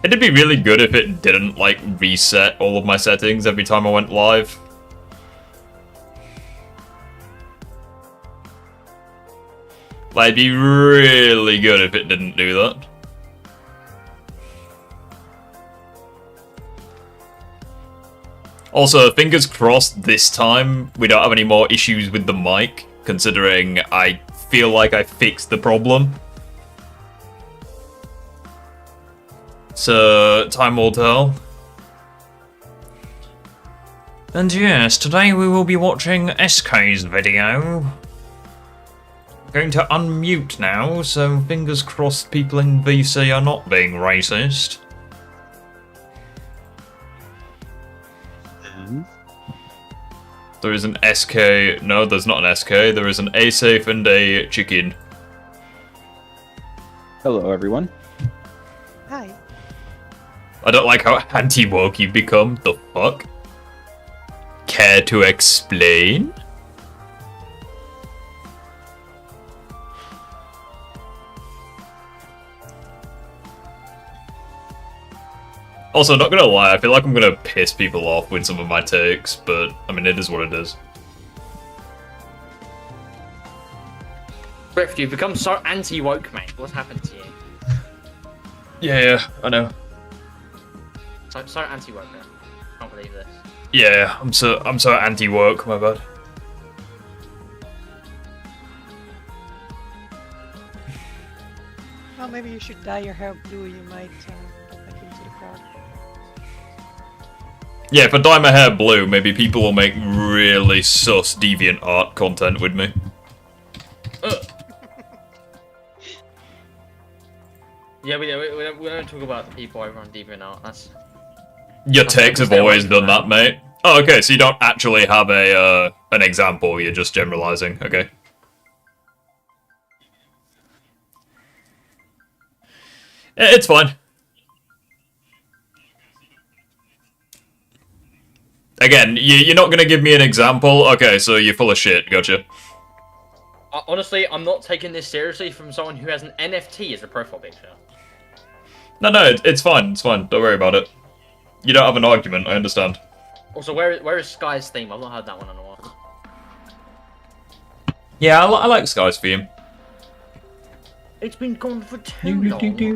It'd be really good if it didn't, like, reset all of my settings every time I went live. Like, it'd be really good if it didn't do that. Also, fingers crossed this time we don't have any more issues with the mic, considering I feel like I fixed the problem. So, time will tell. And yes, today we will be watching SK's video. I'm going to unmute now, so fingers crossed people in VC are not being racist. There is an SK. No, there's not an SK. There is an A-Safe and a chicken. Hello, everyone. Hi. I don't like how anti-woke you've become. The fuck? Care to explain? Also, not gonna lie, I feel like I'm gonna piss people off with some of my takes, but, I mean, it is what it is. Rift, you've become so anti-woke, mate. What's happened to you? Yeah, I know. So anti-woke, man. Can't believe this. Yeah, I'm so anti-woke, my bad. Well, maybe you should dye your hair blue. You might get back into the crowd. Yeah, if I dye my hair blue, maybe people will make really sus deviant art content with me. Yeah, we don't talk about the people over on DeviantArt. That's Your takes have always done that, mate. Oh, okay, so you don't actually have a an example, you're just generalizing, okay. It's fine. Again, you're not gonna give me an example? Okay, so you're full of shit, gotcha. honestly, I'm not taking this seriously from someone who has an NFT as a profile picture. No, it's fine, don't worry about it. You don't have an argument, I understand. Also, where is Sky's theme? I've not heard that one in a while. Yeah, I like Sky's theme. It's been gone for too long.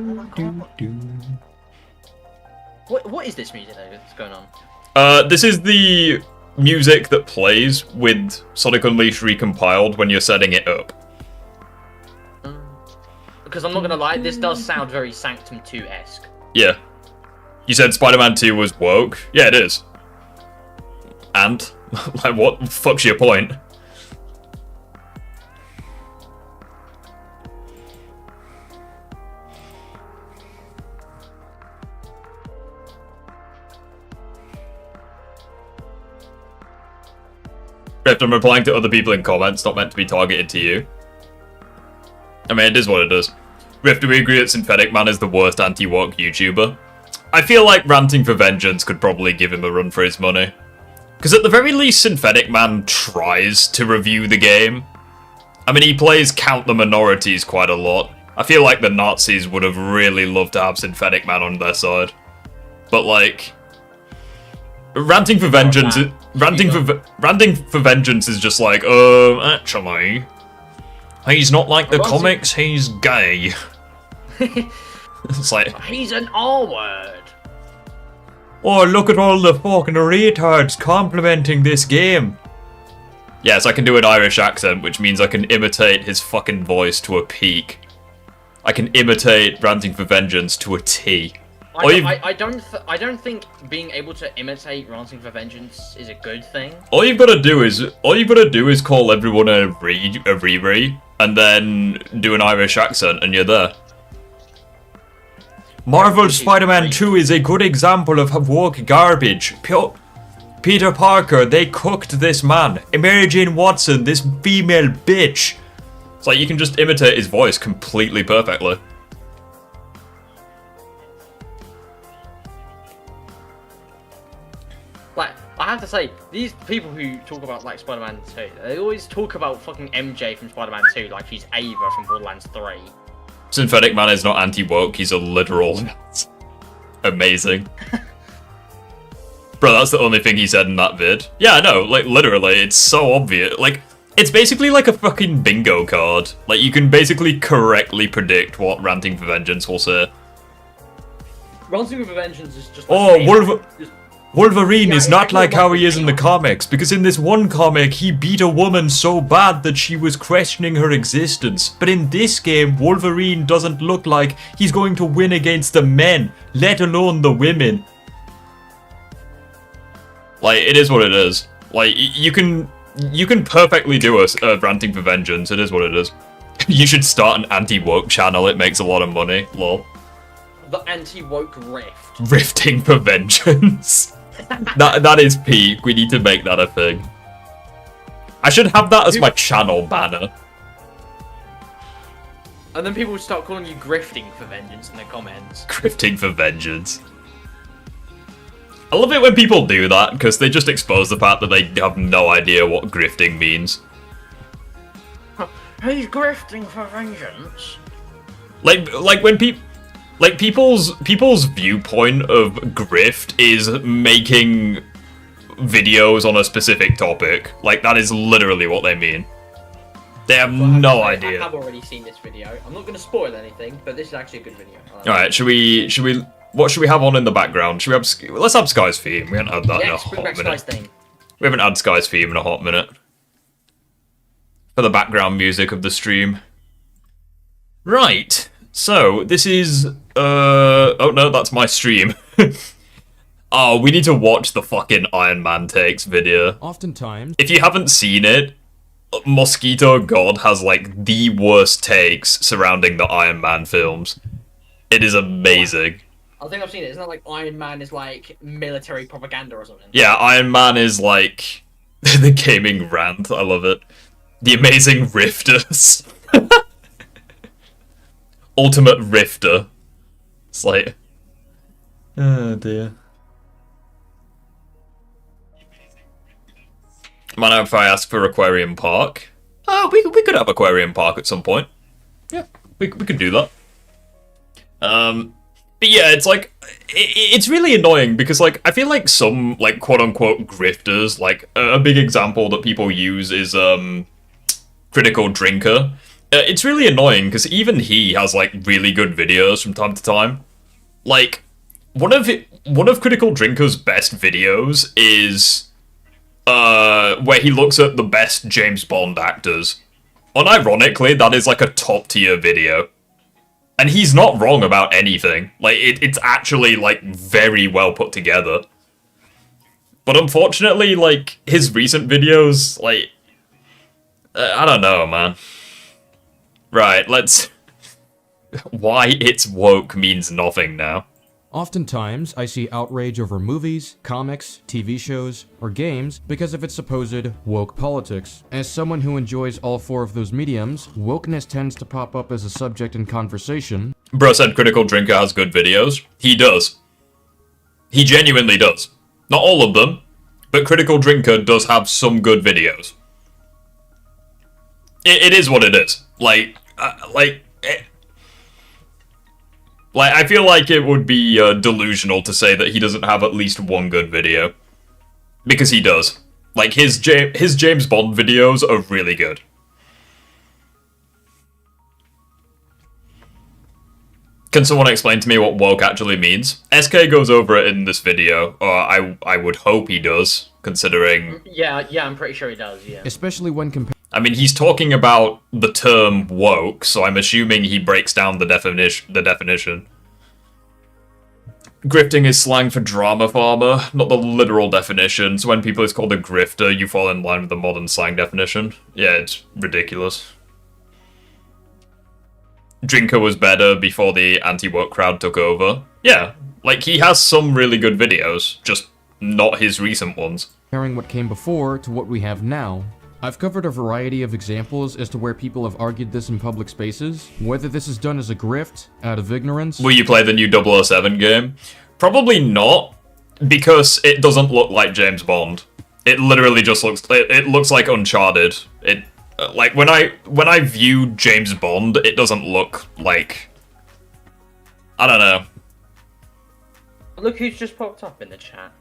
What is this music that's going on? This is the music that plays with Sonic Unleashed recompiled when you're setting it up. Because I'm not gonna lie, this does sound very Sanctum 2-esque. Yeah. You said Spider-Man 2 was woke? Yeah, it is. And? Like, what the fuck's your point? Rift, I'm replying to other people in comments, not meant to be targeted to you. I mean, it is what it is. Rift, do we agree that Synthetic Man is the worst anti-woke YouTuber? I feel like Ranting for Vengeance could probably give him a run for his money. Because at the very least, Synthetic Man tries to review the game. I mean, he plays Count the Minorities quite a lot. I feel like the Nazis would have really loved to have Synthetic Man on their side. But, like... Ranting for Vengeance is just like, actually... He's not like the comics, he's gay. It's like... He's an R-word! Oh, look at all the fucking retards complimenting this game. Yes, I can do an Irish accent, which means I can imitate his fucking voice to a peak. I can imitate Ranting for Vengeance to a T. I don't think being able to imitate Ranting for Vengeance is a good thing. All you've got to do is call everyone a Riri, and then do an Irish accent, and you're there. Marvel Spider-Man 2 is a good example of woke garbage. Peter Parker, they cooked this man. Mary Jane Watson, this female bitch. It's like you can just imitate his voice completely perfectly. Like, I have to say, these people who talk about, like, Spider-Man 2, they always talk about fucking MJ from Spider-Man 2 like she's Ava from Borderlands 3. Synthetic Man is not anti-woke, he's a literal... Amazing. Bro, that's the only thing he said in that vid. Yeah, I know, like, literally, it's so obvious. Like, it's basically like a fucking bingo card. Like, you can basically correctly predict what Ranting for Vengeance will say. Ranting for Vengeance is just Wolverine is not like how he is in the comics. comics, because in this one comic, he beat a woman so bad that she was questioning her existence. But in this game, Wolverine doesn't look like he's going to win against the men, let alone the women. Like, it is what it is. Like, you can perfectly do a Ranting for Vengeance, it is what it is. You should start an anti-woke channel, it makes a lot of money, lol. The anti-woke rift. Rifting for Vengeance. That is peak. We need to make that a thing. I should have that as my channel banner. And then people would start calling you grifting for vengeance in the comments. Grifting for Vengeance. I love it when people do that, because they just expose the fact that they have no idea what grifting means. He's grifting for vengeance. Like when people's viewpoint of grift is making videos on a specific topic. Like, that is literally what they mean. They have no idea. I have already seen this video. I'm not going to spoil anything, but this is actually a good video. Alright, should we... What should we have on in the background? Should we have... Let's have Sky's theme. We haven't had that in a hot minute. We haven't had Sky's theme in a hot minute. For the background music of the stream. Right. So, this is... Oh no, that's my stream. Oh, we need to watch the fucking Iron Man takes video. Oftentimes... If you haven't seen it, Mosquito God has, like, the worst takes surrounding the Iron Man films. It is amazing. I think I've seen it. Isn't that like Iron Man is like military propaganda or something? Yeah, Iron Man is like the gaming rant. I love it. The amazing rifters. Ultimate rifter. It's like... Oh dear. Man, if I ask for Aquarium Park? Oh, we could have Aquarium Park at some point. Yeah, we could do that. But yeah, it's like, it's really annoying because, like, I feel like some, like, quote-unquote grifters, like, a big example that people use is, Critical Drinker. It's really annoying because even he has, like, really good videos from time to time. Like, one of Critical Drinker's best videos is, where he looks at the best James Bond actors. Unironically, that is, like, a top-tier video. And he's not wrong about anything. Like, it's actually, like, very well put together. But unfortunately, like, his recent videos, like... I don't know, man. Right, let's... Why it's woke means nothing now. Oftentimes, I see outrage over movies, comics, TV shows, or games because of its supposed woke politics. As someone who enjoys all four of those mediums, wokeness tends to pop up as a subject in conversation. Bro said Critical Drinker has good videos. He does. He genuinely does. Not all of them, but Critical Drinker does have some good videos. It is what it is. Like, I feel like it would be delusional to say that he doesn't have at least one good video. Because he does. Like, his James Bond videos are really good. Can someone explain to me what woke actually means? SK goes over it in this video, or I would hope he does, considering... Yeah, I'm pretty sure he does, yeah. Especially when compared. I mean, he's talking about the term woke, so I'm assuming he breaks down the definition. Grifting is slang for drama farmer, not the literal definition. So when people is called a grifter, you fall in line with the modern slang definition. Yeah, it's ridiculous. Drinker was better before the anti-woke crowd took over. Yeah, like, he has some really good videos, just not his recent ones. Comparing what came before to what we have now. I've covered a variety of examples as to where people have argued this in public spaces, whether this is done as a grift, out of ignorance. Will you play the new 007 game? Probably not, because it doesn't look like James Bond. It literally just looks, it looks like Uncharted. It, like, when I view James Bond, it doesn't look like, I don't know. Look who's just popped up in the chat.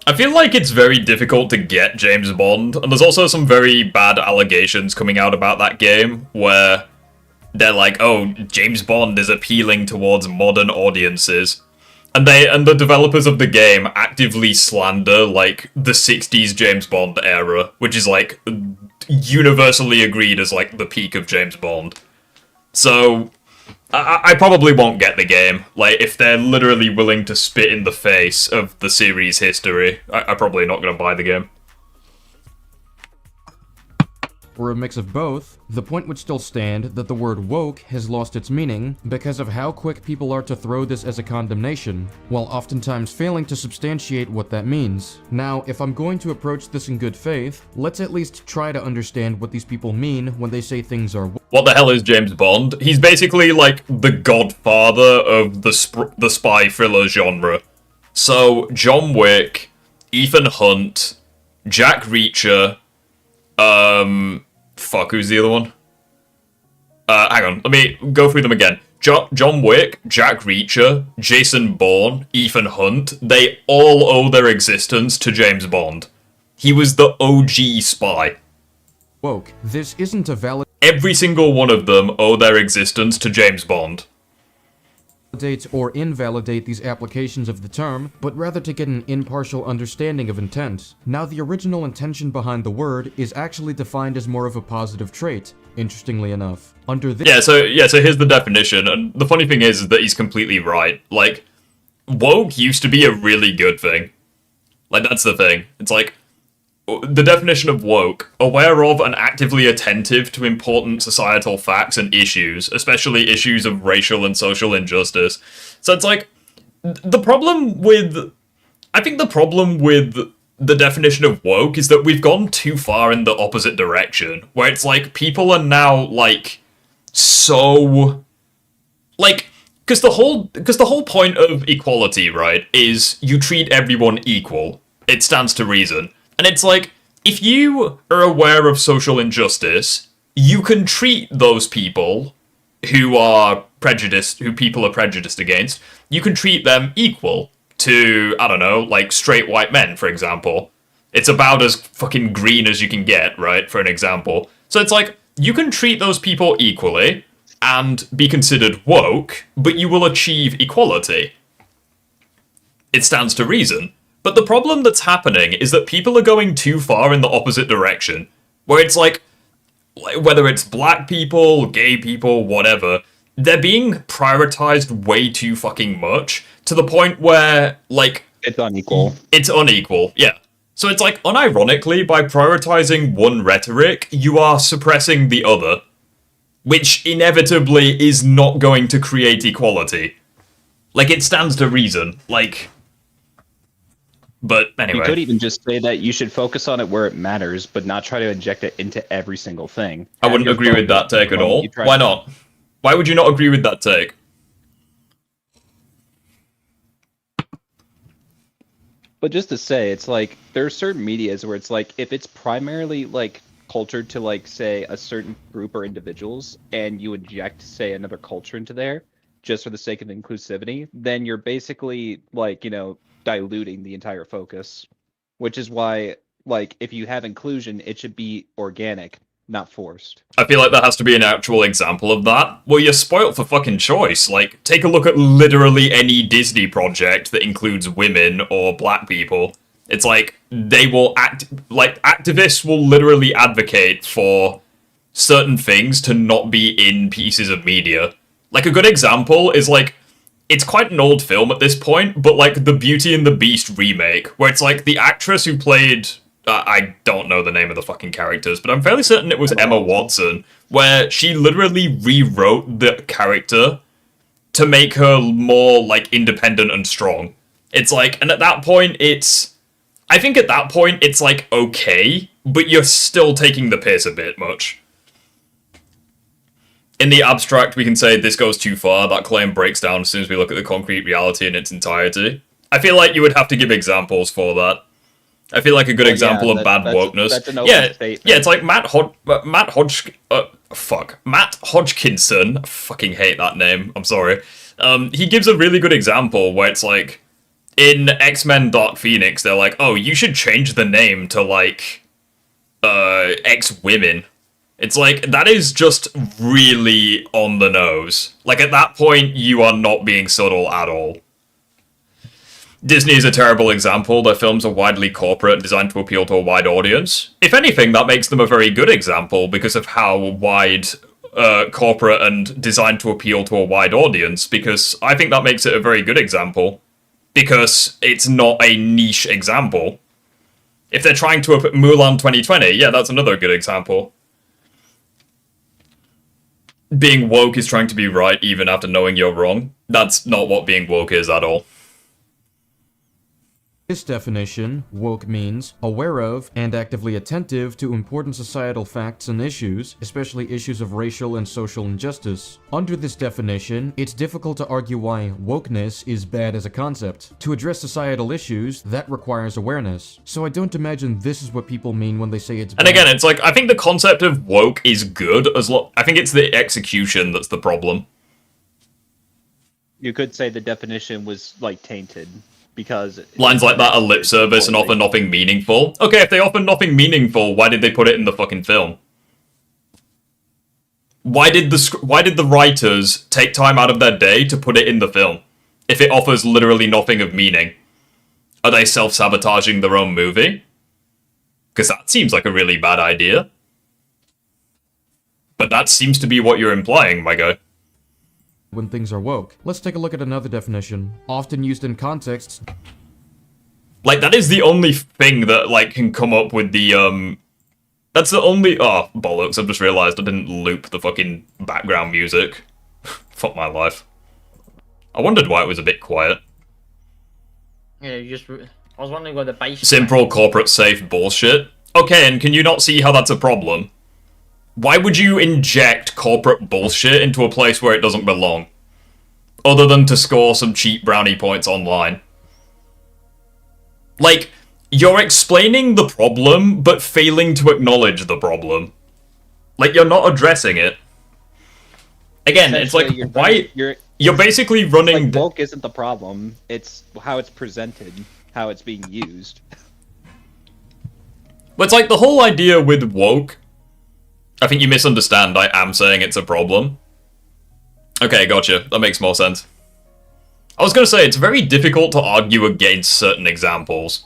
I feel like it's very difficult to get James Bond, and there's also some very bad allegations coming out about that game, where they're like, oh, James Bond is appealing towards modern audiences. And the developers of the game actively slander, like, the 60s James Bond era, which is, like, universally agreed as, like, the peak of James Bond. So, I probably won't get the game. Like, if they're literally willing to spit in the face of the series' history, I'm probably not going to buy the game. Or a mix of both, the point would still stand that the word woke has lost its meaning because of how quick people are to throw this as a condemnation, while oftentimes failing to substantiate what that means. Now, if I'm going to approach this in good faith, let's at least try to understand what these people mean when they say things are woke. What the hell is James Bond? He's basically like the godfather of the spy thriller genre. So, John Wick, Ethan Hunt, Jack Reacher, fuck, who's the other one? Hang on, let me go through them again. John Wick, Jack Reacher, Jason Bourne, Ethan Hunt, they all owe their existence to James Bond. He was the OG spy. Woke. This isn't a valid Every single one of them owe their existence to James Bond. validate or invalidate these applications of the term, but rather to get an impartial understanding of intent. Now, the original intention behind the word is actually defined as more of a positive trait, interestingly enough. Under this— So here's the definition, and the funny thing is that he's completely right. Like, woke used to be a really good thing. Like, that's the thing. It's like, the definition of woke, aware of and actively attentive to important societal facts and issues, especially issues of racial and social injustice. So it's like, I think the problem with the definition of woke is that we've gone too far in the opposite direction, where it's like, people are now, like, so, like, because the whole point of equality, right, is you treat everyone equal. It stands to reason. And it's like, if you are aware of social injustice, you can treat those people who people are prejudiced against, you can treat them equal to, I don't know, like straight white men, for example. It's about as fucking green as you can get, right, for an example. So it's like, you can treat those people equally and be considered woke, but you will achieve equality. It stands to reason. But the problem that's happening is that people are going too far in the opposite direction, where it's like, whether it's black people, gay people, whatever, they're being prioritized way too fucking much, to the point where, like... It's unequal. It's unequal, yeah. So it's like, unironically, by prioritizing one rhetoric, you are suppressing the other, which inevitably is not going to create equality. Like, it stands to reason, like... But anyway. You could even just say that you should focus on it where it matters, but not try to inject it into every single thing. I wouldn't agree with that take at all. Why not? Why would you not agree with that take? But just to say, it's like, there are certain medias where it's like, if it's primarily like cultured to like, say, a certain group or individuals, and you inject, say, another culture into there, just for the sake of inclusivity, then you're basically like, you know, diluting the entire focus, which is why, like, if you have inclusion, it should be organic, not forced. I feel like there has to be an actual example of that. Well, you're spoilt for fucking choice. Like, take a look at literally any Disney project that includes women or black people. It's like, they will activists will literally advocate for certain things to not be in pieces of media. Like, a good example is, like, it's quite an old film at this point, but, like, the Beauty and the Beast remake, where it's, like, the actress who played... I don't know the name of the fucking characters, but I'm fairly certain it was Emma Watson, where she literally rewrote the character to make her more, like, independent and strong. It's, like, and at that point, I think at that point, it's, like, okay, but you're still taking the piss a bit much. In the abstract, we can say this goes too far. That claim breaks down as soon as we look at the concrete reality in its entirety. I feel like you would have to give examples for that. I feel like a good example of bad wokeness. That's an open statement. Yeah, it's like Matt fuck, Matt Hodgkinson, I fucking hate that name, I'm sorry. He gives a really good example where it's like, in X-Men Dark Phoenix, they're like, oh, you should change the name to, like, X-Women. It's like, that is just really on the nose. Like, at that point, you are not being subtle at all. Disney is a terrible example. Their films are widely corporate and designed to appeal to a wide audience. If anything, that makes them a very good example because of how wide corporate and designed to appeal to a wide audience, because I think that makes it a very good example. Because it's not a niche example. If they're trying to Mulan 2020, yeah, that's another good example. Being woke is trying to be right even after knowing you're wrong. That's not what being woke is at all. This definition, woke means aware of and actively attentive to important societal facts and issues, especially issues of racial and social injustice. Under this definition, it's difficult to argue why wokeness is bad as a concept. To address societal issues, that requires awareness. So I don't imagine this is what people mean when they say it's bad. And again, it's like, I think the concept of woke is good, I think it's the execution that's the problem. You could say the definition was, like, tainted. Because lines like that are lip service and offer nothing meaningful. Okay, if they offer nothing meaningful, why did they put it in the fucking film? Why did the writers take time out of their day to put it in the film? If it offers literally nothing of meaning. Are they self-sabotaging their own movie? Because that seems like a really bad idea. But that seems to be what you're implying, my guy. When things are woke. Let's take a look at another definition, often used in contexts. Like, that is the only thing that, like, can come up with the, that's the only- oh, bollocks, I've just realised I didn't loop the fucking background music. Fuck my life. I wondered why it was a bit quiet. Yeah, I was wondering where the bass... Simple, corporate, safe bullshit. Okay, and can you not see how that's a problem? Why would you inject corporate bullshit into a place where it doesn't belong? Other than to score some cheap brownie points online. Like, you're explaining the problem, but failing to acknowledge the problem. Like, you're not addressing it. Again, it's like, you're basically running... Like, woke isn't the problem, it's how it's presented, how it's being used. But it's like, the whole idea with woke... I think you misunderstand. I am saying it's a problem. Okay, gotcha. That makes more sense. I was gonna say, it's very difficult to argue against certain examples.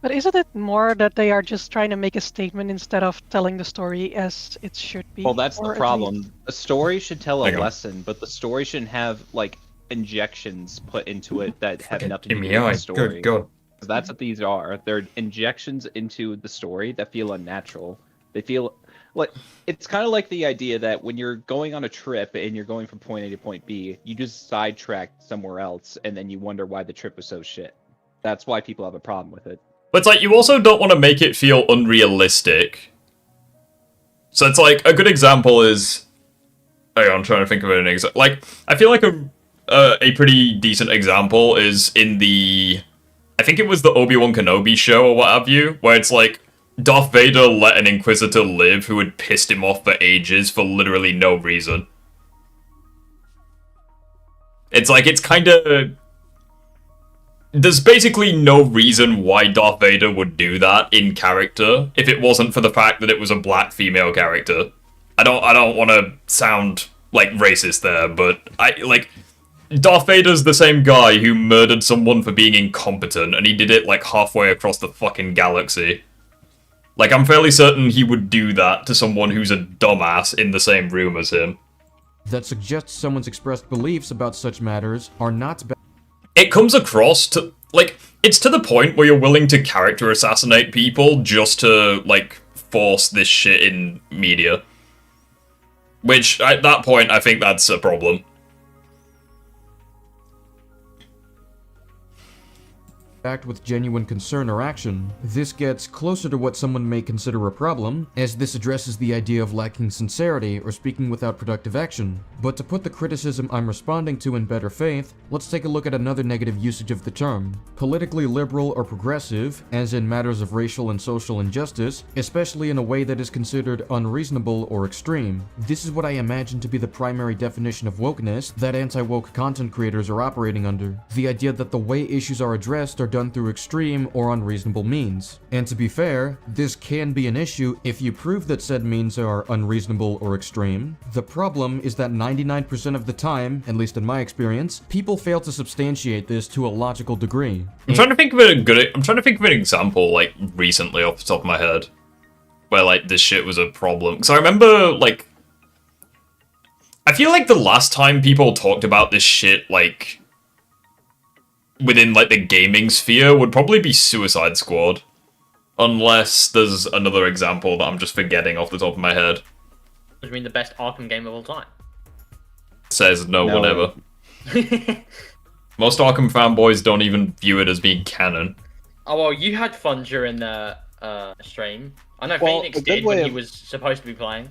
But isn't it more that they are just trying to make a statement instead of telling the story as it should be? Well, that's the problem. A story should tell a Hang on. lesson, but the story shouldn't have, like, injections put into it that have nothing to do with Yeah, the story. good God. That's what these are. They're injections into the story that feel unnatural. They feel like it's kind of like the idea that when you're going on a trip and you're going from point A to point B, you just sidetrack somewhere else and then you wonder why the trip was so shit. That's why people have a problem with it. But it's like, you also don't want to make it feel unrealistic. So it's like, a good example is... Hang on, I'm trying to think of an example. Like, I feel like a pretty decent example is in the... I think it was the Obi-Wan Kenobi show or what have you, where it's like, Darth Vader let an Inquisitor live who had pissed him off for ages for literally no reason. It's like, it's kinda... There's basically no reason why Darth Vader would do that in character if it wasn't for the fact that it was a black female character. I don't want to sound, like, racist there, but Darth Vader's the same guy who murdered someone for being incompetent, and he did it, like, halfway across the fucking galaxy. Like, I'm fairly certain he would do that to someone who's a dumbass in the same room as him. That suggests someone's expressed beliefs about such matters are not bad. It comes across to, like, it's to the point where you're willing to character assassinate people just to, like, force this shit in media. Which, at that point, I think that's a problem. act with genuine concern or action. This gets closer to what someone may consider a problem, as this addresses the idea of lacking sincerity or speaking without productive action. But to put the criticism I'm responding to in better faith, let's take a look at another negative usage of the term. Politically liberal or progressive, as in matters of racial and social injustice, especially in a way that is considered unreasonable or extreme. This is what I imagine to be the primary definition of wokeness that anti-woke content creators are operating under. The idea that the way issues are addressed are done through extreme or unreasonable means. And to be fair, this can be an issue if you prove that said means are unreasonable or extreme. The problem is that 99% of the time, at least in my experience, people fail to substantiate this to a logical degree. I'm trying to think of an example, like, recently off the top of my head, where, like, this shit was a problem. Because I remember, like, I feel like the last time people talked about this shit, like, within, like, the gaming sphere would probably be Suicide Squad. Unless there's another example that I'm just forgetting off the top of my head. What do you mean the best Arkham game of all time? Says no one ever. Most Arkham fanboys don't even view it as being canon. Oh, well, you had fun during the stream. I know Well, Phoenix a good did way when he of- was supposed to be playing.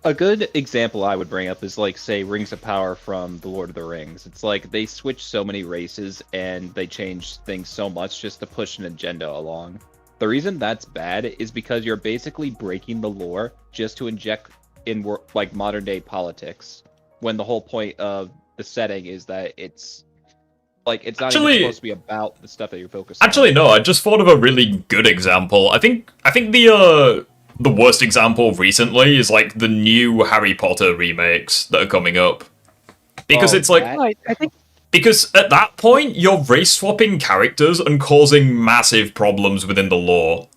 A good example I would bring up is like, say, Rings of Power from The Lord of the Rings. It's like they switch so many races and they change things so much just to push an agenda along. The reason that's bad is because you're basically breaking the lore just to inject in like modern day politics, when the whole point of the setting is that it's like it's not even supposed to be about the stuff that you're focused on. Actually, no, I just thought of a really good example. I think the worst example recently is like the new Harry Potter remakes that are coming up. Because it's like Right, I think because at that point you're race swapping characters and causing massive problems within the lore.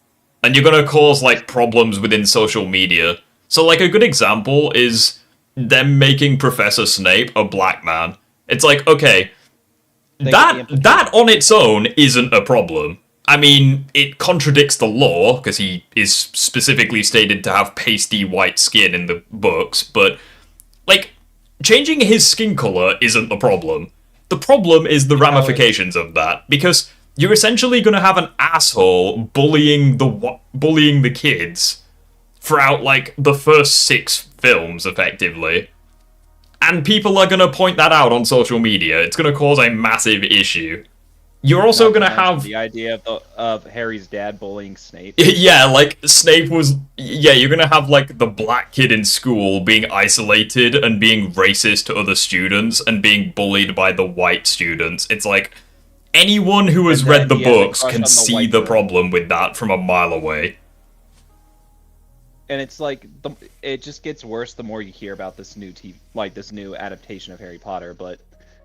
And you're gonna cause like problems within social media. So like a good example is them making Professor Snape a black man. It's like, okay, that on its own isn't a problem. I mean, it contradicts the law, because he is specifically stated to have pasty white skin in the books, but, like, changing his skin color isn't the problem. The problem is the ramifications of that, because you're essentially going to have an asshole bullying the kids throughout, like, the first 6 films, effectively. And people are going to point that out on social media. It's going to cause a massive issue. You're also going to have the idea of Harry's dad bullying Snape. Yeah, like, Snape was... Yeah, you're gonna have, like, the black kid in school being isolated and being racist to other students and being bullied by the white students. It's like, anyone who has read the books can see the problem with that from a mile away. And it's like, it just gets worse the more you hear about this new this new adaptation of Harry Potter, but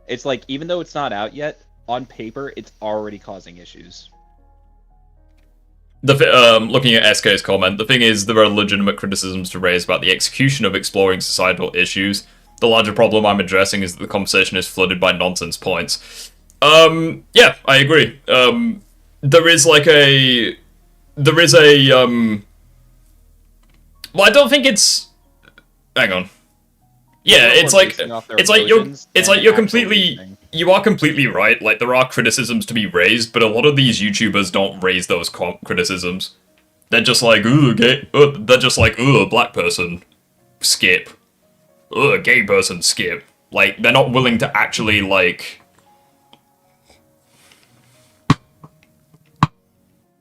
it's like, even though it's not out yet, on paper, it's already causing issues. Looking at SK's comment, the thing is, there are legitimate criticisms to raise about the execution of exploring societal issues. The larger problem I'm addressing is that the conversation is flooded by nonsense points. Yeah, I agree. There is a... Well, I don't think it's... Hang on. Yeah, it's like you're completely... You are completely right, like, there are criticisms to be raised, but a lot of these YouTubers don't raise those criticisms. They're just like, ooh, gay... they're just like, ooh, black person, skip. Ooh, gay person, skip. Like, they're not willing to actually, like...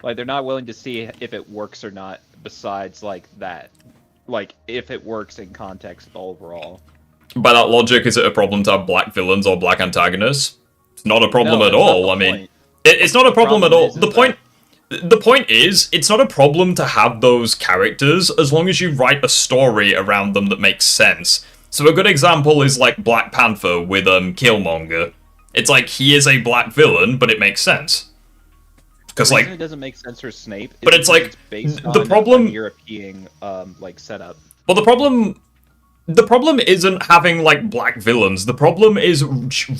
Like, they're not willing to see if it works or not, besides, like, that. Like, if it works in context overall. By that logic, is it a problem to have black villains or black antagonists? It's not a problem at all. I mean, it's not a problem at all. The point is, it's not a problem to have those characters as long as you write a story around them that makes sense. So a good example is like Black Panther with Killmonger. It's like he is a black villain, but it makes sense. Because like it doesn't make sense for Snape. But it's like based the on problem. European like setup. Well, the problem isn't having, like, black villains. The problem is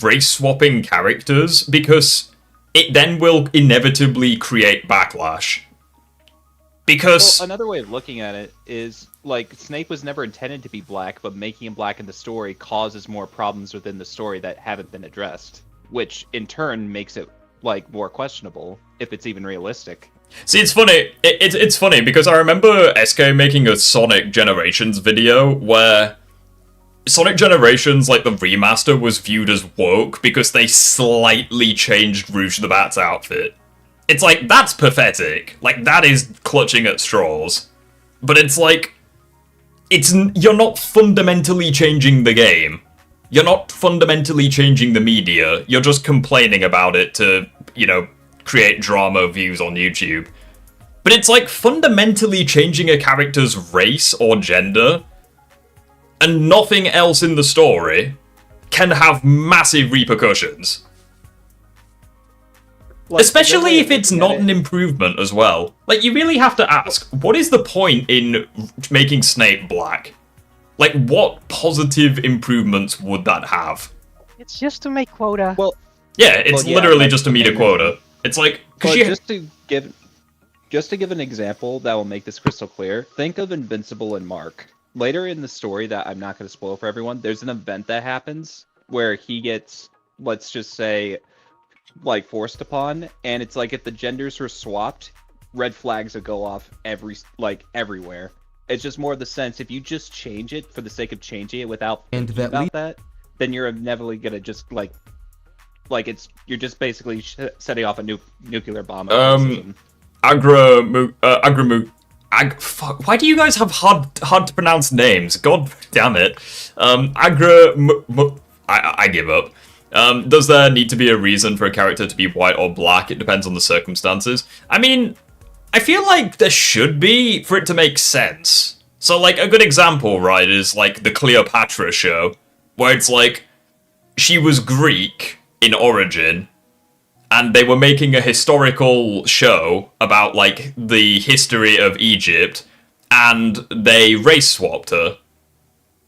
race-swapping characters, because it then will inevitably create backlash. Because... Well, another way of looking at it is, like, Snape was never intended to be black, but making him black in the story causes more problems within the story that haven't been addressed, which, in turn, makes it like more questionable if it's even realistic. See, it's funny. It's funny because I remember SK making a Sonic Generations video where Sonic Generations, like the remaster, was viewed as woke because they slightly changed Rouge the Bat's outfit. It's like, that's pathetic. Like, that is clutching at straws. But it's like, you're not fundamentally changing the game. You're not fundamentally changing the media. You're just complaining about it to, you know, create drama views on YouTube. But it's like fundamentally changing a character's race or gender, and nothing else in the story can have massive repercussions. Like, especially if it's not an improvement as well. Like, you really have to ask, what is the point in making Snape black? Like, what positive improvements would that have? It's just to make quota. Well, yeah, it's literally like, just to meet a quota. It's like, well, just to give an example that will make this crystal clear, think of Invincible and Mark. Later in the story that I'm not going to spoil for everyone, there's an event that happens where he gets, let's just say, like, forced upon, and it's like if the genders were swapped, red flags would go off everywhere. It's just more of the sense, if you just change it for the sake of changing it without thinking about that, then you're inevitably gonna just you're just basically setting off a nuclear bomb. Fuck, why do you guys have hard to pronounce names? God damn it. I give up. Does there need to be a reason for a character to be white or black? It depends on the circumstances. I mean, I feel like there should be for it to make sense. So, like, a good example, right, is, like, the Cleopatra show, where it's like, she was Greek in origin, and they were making a historical show about, like, the history of Egypt, and they race swapped her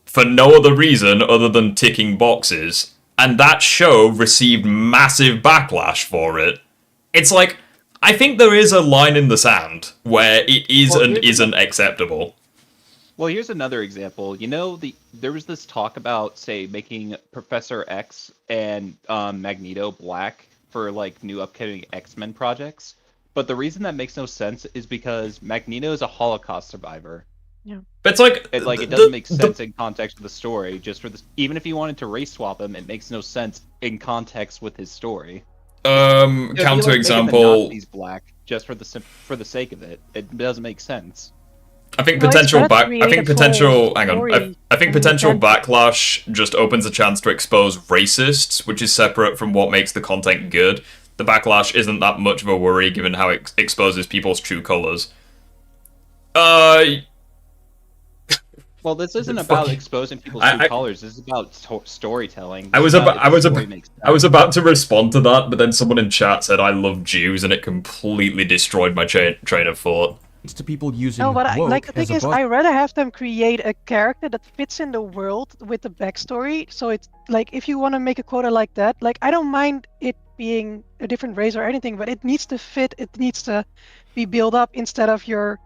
for no other reason other than ticking boxes. And that show received massive backlash for it. It's like, I think there is a line in the sand where it is and isn't acceptable. Well, here's another example. You know, there was this talk about, say, making Professor X and Magneto black for, like, new upcoming X-Men projects. But the reason that makes no sense is because Magneto is a Holocaust survivor. Yeah. But it's like, it doesn't make sense in context of the story. Just for this, even if you wanted to race swap him, it makes no sense in context with his story. Counterexample. He's black just for the sake of it. It doesn't make sense. I think Well, potential it's better to create a full hang on. story I think than potential you can- backlash just opens a chance to expose racists, which is separate from what makes the content good. The backlash isn't that much of a worry given how it exposes people's true colors. Well, this isn't about exposing people's true colors. This is about storytelling. I was about to respond to that, but then someone in chat said I love Jews, and it completely destroyed my train of thought. It's to people using No, but woke the as thing a is, buzz- I rather have them create a character that fits in the world with the backstory. So it's like, if you want to make a quota like that, like, I don't mind it being a different race or anything, but it needs to fit. It needs to be built up instead of you're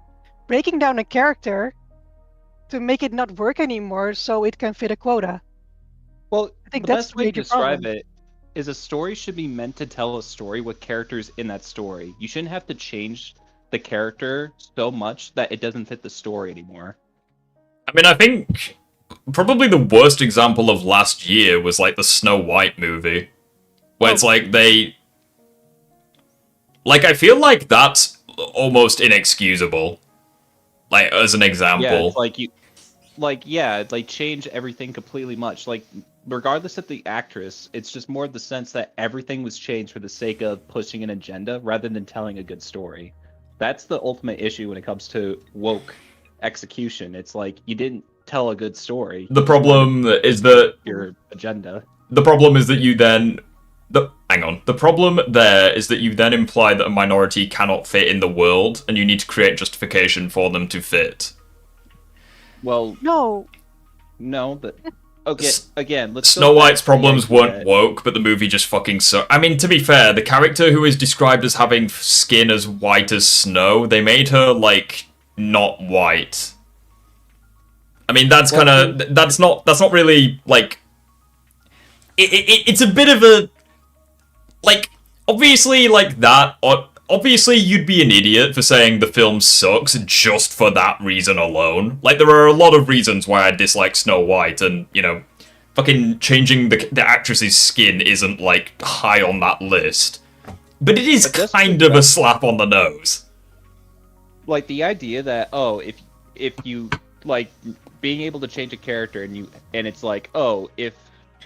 breaking down a character to make it not work anymore so it can fit a quota. Well, I think the that's best the way to major describe problem. it is a story should be meant to tell a story with characters in that story. You shouldn't have to change the character so much that it doesn't fit the story anymore. I mean, I think probably the worst example of last year was like the Snow White movie, where it's like I feel like that's almost inexcusable. Like, as an example. Yeah, it's like change everything completely much. Like, regardless of the actress, it's just more of the sense that everything was changed for the sake of pushing an agenda rather than telling a good story. That's the ultimate issue when it comes to woke execution. It's like, you didn't tell a good story. The problem is that your agenda. The problem is that you then... The problem there is that you then imply that a minority cannot fit in the world, and you need to create justification for them to fit. Well... No, but... Okay, again, let's Snow White's problems weren't woke, but the movie just fucking sucked. I mean, to be fair, the character who is described as having skin as white as snow, they made her, like, not white. I mean, that's kind of... That's not really, like... It's a bit of a... Like, obviously, like, that... Obviously, you'd be an idiot for saying the film sucks just for that reason alone. Like, there are a lot of reasons why I dislike Snow White, and, you know, fucking changing the actress's skin isn't, like, high on that list. But it is kind of a slap on the nose. Like, the idea that, oh, if you, like, being able to change a character and it's like, oh, if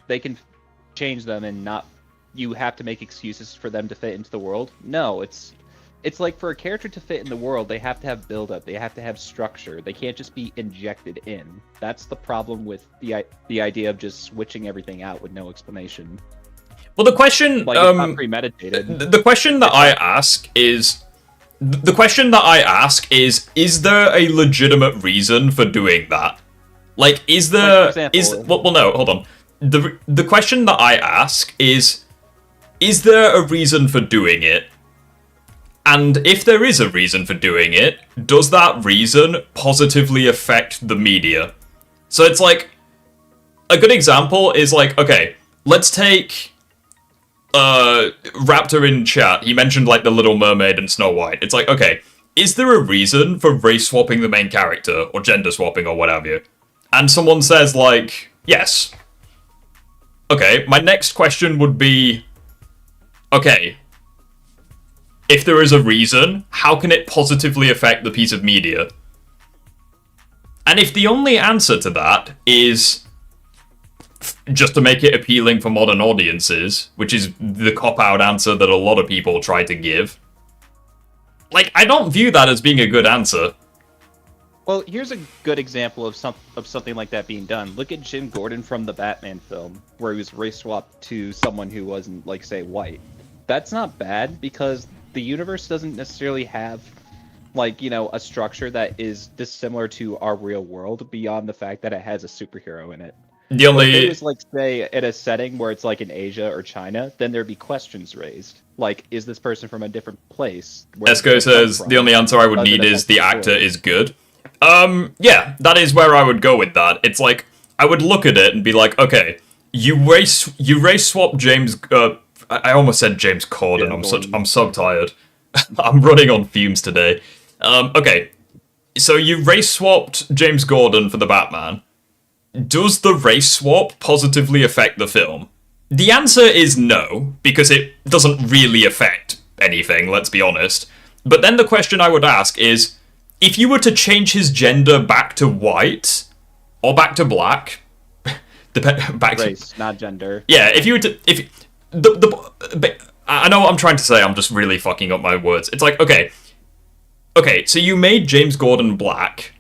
they can change them and not... you have to make excuses for them to fit into the world. No, it's like for a character to fit in the world, they have to have build-up, they have to have structure. They can't just be injected in. That's the problem with the idea of just switching everything out with no explanation. Well, the question, like, it's not premeditated. The question that I ask is, is there a legitimate reason for doing that? Like, is there, like, for example, well, no, hold on. The question that I ask is there a reason for doing it? And if there is a reason for doing it, does that reason positively affect the media? So it's like, a good example is like, okay, let's take Raptor in chat. He mentioned like The Little Mermaid and Snow White. It's like, okay, is there a reason for race swapping the main character or gender swapping or whatever? And someone says like, yes. Okay, my next question would be, okay, if there is a reason, how can it positively affect the piece of media? And if the only answer to that is just to make it appealing for modern audiences, which is the cop-out answer that a lot of people try to give, like, I don't view that as being a good answer. Well, here's a good example of something like that being done. Look at Jim Gordon from the Batman film, where he was race swapped to someone who wasn't, like, say, white. That's not bad, because the universe doesn't necessarily have, like, you know, a structure that is dissimilar to our real world beyond the fact that it has a superhero in it. The only... If it was, like, say, in a setting where it's, like, in Asia or China, then there'd be questions raised. Like, is this person from a different place? Esco says, the only answer I would need is the actor is good. Yeah, that is where I would go with that. It's like, I would look at it and be like, okay, you race swap James, I almost said James Corden. Yeah, I'm so tired. I'm running on fumes today. Okay, so you race swapped James Gordon for the Batman. Does the race swap positively affect the film? The answer is no, because it doesn't really affect anything, let's be honest. But then the question I would ask is, if you were to change his gender back to white, or back to black, back race, to... not gender. Yeah, if you were to... I know what I'm trying to say, I'm just really fucking up my words. It's like, okay, so you made James Gordon black.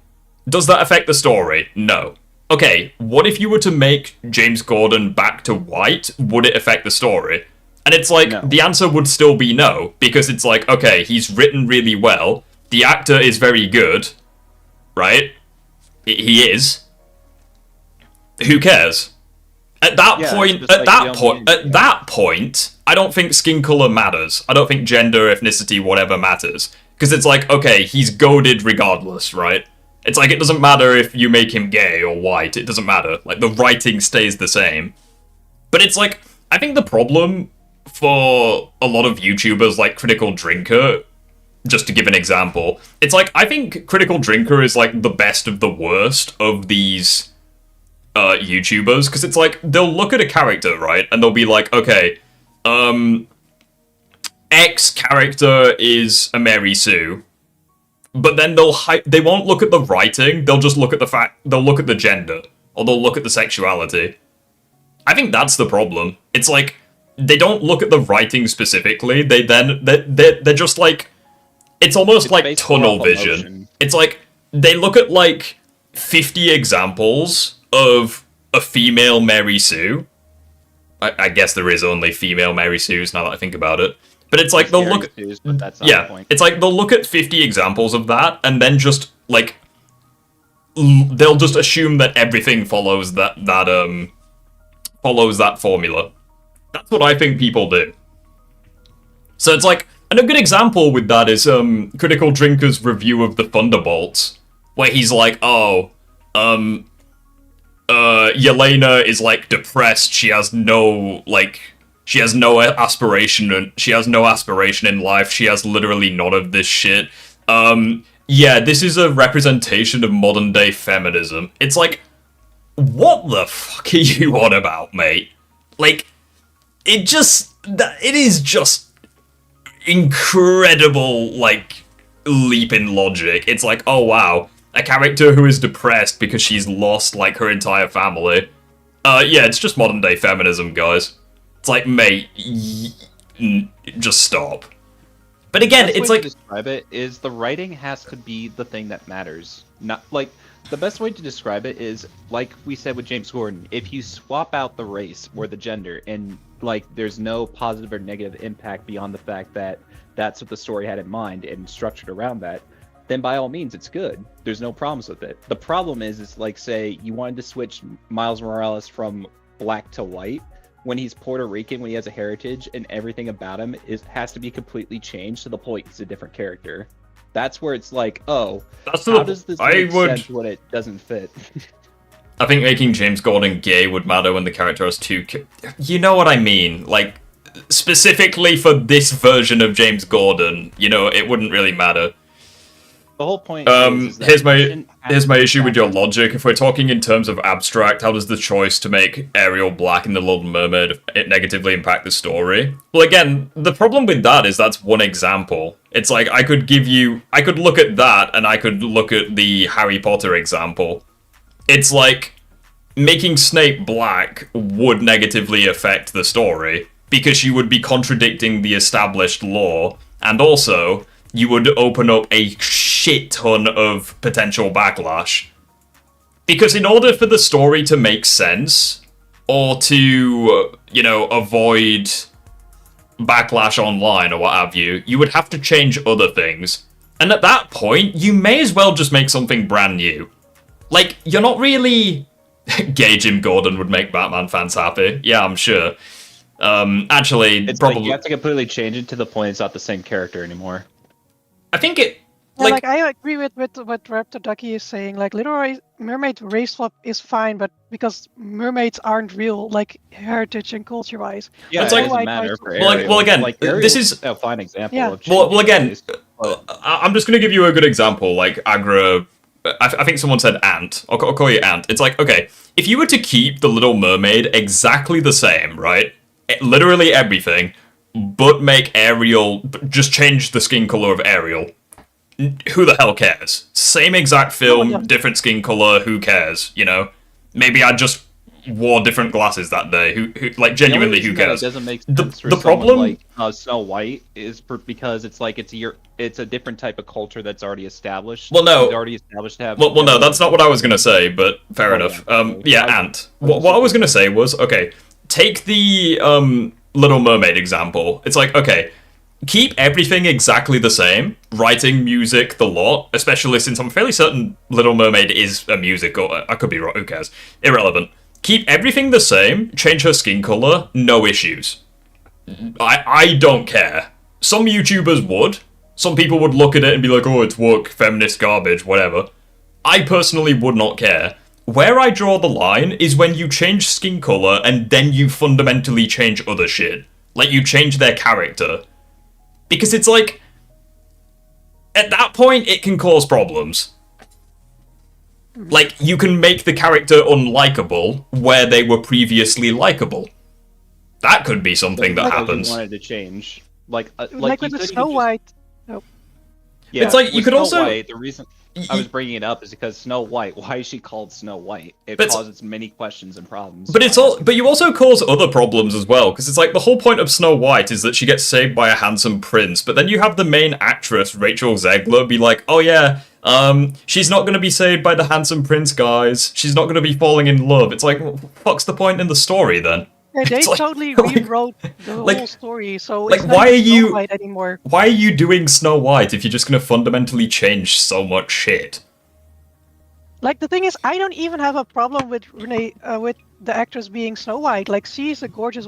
Does that affect the story? No. Okay, what if you were to make James Gordon back to white? Would it affect the story? And it's like, no. The answer would still be no, because it's like, okay, he's written really well, the actor is very good, right? He is. Who cares? At that point, I don't think skin color matters. I don't think gender, ethnicity, whatever matters. Because it's like, okay, he's goated regardless, right? It's like, it doesn't matter if you make him gay or white, it doesn't matter. Like, the writing stays the same. But it's like, I think the problem for a lot of YouTubers like Critical Drinker, just to give an example, it's like, I think Critical Drinker is like the best of the worst of these YouTubers, because it's like, they'll look at a character, right, and they'll be like, okay, X character is a Mary Sue, but then they won't look at the writing, they'll just look at they'll look at the gender, or they'll look at the sexuality. I think that's the problem. It's like, they don't look at the writing specifically, they're just like, it's almost like tunnel vision. It's like, they look at like 50 examples of a female Mary Sue. I guess there is only female Mary Sues now that I think about it. But it's like, they'll look... but that's not the point. It's like, they'll look at 50 examples of that, and then just, like... they'll just assume that everything follows that formula. That's what I think people do. So it's like... And a good example with that is Critical Drinker's review of the Thunderbolts, where he's like, oh, Yelena is, like, depressed, she has no She has no aspiration, and she has no aspiration in life. She has literally none of this shit. Yeah, this is a representation of modern day feminism. It's like, what the fuck are you on about, mate? Like, it is just incredible, like, leap in logic. It's like, oh wow, a character who is depressed because she's lost, like, her entire family. Yeah, it's just modern day feminism, guys. It's like, mate, just stop. But again, it's like... to describe it is the writing has to be the thing that matters. Not, like, the best way to describe it is, like we said with James Gordon, if you swap out the race or the gender and, like, there's no positive or negative impact beyond the fact that that's what the story had in mind and structured around that, then by all means it's good. There's no problems with it. The problem is like, say you wanted to switch Miles Morales from black to white when he's Puerto Rican, when he has a heritage and everything about him has to be completely changed to the point he's a different character. That's where it's like, oh, how does this make sense when it doesn't fit? I think making James Gordon gay would matter when the character has two... You know what I mean? Like, specifically for this version of James Gordon, you know, it wouldn't really matter. The whole point is that here's my issue with your logic. If we're talking in terms of abstract, how does the choice to make Ariel black in The Little Mermaid negatively impact the story? Well, again, the problem with that is that's one example. It's like, I could look at that, and I could look at the Harry Potter example. It's like, making Snape black would negatively affect the story, because you would be contradicting the established law, and also, you would open up a shit ton of potential backlash. Because in order for the story to make sense, or to, you know, avoid backlash online or what have you, you would have to change other things. And at that point, you may as well just make something brand new. Like, you're not really... Gay Jim Gordon would make Batman fans happy. Yeah, I'm sure. Actually, it's probably... Like you have to completely change it to the point it's not the same character anymore. I think it... Yeah, like I agree with what Raptor Ducky is saying. Like, Little Mermaid race swap is fine, but because mermaids aren't real, like heritage and culture-wise. Yeah, it's it like, doesn't matter for Ariel. Well, again, like, this is a fine example. Yeah. Of well, again, race, but... I'm just going to give you a good example. Like Agra, I think someone said Ant. I'll call you Ant. It's like, okay, if you were to keep the Little Mermaid exactly the same, right? Literally everything, but make Ariel, just change the skin color of Ariel. Who the hell cares? Same exact film, different skin color, who cares, you know? Maybe I just wore different glasses that day. Who like, genuinely, who cares? It doesn't make sense for the problem, like Snow White is because it's like it's a different type of culture that's already established. Well, no. It's already established to have... Well, no, that's not what I was gonna say, but fair enough. Yeah, Ant. What I was gonna say was, okay, take the Little Mermaid example. It's like, okay, keep everything exactly the same, writing, music, the lot, especially since I'm fairly certain Little Mermaid is a musical. I could be wrong, who cares? Irrelevant. Keep everything the same, change her skin color, no issues. I don't care. Some YouTubers would. Some people would look at it and be like, oh, it's woke, feminist garbage, whatever. I personally would not care. Where I draw the line is when you change skin color and then you fundamentally change other shit. Like, you change their character. Because it's like, at that point, it can cause problems. Like, you can make the character unlikable where they were previously likable. That could be something that happens. You wanted to change, like with the Snow White. Oh. Yeah, it's like you could Snow also. White, the reason I was bringing it up is because Snow White. Why is she called Snow White? It causes many questions and problems. But but you also cause other problems as well, because it's like the whole point of Snow White is that she gets saved by a handsome prince, but then you have the main actress Rachel Zegler be like, oh yeah, she's not going to be saved by the handsome prince, guys. She's not going to be falling in love. It's like, well, what's the point in the story then? Yeah, they like, totally rewrote the whole story, so it's not why are Snow you White anymore. Why are you doing Snow White if you're just going to fundamentally change so much shit? Like, the thing is, I don't even have a problem with with the actress being Snow White. Like, she's a gorgeous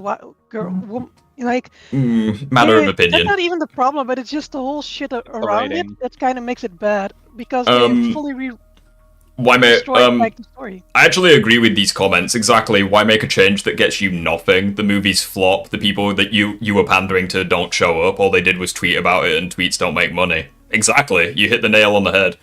girl. Like, matter of opinion. That's not even the problem, but it's just the whole shit around it that kind of makes it bad, because they fully Why make destroying like the story. I actually agree with these comments. Exactly. Why make a change that gets you nothing? The movies flop. The people that you were pandering to don't show up. All they did was tweet about it, and tweets don't make money. Exactly. You hit the nail on the head.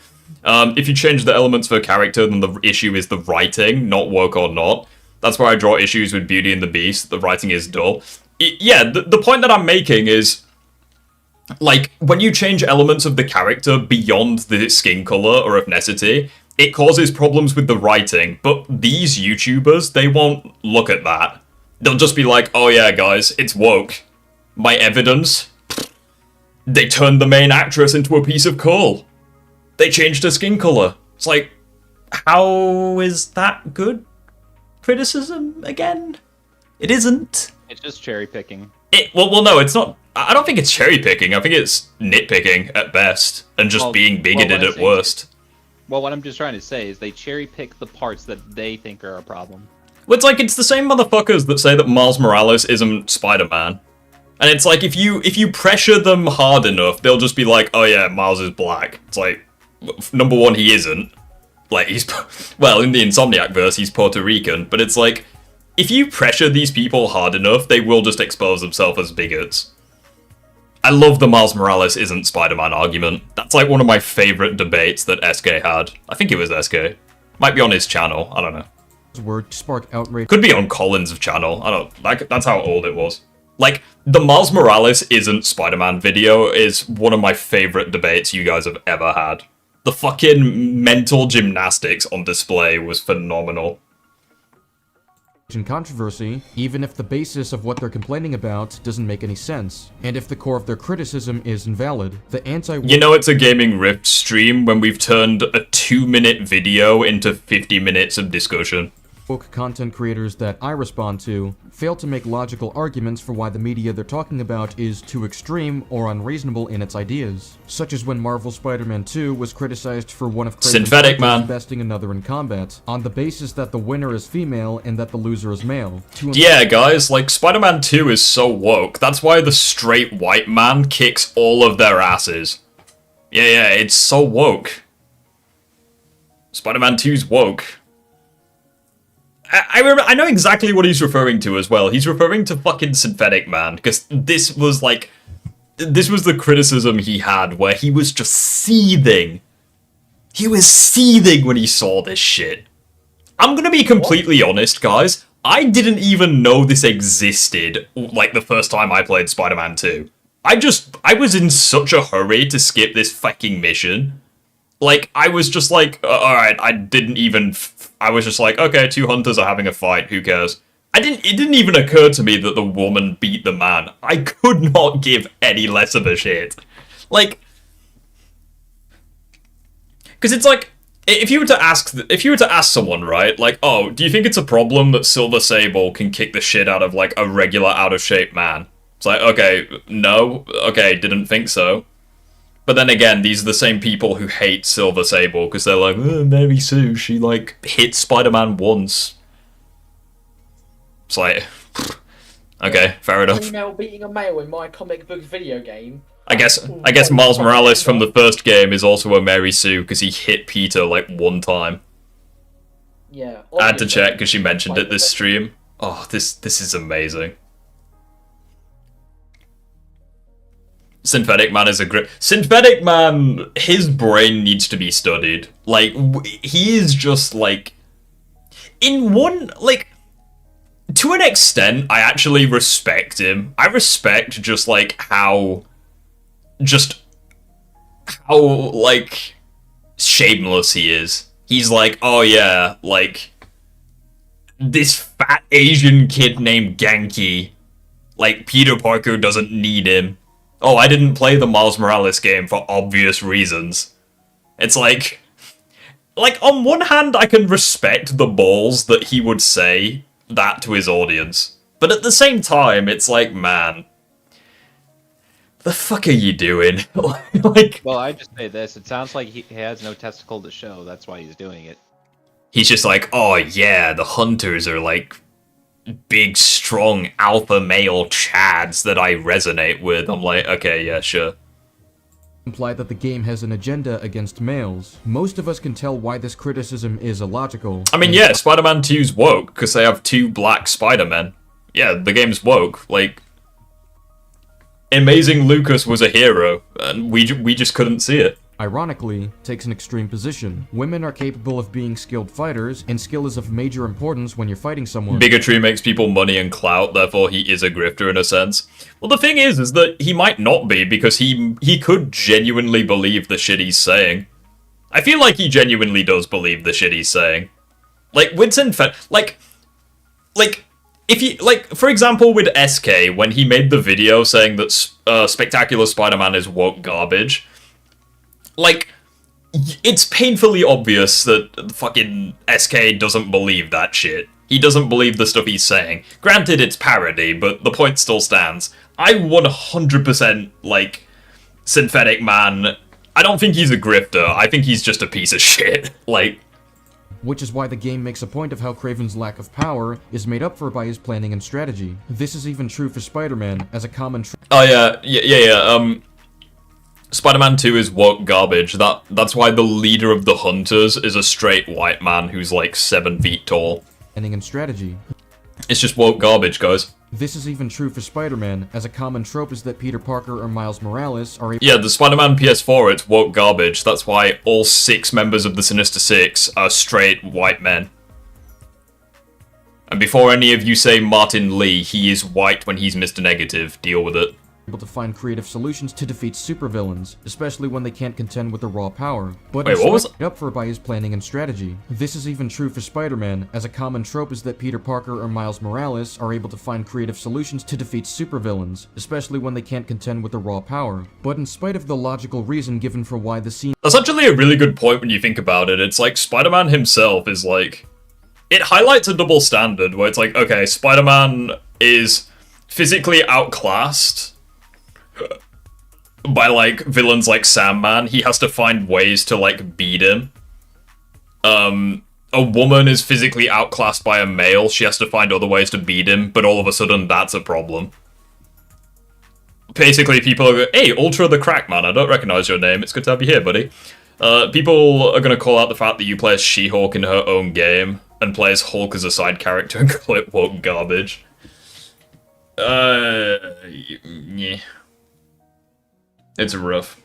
If you change the elements for a character, then the issue is the writing, not woke or not. That's where I draw issues with Beauty and the Beast. The writing is dull. The point that I'm making is, like, when you change elements of the character beyond the skin color or ethnicity, it causes problems with the writing, but these YouTubers, they won't look at that. They'll just be like, oh yeah, guys, it's woke. My evidence? They turned the main actress into a piece of coal. They changed her skin color. It's like, how is that good criticism again? It isn't. It's just cherry picking. Well, no, it's not. I don't think it's cherry picking. I think it's nitpicking at best, and just being bigoted at worst. Well, what I'm just trying to say is they cherry pick the parts that they think are a problem. Well, it's like, it's the same motherfuckers that say that Miles Morales isn't Spider-Man. And it's like, if you pressure them hard enough, they'll just be like, oh yeah, Miles is black. It's like, number one, he isn't. Like, well, in the Insomniac verse, he's Puerto Rican, but it's like, if you pressure these people hard enough, they will just expose themselves as bigots. I love the Miles Morales isn't Spider-Man argument. That's like one of my favorite debates that SK had. I think it was SK. Might be on his channel, I don't know. Word spark outrage. Could be on Collins' channel, I don't, like, that's how old it was. Like, the Miles Morales isn't Spider-Man video is one of my favorite debates you guys have ever had. The fucking mental gymnastics on display was phenomenal. And controversy, even if the basis of what they're complaining about doesn't make any sense, and if the core of their criticism is invalid. The You know it's a Gaming Rift stream when we've turned a 2-minute video into 50 minutes of discussion. woke content creators that I respond to fail to make logical arguments for why the media they're talking about is too extreme or unreasonable in its ideas, such as when Marvel's Spider-Man 2 was criticized for one of Synthetic Man besting another in combat, on the basis that the winner is female and that the loser is male. Yeah, guys, like, Spider-Man 2 is so woke, that's why the straight white man kicks all of their asses. Yeah, it's so woke. Spider-Man 2's woke. I know exactly what he's referring to as well. He's referring to fucking Synthetic Man, because this was the criticism he had, where he was just seething. He was seething when he saw this shit. I'm gonna be completely honest, guys. I didn't even know this existed, like, the first time I played Spider-Man 2. I was in such a hurry to skip this fucking mission. Like, I was just like, alright, I was just like, okay, two hunters are having a fight, who cares? It didn't even occur to me that the woman beat the man. I could not give any less of a shit. Like, because it's like, if you were to ask someone, right, like, oh, do you think it's a problem that Silver Sable can kick the shit out of, like, a regular out-of-shape man? It's like, okay, no, okay, didn't think so. But then again, these are the same people who hate Silver Sable, because they're like, oh, Mary Sue, she, like, hit Spider-Man once. It's like, okay, fair enough. Female beating a male in my comic book video game. I guess Miles Morales from the first game is also a Mary Sue, because he hit Peter, like, one time. Yeah. I had to check, because she mentioned it this stream. Oh, this is amazing. Synthetic Man is a great... Synthetic Man, his brain needs to be studied. Like, he is just, like... In one, like... To an extent, I actually respect him. I respect just, like, how, like, shameless he is. He's like, oh yeah, like... This fat Asian kid named Genki. Like, Peter Parker doesn't need him. Oh, I didn't play the Miles Morales game for obvious reasons. It's like, on one hand, I can respect the balls that he would say that to his audience. But at the same time, it's like, man, the fuck are you doing? Like, well, I just say this. It sounds like he has no testicle to show. That's why he's doing it. He's just like, oh yeah, the hunters are like... big, strong, alpha male chads that I resonate with. I'm like, okay, yeah, sure. imply that the game has an agenda against males. Most of us can tell why this criticism is illogical. I mean, yeah, Spider-Man 2's woke, because they have 2 black Spider-Men. Yeah, the game's woke. Like, Amazing Lucas was a hero, and we just couldn't see it. Ironically, takes an extreme position. Women are capable of being skilled fighters, and skill is of major importance when you're fighting someone. Bigotry makes people money and clout, therefore he is a grifter in a sense. Well, the thing is that he might not be, because he could genuinely believe the shit he's saying. I feel like he genuinely does believe the shit he's saying. Like, with like, if you, like, for example, with SK, when he made the video saying that Spectacular Spider-Man is woke garbage, like, it's painfully obvious that fucking SK doesn't believe that shit. He doesn't believe the stuff he's saying. Granted, it's parody, but the point still stands. I 100% like Synthetic Man. I don't think he's a grifter. I think he's just a piece of shit. Like, which is why the game makes a point of how Kraven's lack of power is made up for by his planning and strategy. This is even true for Spider-Man, as a common oh yeah. Spider-Man 2 is woke garbage. That's why the leader of the Hunters is a straight white man who's like 7 feet tall. planning and strategy. It's just woke garbage, guys. This is even true for Spider-Man, as a common trope is that Peter Parker or Miles Morales are able Yeah, the Spider-Man PS4, it's woke garbage. That's why all 6 members of the Sinister Six are straight white men. And before any of you say Martin Lee, he is white when he's Mr. Negative. Deal with it. to find creative solutions to defeat supervillains, especially when they can't contend with their raw power. But Wait, what was made up for by his planning and strategy. This is even true for Spider-Man, as a common trope is that Peter Parker or Miles Morales are able to find creative solutions to defeat supervillains, especially when they can't contend with their raw power. But in spite of the logical reason given for why the scene That's actually a really good point when you think about it. It's like Spider-Man himself is like... It highlights a double standard where it's like, okay, Spider-Man is physically outclassed by, like, villains like Sandman. He has to find ways to, like, beat him. A woman is physically outclassed by a male. She has to find other ways to beat him, but all of a sudden that's a problem. Basically, people are going, hey, Ultra the Crack Man, I don't recognize your name. It's good to have you here, buddy. People are going to call out the fact that you play as She-Hulk in her own game and play as Hulk as a side character and call it woke garbage. Yeah. It's rough.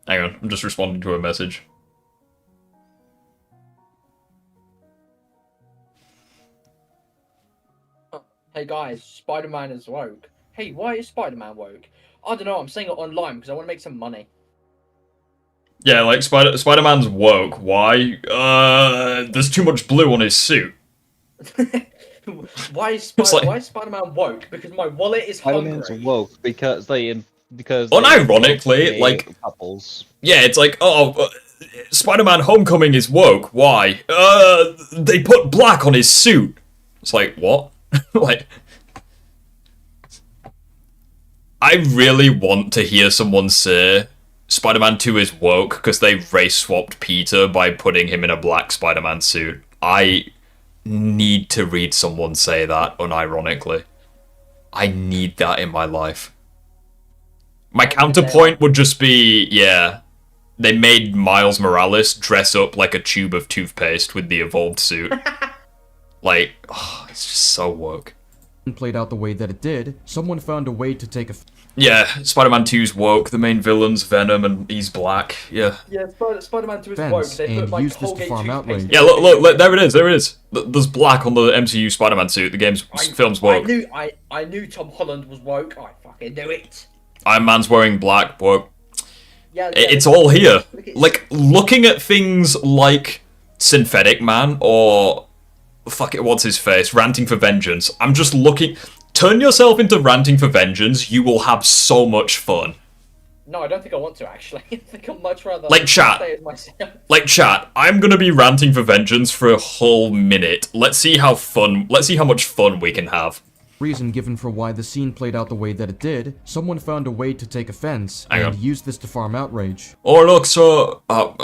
Hang on, I'm just responding to a message. Hey guys, Spider-Man is woke. Hey, why is Spider-Man woke? I don't know, I'm saying it online because I want to make some money. Yeah, like, Spider-Man's woke. Why? There's too much blue on his suit. Why is like- why is Spider-Man woke? Because my wallet is Spider-Man's hungry. woke because they Unironically, like, couples. yeah, it's like, oh, Spider-Man Homecoming is woke. Why? They put black on his suit. It's like, what? Like, I really want to hear someone say Spider-Man 2 is woke because they race-swapped Peter by putting him in a black Spider-Man suit. I need to read someone say that, unironically. I need that in my life. My counterpoint would just be, yeah, they made Miles Morales dress up like a tube of toothpaste with the evolved suit. Like, oh, it's just so woke. played out the way that it did, someone found a way to take a Yeah, Spider-Man 2's woke, the main villain's Venom, and he's black, yeah. Yeah, Spider-Man 2 is Fence woke. They put and like use this to Colgate farm toothpaste outrage. in Yeah, it. look, there it is. There's black on the MCU Spider-Man suit, the film's woke. I knew Tom Holland was woke. I fucking knew it. Iron Man's wearing black, woke. Yeah, It's all here. Like, looking at things like Synthetic Man, or... Fuck it, what's his face? Ranting for Vengeance. I'm just looking... Turn yourself into Ranting for Vengeance, you will have so much fun. No, I don't think I want to actually. I think I'd much rather Like, chat. stay as myself. Like, chat, I'm gonna be ranting for Vengeance for a whole minute. Let's see how much fun we can have. reason given for why the scene played out the way that it did, someone found a way to take offense Hang and on. use this to farm outrage. Oh, look, so...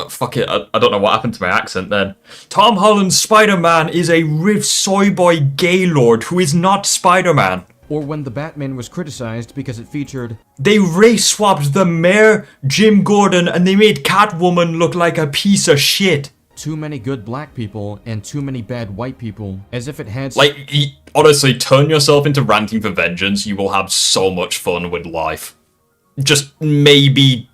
fuck it, I don't know what happened to my accent then. Tom Holland's Spider-Man is a rich soy boy gaylord who is not Spider-Man. or when the Batman was criticized because it featured They race swapped the mayor, Jim Gordon, and they made Catwoman look like a piece of shit. too many good black people and too many bad white people, as if it had Like, honestly, turn yourself into ranting for vengeance, you will have so much fun with life. Just maybe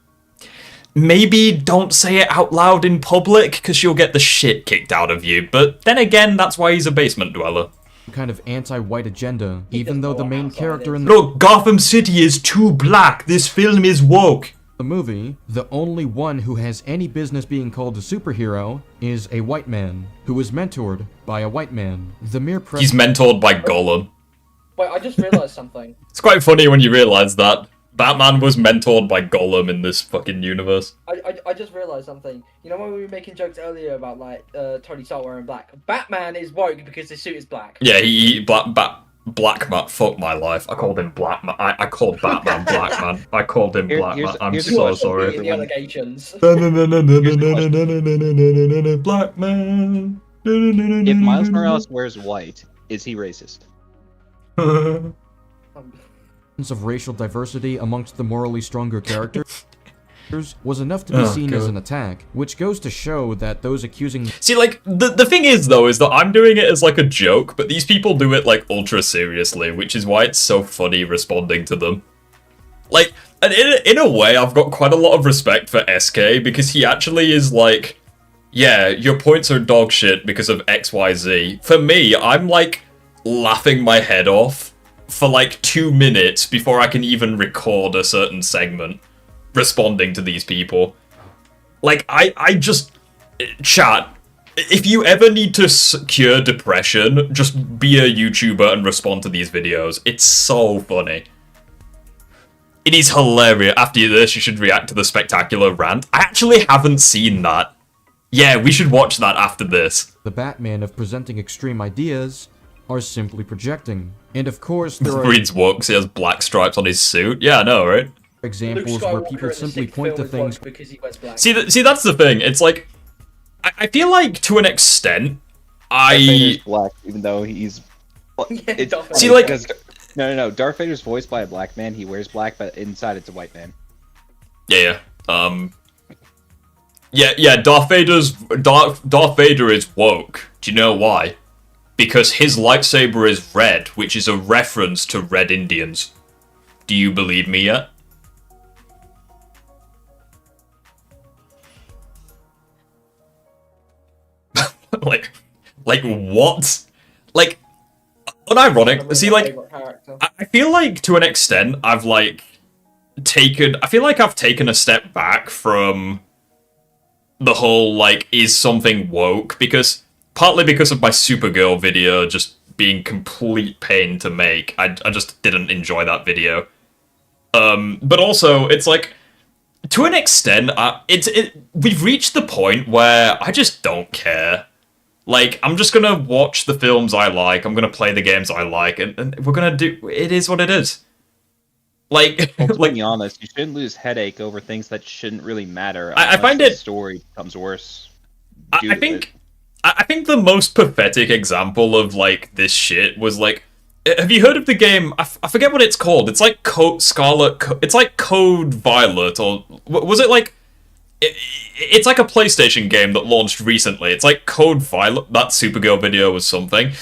don't say it out loud in public, because you'll get the shit kicked out of you. But then again, that's why he's a basement dweller. kind of anti-white agenda, even though the main character in Look, Gotham City is too black. This film is woke. the movie, the only one who has any business being called a superhero, is a white man, who was mentored by a white man. The mere He's mentored by Gollum. Wait, I just realized something. It's quite funny when you realize that. Batman was mentored by Gollum in this fucking universe. I just realized something. You know when we were making jokes earlier about like Tony Stark wearing black? Batman is woke because his suit is black. Yeah, he Black Man. Fuck my life. I called him Black Man. I called Batman Black Man. I called him Black Man. I'm here's so what- sorry. The allegations. Black Man. If Miles Morales wears white, is he racist? of racial diversity amongst the morally stronger characters was enough to be seen as an attack, which goes to show that those accusing See, like, the thing is, though, is that I'm doing it as, like, a joke, but these people do it, like, ultra seriously, which is why it's so funny responding to them. Like, and in a way, I've got quite a lot of respect for SK, because he actually is like, yeah, your points are dog shit because of XYZ. For me, I'm, like, laughing my head off for, like, 2 minutes before I can even record a certain segment responding to these people. Like, I just... Chat, if you ever need to cure depression, just be a YouTuber and respond to these videos. It's so funny. It is hilarious. After this, you should react to the spectacular rant. I actually haven't seen that. Yeah, we should watch that after this. the Batman of presenting extreme ideas are simply projecting. And of course, there are Reads books, he has black stripes on his suit. Yeah, I know, right? examples where people simply point to things because he wears black. See, that's the thing. It's like, I feel like to an extent, Darth Vader's black, even though he's. Yeah, Darth See, Vader. like- because- no. Darth Vader's voiced by a black man. He wears black, but inside it's a white man. Yeah. Yeah. Darth Vader is woke. Do you know why? Because his lightsaber is red, which is a reference to Red Indians. Do you believe me yet? like what? Like, unironic. See, like, I feel like to an extent I've taken a step back from the whole like is something woke, because partly because of my Supergirl video just being complete pain to make. I just didn't enjoy that video. But also it's like to an extent we've reached the point where I just don't care. Like, I'm just gonna watch the films I like, I'm gonna play the games I like, and we're gonna do... It is what it is. Like, Well, to like be honest, you shouldn't lose headache over things that shouldn't really matter. I unless find the it- story becomes worse. I think the most pathetic example of, like, this shit was, like... Have you heard of the game... I forget what it's called. It's like it's like Code Violet, or... Was it, like... It's like a PlayStation game that launched recently. It's like Code Violet. That Supergirl video was something.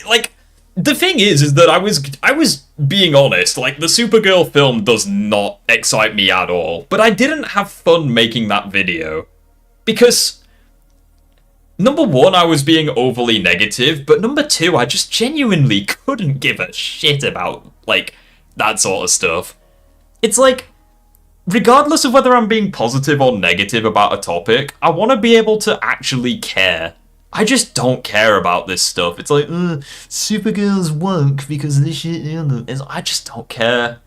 Like, the thing is that I was being honest. Like, the Supergirl film does not excite me at all. But I didn't have fun making that video. Because, number one, I was being overly negative. But number two, I just genuinely couldn't give a shit about, like, that sort of stuff. It's like... Regardless of whether I'm being positive or negative about a topic, I want to be able to actually care. I just don't care about this stuff. It's like, Supergirl's woke because of this shit. I just don't care.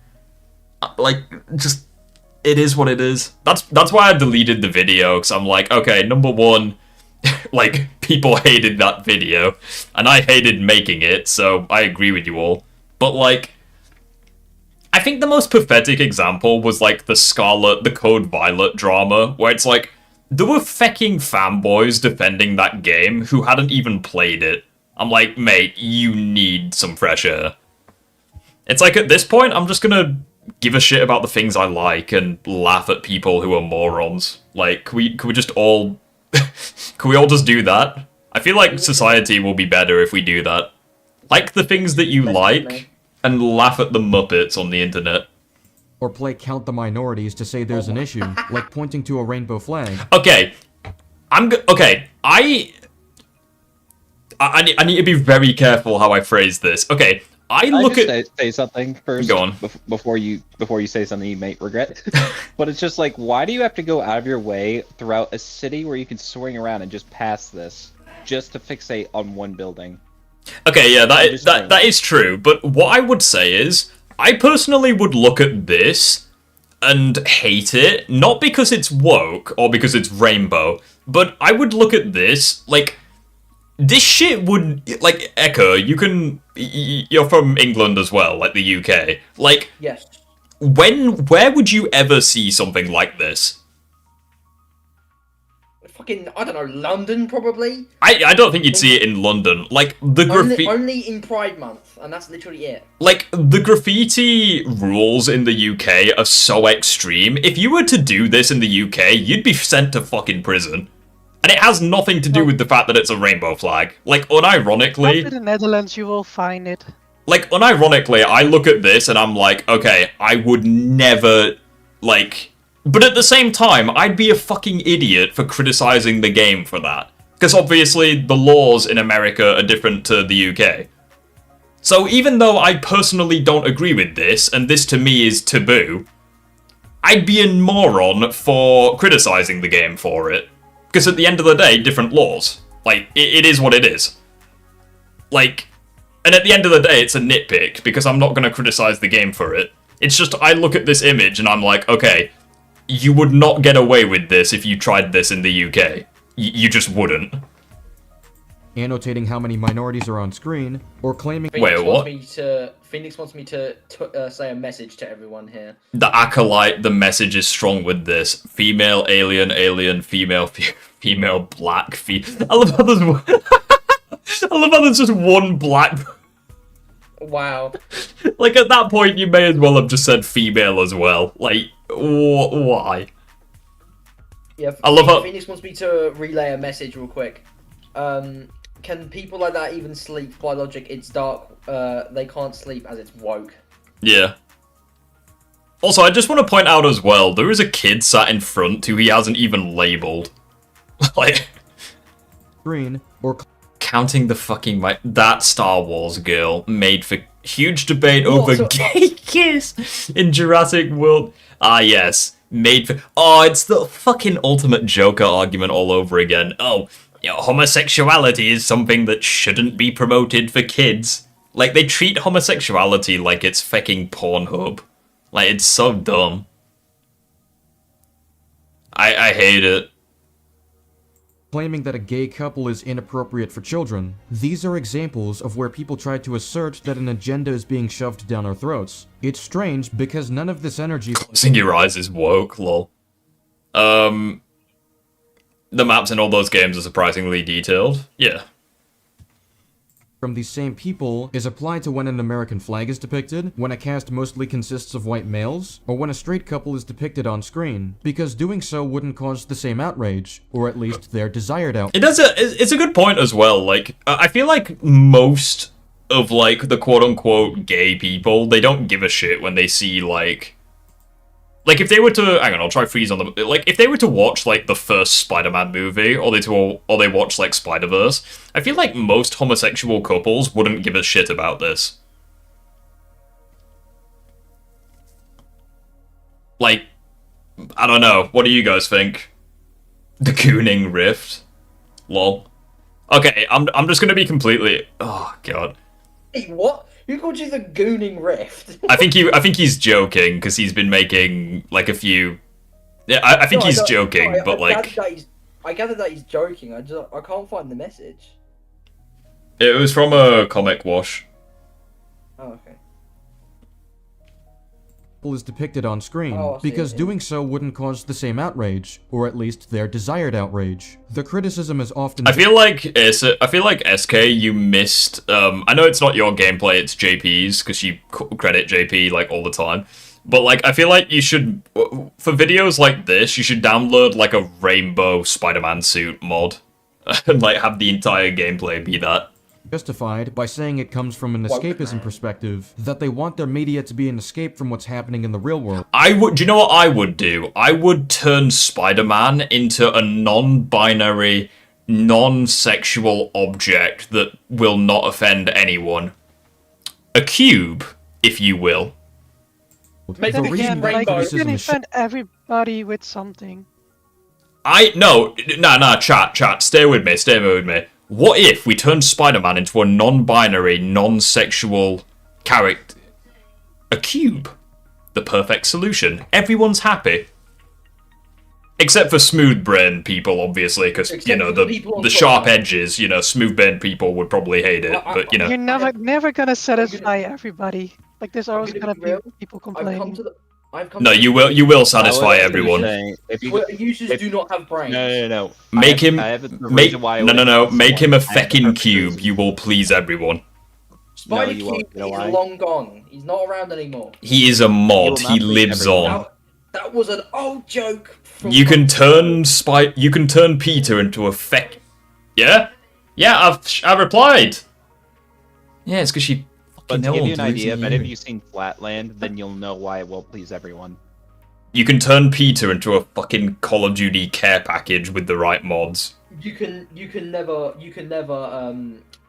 Like, just, it is what it is. That's why I deleted the video, because I'm like, okay, number one, like, people hated that video, and I hated making it, so I agree with you all. But, like, I think the most pathetic example was, like, the Code Violet drama, where it's like, there were fecking fanboys defending that game who hadn't even played it. I'm like, mate, you need some fresh air. It's like at this point, I'm just gonna give a shit about the things I like and laugh at people who are morons. Like, can we just all... can we all just do that? I feel like society will be better if we do that. Like the things that you like, and laugh at the Muppets on the internet. Or play Count the Minorities to say there's an issue, like pointing to a rainbow flag. Okay, okay, I need to be very careful how I phrase this. Okay, I look at... say something first. Go on. Before you say something you may regret. But it's just like, why do you have to go out of your way throughout a city where you can swing around and just pass this, just to fixate on one building? Okay, yeah, that is true. But what I would say is, I personally would look at this and hate it, not because it's woke or because it's rainbow, but I would look at this like... This shit would, like, Echo, you're from England as well, like the UK. Like, Yes. where would you ever see something like this? Fucking, I don't know, London probably? I don't think you'd see it in London. Like, the graffiti... Only in Pride Month, and that's literally it. Like, the graffiti rules in the UK are so extreme. If you were to do this in the UK, you'd be sent to fucking prison. And it has nothing to do with the fact that it's a rainbow flag. Like, unironically... In the Netherlands, you will find it. Like, unironically, I look at this and I'm like, okay, I would never, like... But at the same time, I'd be a fucking idiot for criticizing the game for that. Because obviously, the laws in America are different to the UK. So even though I personally don't agree with this, and this to me is taboo, I'd be a moron for criticizing the game for it. Because at the end of the day, different laws. Like, it is what it is. Like, and at the end of the day, it's a nitpick, because I'm not going to criticize the game for it. It's just, I look at this image and I'm like, okay, you would not get away with this if you tried this in the UK. You just wouldn't. Annotating how many minorities are on screen, or claiming... Wait, what? Phoenix wants me to say a message to everyone here. The acolyte, the message is strong with this. Female, alien, alien, female, female, black, I love how there's one... I love how there's just one black... Wow. Like, at that point, you may as well have just said female as well. Like, why? Yeah, I love how... Phoenix wants me to relay a message real quick. Can people like that even sleep? By logic, it's dark. They can't sleep as it's woke. Yeah. Also, I just want to point out as well, there is a kid sat in front who he hasn't even labeled. Like... Screen, or... Counting the fucking... That Star Wars girl made for huge debate over gay kiss in Jurassic World. Ah, yes. Made for... Oh, it's the fucking ultimate Joker argument all over again. Oh, you know, homosexuality is something that shouldn't be promoted for kids. Like, they treat homosexuality like it's fucking Pornhub. Like, it's so dumb. I hate it. Claiming that a gay couple is inappropriate for children. These are examples of where people try to assert that an agenda is being shoved down our throats. It's strange because none of this energy... Closing your eyes is woke, lol. The maps in all those games are surprisingly detailed. Yeah. From these same people is applied to when an American flag is depicted, when a cast mostly consists of white males, or when a straight couple is depicted on screen, because doing so wouldn't cause the same outrage, or at least their desired outrage. It's a good point as well. Like, I feel like most of, like, the quote-unquote gay people, they don't give a shit when they see, like, if they were to, hang on, I'll try freeze on them. Like, if they were to watch, like, the first Spider-Man movie, or they watch, like, Spider-Verse, I feel like most homosexual couples wouldn't give a shit about this. Like, I don't know. What do you guys think? The Gooning Rift? Lol. Okay, I'm just gonna be completely... Oh, God. Hey, what? Who called you the Gooning Rift? I think he's joking because he's been making like a few. Yeah, I think he's joking, but like. I gather that he's joking. I can't find the message. It was from a comic wash. Oh, okay. is depicted on screen, Oh, I see, because yeah. doing so wouldn't cause the same outrage, or at least their desired outrage. The criticism is often I feel like SK, you missed. I know it's not your gameplay; it's JP's, because you credit JP like all the time. But like, I feel like you should, for videos like this, you should download like a rainbow Spider-Man suit mod, and like have the entire gameplay be that. justified by saying it comes from an escapism perspective, that they want their media to be an escape from what's happening in the real world. Do you know what I would do? I would turn Spider-Man into a non-binary, non-sexual object that will not offend anyone. A cube, if you will. Make The the reason again, that Like, you criticism can is offend everybody with something. Chat, stay with me. What if we turned Spider-Man into a non-binary, non-sexual character? A cube. The perfect solution. Everyone's happy. Except for smooth brain people, obviously, because, you know, the sharp edges, you know, smooth brain people would probably hate it, but, you know. You're never gonna satisfy everybody. Like, there's always gonna gonna be be real. people I've come complaining. to the. I've come No, to you will satisfy everyone. If you, Twitter users do not have brains. no. Make him, I have the make, reason why I no, wouldn't make him a I have the feckin' perfect cube, reason. you will please everyone. Spider you won't, Cube you know is why? long gone. He's not around anymore. He is a mod, He will he not please lives everyone. on. That was an old joke. From You can turn Peter into a Yeah? Yeah, I replied. Yeah, it's because she But fucking to give old. you an idea, but if you've seen Flatland, then you'll know why it won't please everyone. You can turn Peter into a fucking Call of Duty care package with the right mods. You can never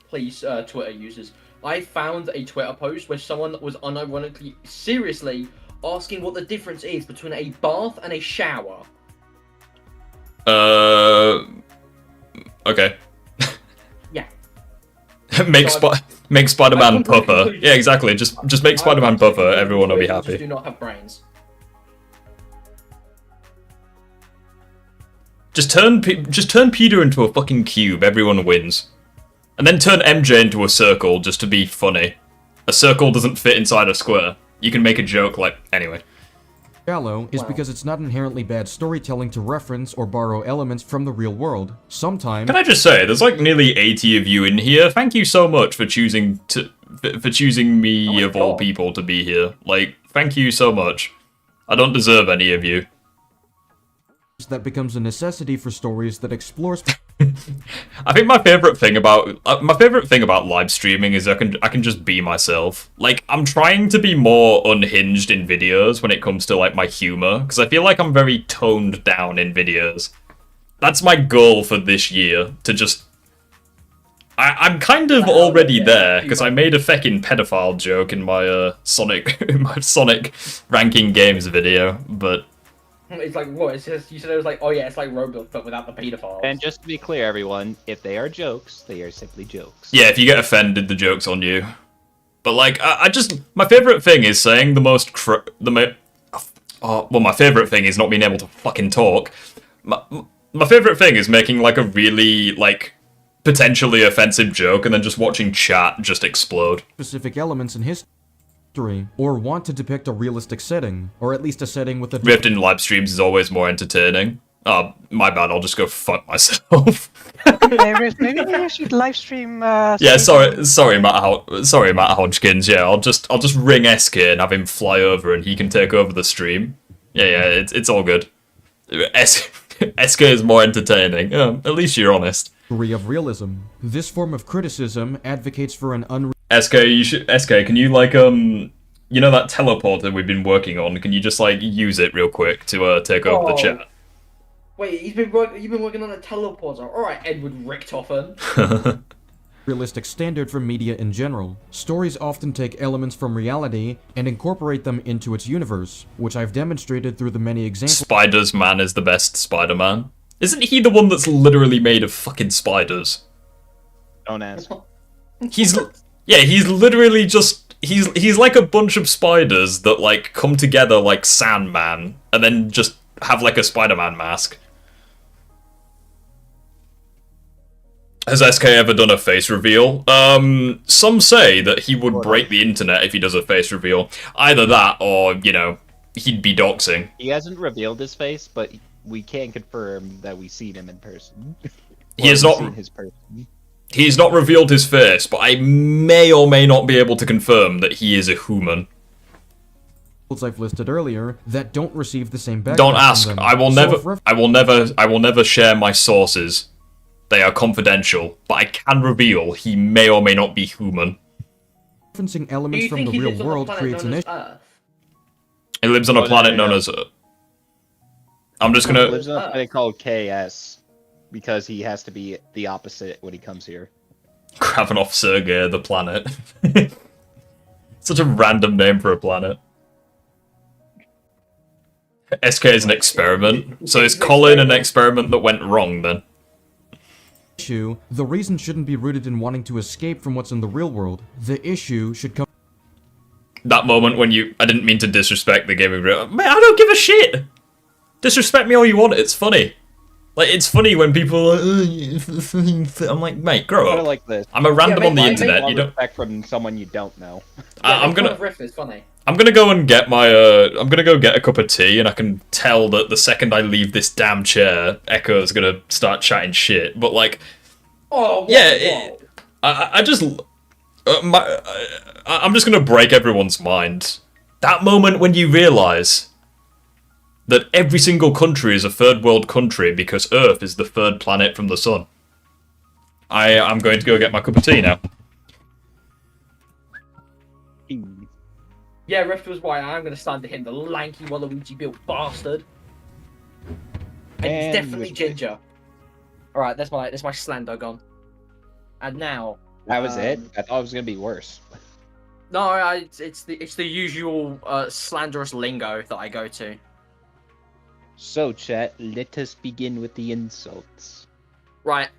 please Twitter users. I found a Twitter post where someone was unironically, seriously asking what the difference is between a bath and a shower. Okay. Yeah. make So make Spider-Man I've come to the puffer. conclusion- Yeah, exactly. Just make Spider-Man I've come to the puffer. conclusion Everyone will be Twitter users happy. do not have brains. Just turn Peter into a fucking cube. Everyone wins. And then turn MJ into a circle just to be funny. A circle doesn't fit inside a square. You can make a joke like anyway. Shallow is Wow. because it's not inherently bad storytelling to reference or borrow elements from the real world. Sometimes, Can I just say, there's like nearly 80 of you in here. Thank you so much for choosing me Oh my of all God. people to be here. Like, thank you so much. I don't deserve any of you. that becomes a necessity for stories that explore I think my favorite thing about live streaming is I can just be myself. Like, I'm trying to be more unhinged in videos when it comes to like my humor, because I feel like I'm very toned down in videos. That's my goal for this year, to just I'm kind of already there, because I made a feckin' pedophile joke in my Sonic ranking games video, but It's like what? It's just, you said it was like, oh yeah, it's like Roblox but without the pedophiles. And just to be clear, everyone, if they are jokes, they are simply jokes. yeah, if you get offended, the joke's on you. But like, I just my favorite thing is saying the most my favorite thing is not being able to fucking talk. My favorite thing is making like a really like potentially offensive joke and then just watching chat just explode. specific elements in history, or want to depict a realistic setting, or at least a setting with a Rift in live streams is always more entertaining. Oh, my bad. I'll just go fuck myself. Hey, Riz, maybe you should live stream. Yeah, sorry, Matt Hodgkins. Yeah, I'll just ring SK and have him fly over, and he can take over the stream. Yeah, it's all good. SK is more entertaining. At least you're honest. degree of realism. This form of criticism advocates for an SK, can you like you know that teleporter we've been working on? Can you just like use it real quick to take over the Oh. chat? Wait, you've been working on a teleporter. All right, Edward Richtofen. realistic standard for media in general. Stories often take elements from reality and incorporate them into its universe, which I've demonstrated through the many examples. Spiders Man is the best Spider-Man. Isn't he the one that's literally made of fucking spiders? Don't ask. He's literally just he's like a bunch of spiders that like come together like Sandman and then just have like a Spider-Man mask. Has SK ever done a face reveal? Some say that he would break the internet if he does a face reveal. Either that or, you know, he'd be doxing. He hasn't revealed his face, but we can confirm that we've seen him in person. He has We've not. seen his person. He's not revealed his face, but I may or may not be able to confirm that he is a human. I've listed earlier that don't receive the same background. Don't ask. from them. I will So never. if I will never share my sources. They are confidential, but I can reveal he may or may not be human. referencing Do elements you from think the he real lives on a world planet creates known an as issue. Earth? He lives on a Oh, planet no, no, known no. as. I'm just He gonna. lives on a planet called KS because he has to be the opposite when he comes here. Kravenov Sergei, the planet. Such a random name for a planet. SK is an experiment. So is Colin an experiment that went wrong then? The reason shouldn't be rooted in wanting to escape from what's in the real world. The issue should come That moment when you... I didn't mean to disrespect the gaming room. Man, I don't give a shit! Disrespect me all you want, it's funny. Like, it's funny when people are like, I'm like, mate, grow Put it up. like this. I'm a random mate, on the mate, internet, Want you don't... respect from someone you don't know. I'm gonna... Rift is funny. I'm gonna go and get my, I'm gonna go get a cup of tea, and I can tell that the second I leave this damn chair, Echo's gonna start chatting shit, but like... Oh, Yeah, I just... I'm just gonna break everyone's mind. That moment when you realise that every single country is a third world country because Earth is the third planet from the sun. I'm going to go get my cup of tea now. Yeah, Rift was right. I'm gonna stand to him, the lanky Waluigi built bastard. And he's And definitely with- ginger. Alright, that's my slander gone. And now That was it? Um, I thought it was gonna be worse. no, it's the usual slanderous lingo that I go to. So, chat, let us begin with the insults. Right.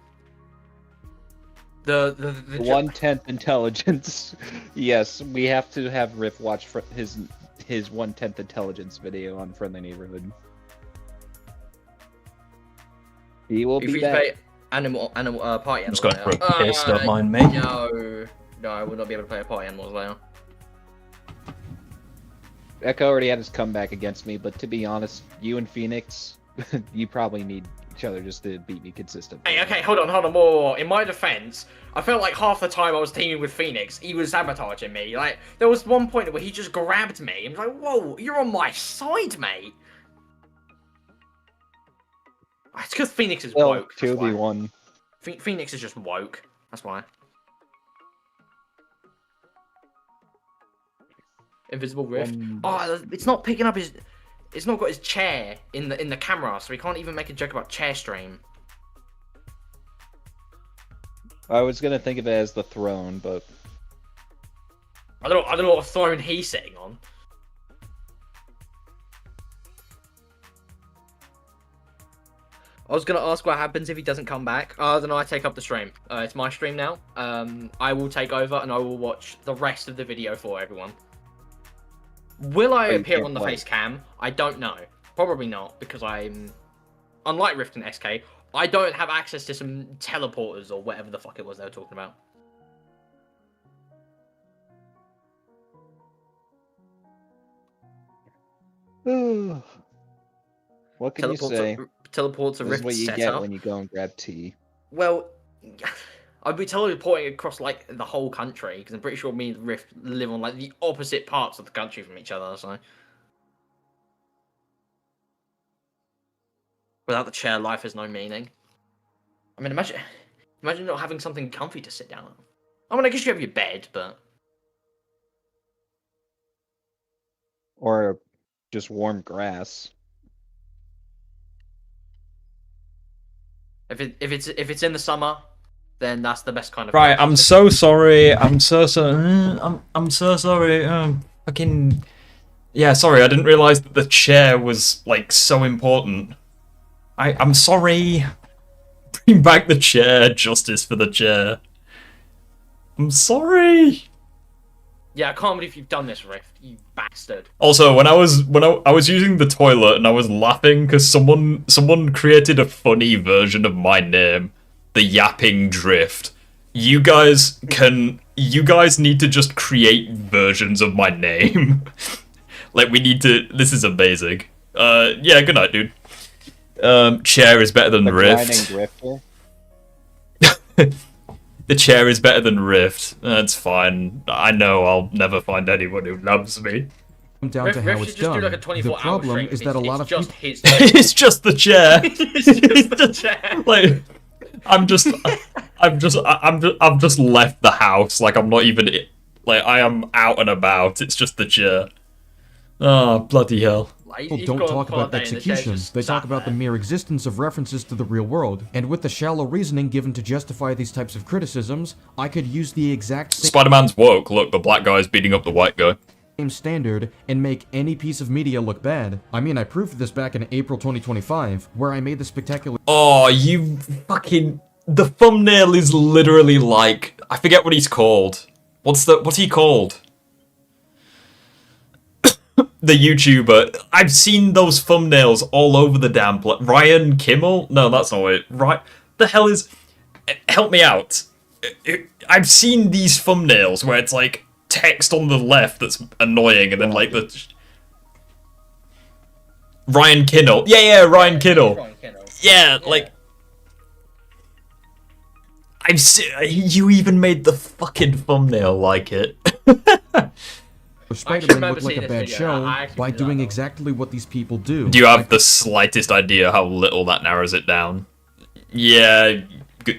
The 1/10 intelligence. Yes, we have to have Riff watch his 1/10 intelligence video on Friendly Neighborhood. He will if be you back. play party I'm just animals going for a later. piss, don't mind me. No, I will not be able to play a party animals later. Echo already had his comeback against me, but to be honest, you and Phoenix, you probably need each other just to beat me consistently. Hey, okay, hold on, whoa. In my defense, I felt like half the time I was teaming with Phoenix, he was sabotaging me. Like, there was one point where he just grabbed me and was like, whoa, you're on my side, mate. It's because Phoenix is Well, woke. That's why. 2v1. Phoenix is just woke. That's why. Invisible Rift. Oh, it's not picking up his. It's not got his chair in the camera, so he can't even make a joke about chair stream. I was gonna think of it as the throne, but I don't know what throne he's sitting on. I was gonna ask what happens if he doesn't come back. Then I take up the stream. It's my stream now. I will take over and I will watch the rest of the video for everyone. Will I Oh, you appear can't on the play. face cam? I don't know. Probably not, because I'm... Unlike Rift and SK, I don't have access to some teleporters or whatever the fuck it was they were talking about. what can you say? Teleports a This is Rift what you setup. get when you go and grab tea. Well, I'd be teleporting across like the whole country because I'm pretty sure me and Rift live on like the opposite parts of the country from each other. So without the chair, life has no meaning. I mean, imagine not having something comfy to sit down on. I mean, I guess you have your bed, but Or just warm grass. if it's in the summer, then that's the best kind of. Right, couch I'm to sit so sorry. I'm so sorry. Fucking... Yeah, sorry, I didn't realise that the chair was, like, so important. I'm sorry. Bring back the chair. Justice for the chair. I'm sorry. Yeah, I can't believe you've done this, Rift. You bastard. Also, when I was using the toilet and I was laughing because someone created a funny version of my name, the Yapping Drift. You guys need to just create versions of my name. Like, we need to... This is amazing. Yeah, good night, dude. Chair is better than The Rift. grinding grifter. The chair is better than Rift. That's fine. I know I'll never find anyone who loves me. down to how Riff it's should just do done. like a 24-hour The problem stream. is that a lot of just people... his It's just the chair. It's just the chair. Like, I've just left the house. Like, I'm not even... Like, I am out and about. It's just the chair. Oh, bloody hell. Like, People you've don't got talk a about holiday and the chair's execution, just they talk sat about the there. mere existence of references to the real world. And with the shallow reasoning given to justify these types of criticisms, I could use the exact Spider-Man's woke. Look, the black guy's beating up the white guy. same standard and make any piece of media look bad. I mean, I proved this back in April 2025, where I made the spectacular Oh, you fucking... The thumbnail is literally like... I forget what he's called. What's he called? The YouTuber. I've seen those thumbnails all over the damn place. Ryan Kimmel? No, that's not it. Right? The hell is... Help me out. I've seen these thumbnails where it's like text on the left that's annoying and then like the... Ryan Kinnell. Yeah, Ryan Kinnell. Ryan Kinnell. Yeah, like... You even made the fucking thumbnail like it. Spider-Man remember look like a seeing bad this video. show I actually by did that, doing though. exactly what these people do. Do you have the slightest idea how little that narrows it down? Yeah,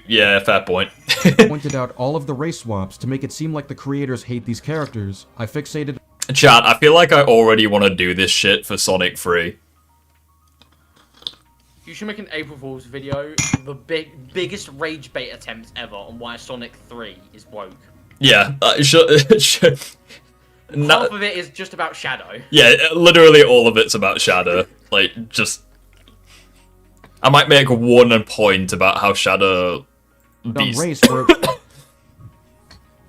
yeah, fair point. Pointed out all of the race swaps to make it seem like the creators hate these characters. I fixated Chat, I feel like I already want to do this shit for Sonic 3. You should make an April Fool's video, the biggest rage bait attempt ever on why Sonic 3 is woke. Yeah, Half of it is just about Shadow. Yeah, literally all of it's about Shadow. Like, just... I might make one point about how Shadow... on Beast... race where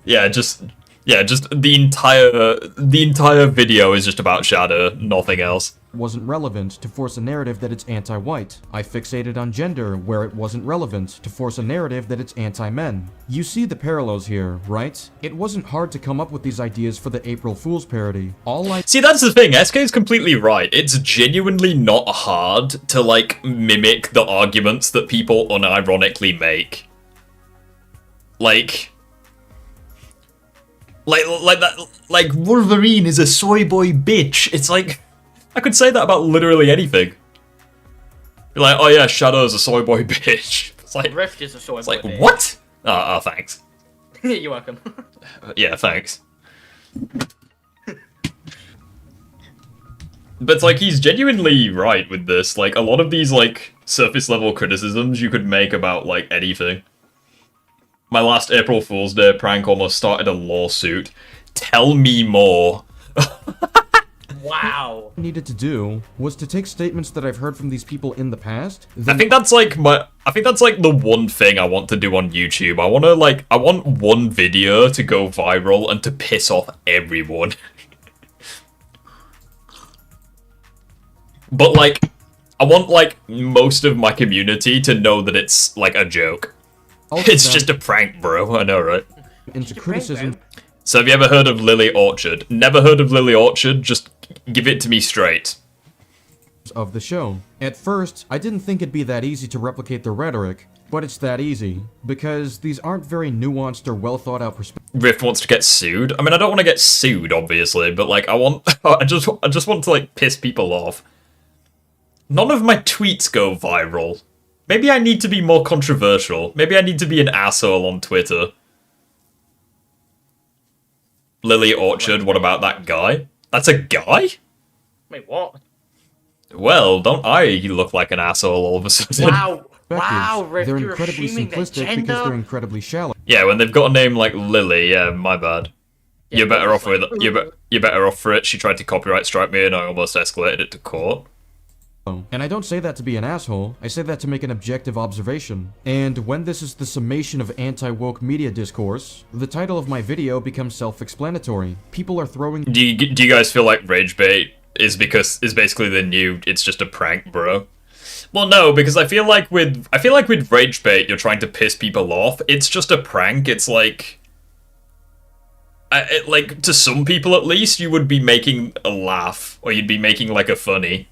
Yeah, just the entire video is just about Shadow, nothing else. wasn't relevant to force a narrative that it's anti-white. I fixated on gender where it wasn't relevant to force a narrative that it's anti-men. You see the parallels here, right? It wasn't hard to come up with these ideas for the April Fool's parody. All I See, that's the thing, SK is completely right. It's genuinely not hard to, like, mimic the arguments that people unironically make. Like that, like, Wolverine is a soy boy bitch. It's like, I could say that about literally anything. You're like, oh yeah, Shadow's a soy boy bitch. It's like, Rift is a soy it's like, boy. what? Oh, thanks. You're welcome. Yeah, thanks. But it's like, he's genuinely right with this. Like, a lot of these, like, surface level criticisms you could make about, like, anything. My last April Fool's Day prank almost started a lawsuit. Tell me more. Wow. needed to do was to take statements that I've heard from these people in the past. I think that's like the one thing I want to do on YouTube. I want one video to go viral and to piss off everyone. But like, I want like most of my community to know that it's like a joke. It's just a prank, bro. I know, right? into criticism So have you ever heard of Lily Orchard? Never heard of Lily Orchard? Just give it to me straight. of the show. At first, I didn't think it'd be that easy to replicate the rhetoric, but it's that easy, because these aren't very nuanced or well thought out perspectives. Rift wants to get sued. I mean, I don't want to get sued, obviously, but like, I just want to like piss people off. None of my tweets go viral. Maybe I need to be more controversial. Maybe I need to be an asshole on Twitter. Lily Orchard, what about that guy? That's a guy? Wait, what? Well, don't I look like an asshole all of a sudden? Wow. Wow, Rift, They're you're incredibly assuming their simplistic gender? because they're incredibly shallow. Yeah, when they've got a name like Lily, yeah, my bad. Yeah, You're better off it's with like- you're better off for it. She tried to copyright strike me and I almost escalated it to court. And I don't say that to be an asshole, I say that to make an objective observation. And when this is the summation of anti-woke media discourse, the title of my video becomes self-explanatory. People are throwing Do you guys feel like rage bait is basically the new it's just a prank, bro? Well, no, because I feel like with rage bait you're trying to piss people off. It's just a prank. It's like like, to some people at least, you would be making a laugh, or you'd be making, like, a funny.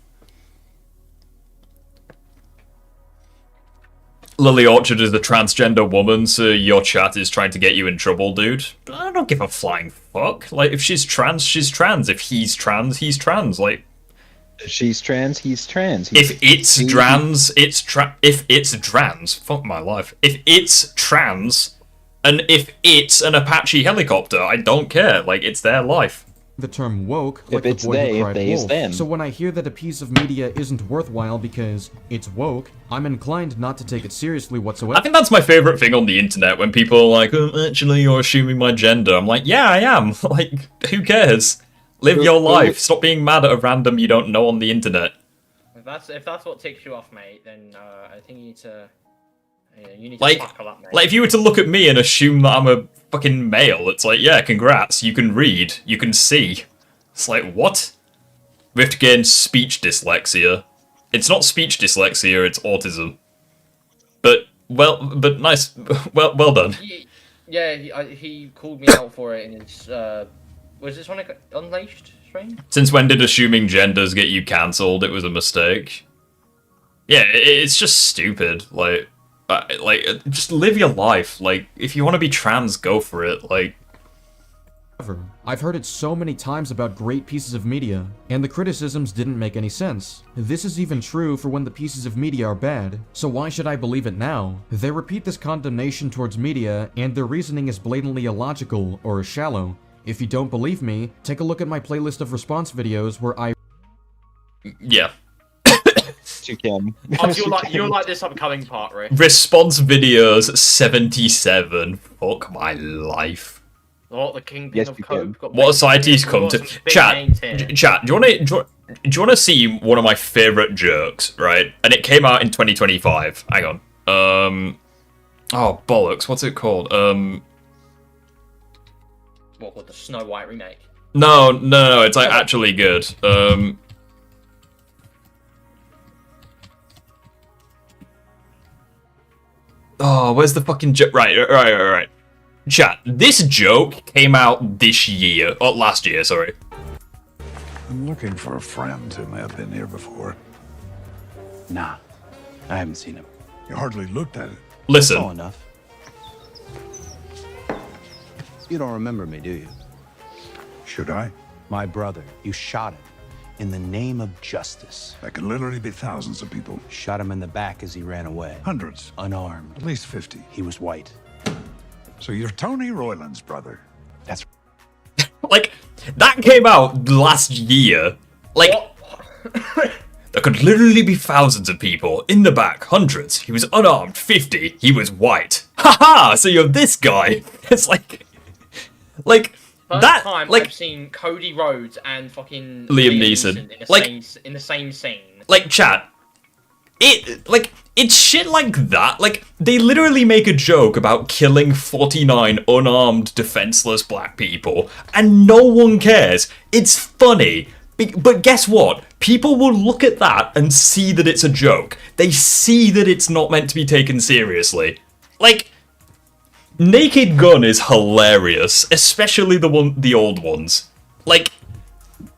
Lily Orchard is a transgender woman, so your chat is trying to get you in trouble, dude. I don't give a flying fuck. Like, if she's trans, she's trans. If he's trans. Like, She's trans, he's trans. if it's trans, if it's trans, fuck my life. If it's trans, and if it's an Apache helicopter, I don't care. Like, it's their life. The term woke, like it's the boy they, who if cried they is wolf. them. So when I hear that a piece of media isn't worthwhile because it's woke, I'm inclined not to take it seriously I whatsoever. think that's my favorite thing on the internet, when people are like, actually, you're assuming my gender. I'm like, yeah, I am. Like, who cares? Live your life. Stop being mad at a random you don't know on the internet. If that's what ticks you off, mate, then I think you need to. You need to Like, buckle up, mate. like, if you were to look at me and assume that I'm a fucking male, it's like, yeah, congrats. You can read. You can see. It's like, what? We have to gain speech dyslexia. It's not speech dyslexia, it's autism. But nice. Well done. He called me out for it in his. Was this on Unleashed stream? Since when did assuming genders get you cancelled? It was a mistake. Yeah, it's just stupid. Like, just live your life. Like, if you want to be trans, go for it. Like, I've heard it so many times about great pieces of media, and the criticisms didn't make any sense. This is even true for when the pieces of media are bad, so why should I believe it now? They repeat this condemnation towards media, and their reasoning is blatantly illogical or shallow. If you don't believe me, take a look at my playlist of response videos where I yeah. You can. Oh, you're like this upcoming part, right? Response videos 77. Fuck my life. What, the kingpin Yes, of you coke? can. What society's We've come got to. some big names here. Chat, do you wanna see one of my favourite jokes, right? And it came out in 2025. Hang on. Oh, bollocks. What's it called? What, the Snow White remake? No, it's like actually good. Oh, where's the fucking joke? Right. Chat, this joke came out this year. Oh, last year, sorry. I'm looking for a friend who may have been here before. Nah, I haven't seen him. You hardly looked at it. Saw Listen, enough. You don't remember me, do you? Should I? My brother. You shot him in the name of justice. That could literally be thousands of people. Shot him in the back as he ran away. Hundreds. Unarmed. At least 50. He was white. So you're Tony Royland's brother. That's like, that came out last year. Like, there could literally be thousands of people. In the back, hundreds. He was unarmed, 50. He was white. Haha, so you're this guy. It's like... First that, time like... I've seen Cody Rhodes and fucking Liam Neeson. in the same scene. Like, chat, it's shit like that. Like, they literally make a joke about killing 49 unarmed, defenseless black people, and no one cares. It's funny. But guess what? People will look at that and see that it's a joke. They see that it's not meant to be taken seriously. Like, Naked Gun is hilarious, especially the old ones. Like,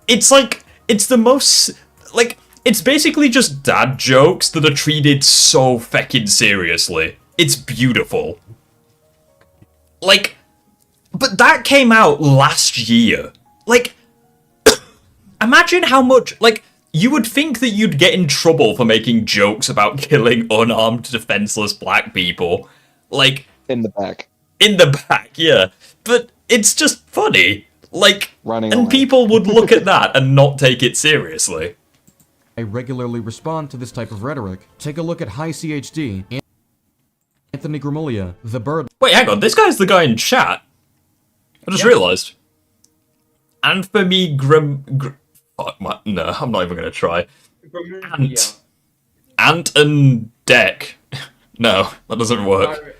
it's the most, like, it's basically just dad jokes that are treated so feckin' seriously. It's beautiful. Like, but that came out last year. Like, imagine how much, like, you would think that you'd get in trouble for making jokes about killing unarmed, defenseless black people. Like, In the back. in the back, yeah. But it's just funny. Like, Running and away. people would look at that and not take it seriously. I regularly respond to this type of rhetoric. Take a look at High CHD, Anthony Gramuglia, The Bird. Wait, hang on, this guy's the guy in chat. I just realised. And for me, no, I'm not even gonna try. Ant and Deck. No, that doesn't work.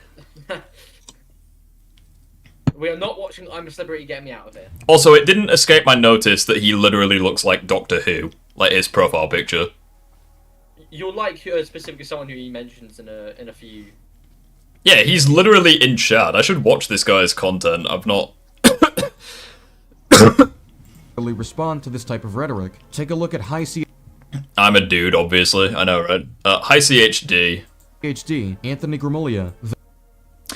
We are not watching I'm a Celebrity, Get Me Out of Here. Also, it didn't escape my notice that he literally looks like Doctor Who. Like his profile picture. You'll like specifically someone who he mentions in a few. Yeah, he's literally in chat. I should watch this guy's content. I've not... respond to this type of rhetoric. Take a look at High I'm a dude, obviously. I know, right? High CHD. CHD, Anthony Gramiglia.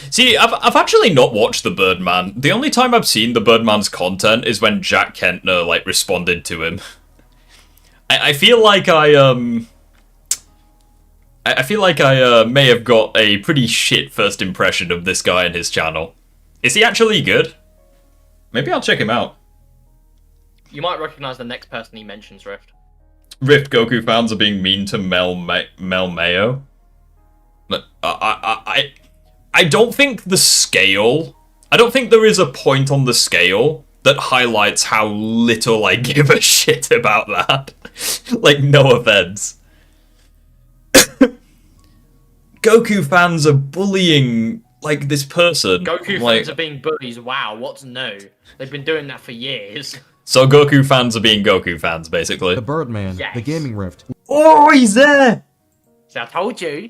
See, I've actually not watched The Birdman. The only time I've seen The Birdman's content is when Jack Kentner, like, responded to him. I feel like I feel like I may have got a pretty shit first impression of this guy and his channel. Is he actually good? Maybe I'll check him out. You might recognize the next person he mentions, Rift. Rift Goku fans are being mean to Mel Mayo. But I don't think the scale... I don't think there is a point on the scale that highlights how little I give a shit about that. Like, no offense. Goku fans are bullying, like, this person. Goku like, fans are being bullies. Wow, what's new? They've been doing that for years. So Goku fans are being Goku fans, basically. The Birdman, Yes. the Gaming Rift. Oh, he's there! So I told you.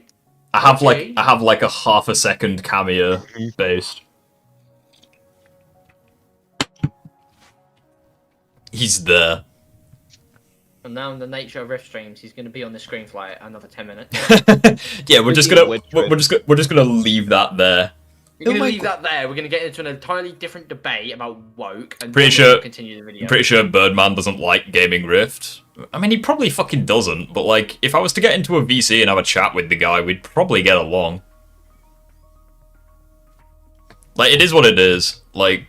I have like a half a second cameo based. He's there. And now in the nature of Rift streams, he's going to be on the screen for like another 10 minutes. Yeah, we're just gonna leave that there. We're going to my leave that there. We're going to get into an entirely different debate about woke, and Pretty then sure- we'll continue the video. I'm pretty sure Birdman doesn't like Gaming Rift. I mean, he probably fucking doesn't, but like, if I was to get into a VC and have a chat with the guy, we'd probably get along. Like, it is what it is. Like,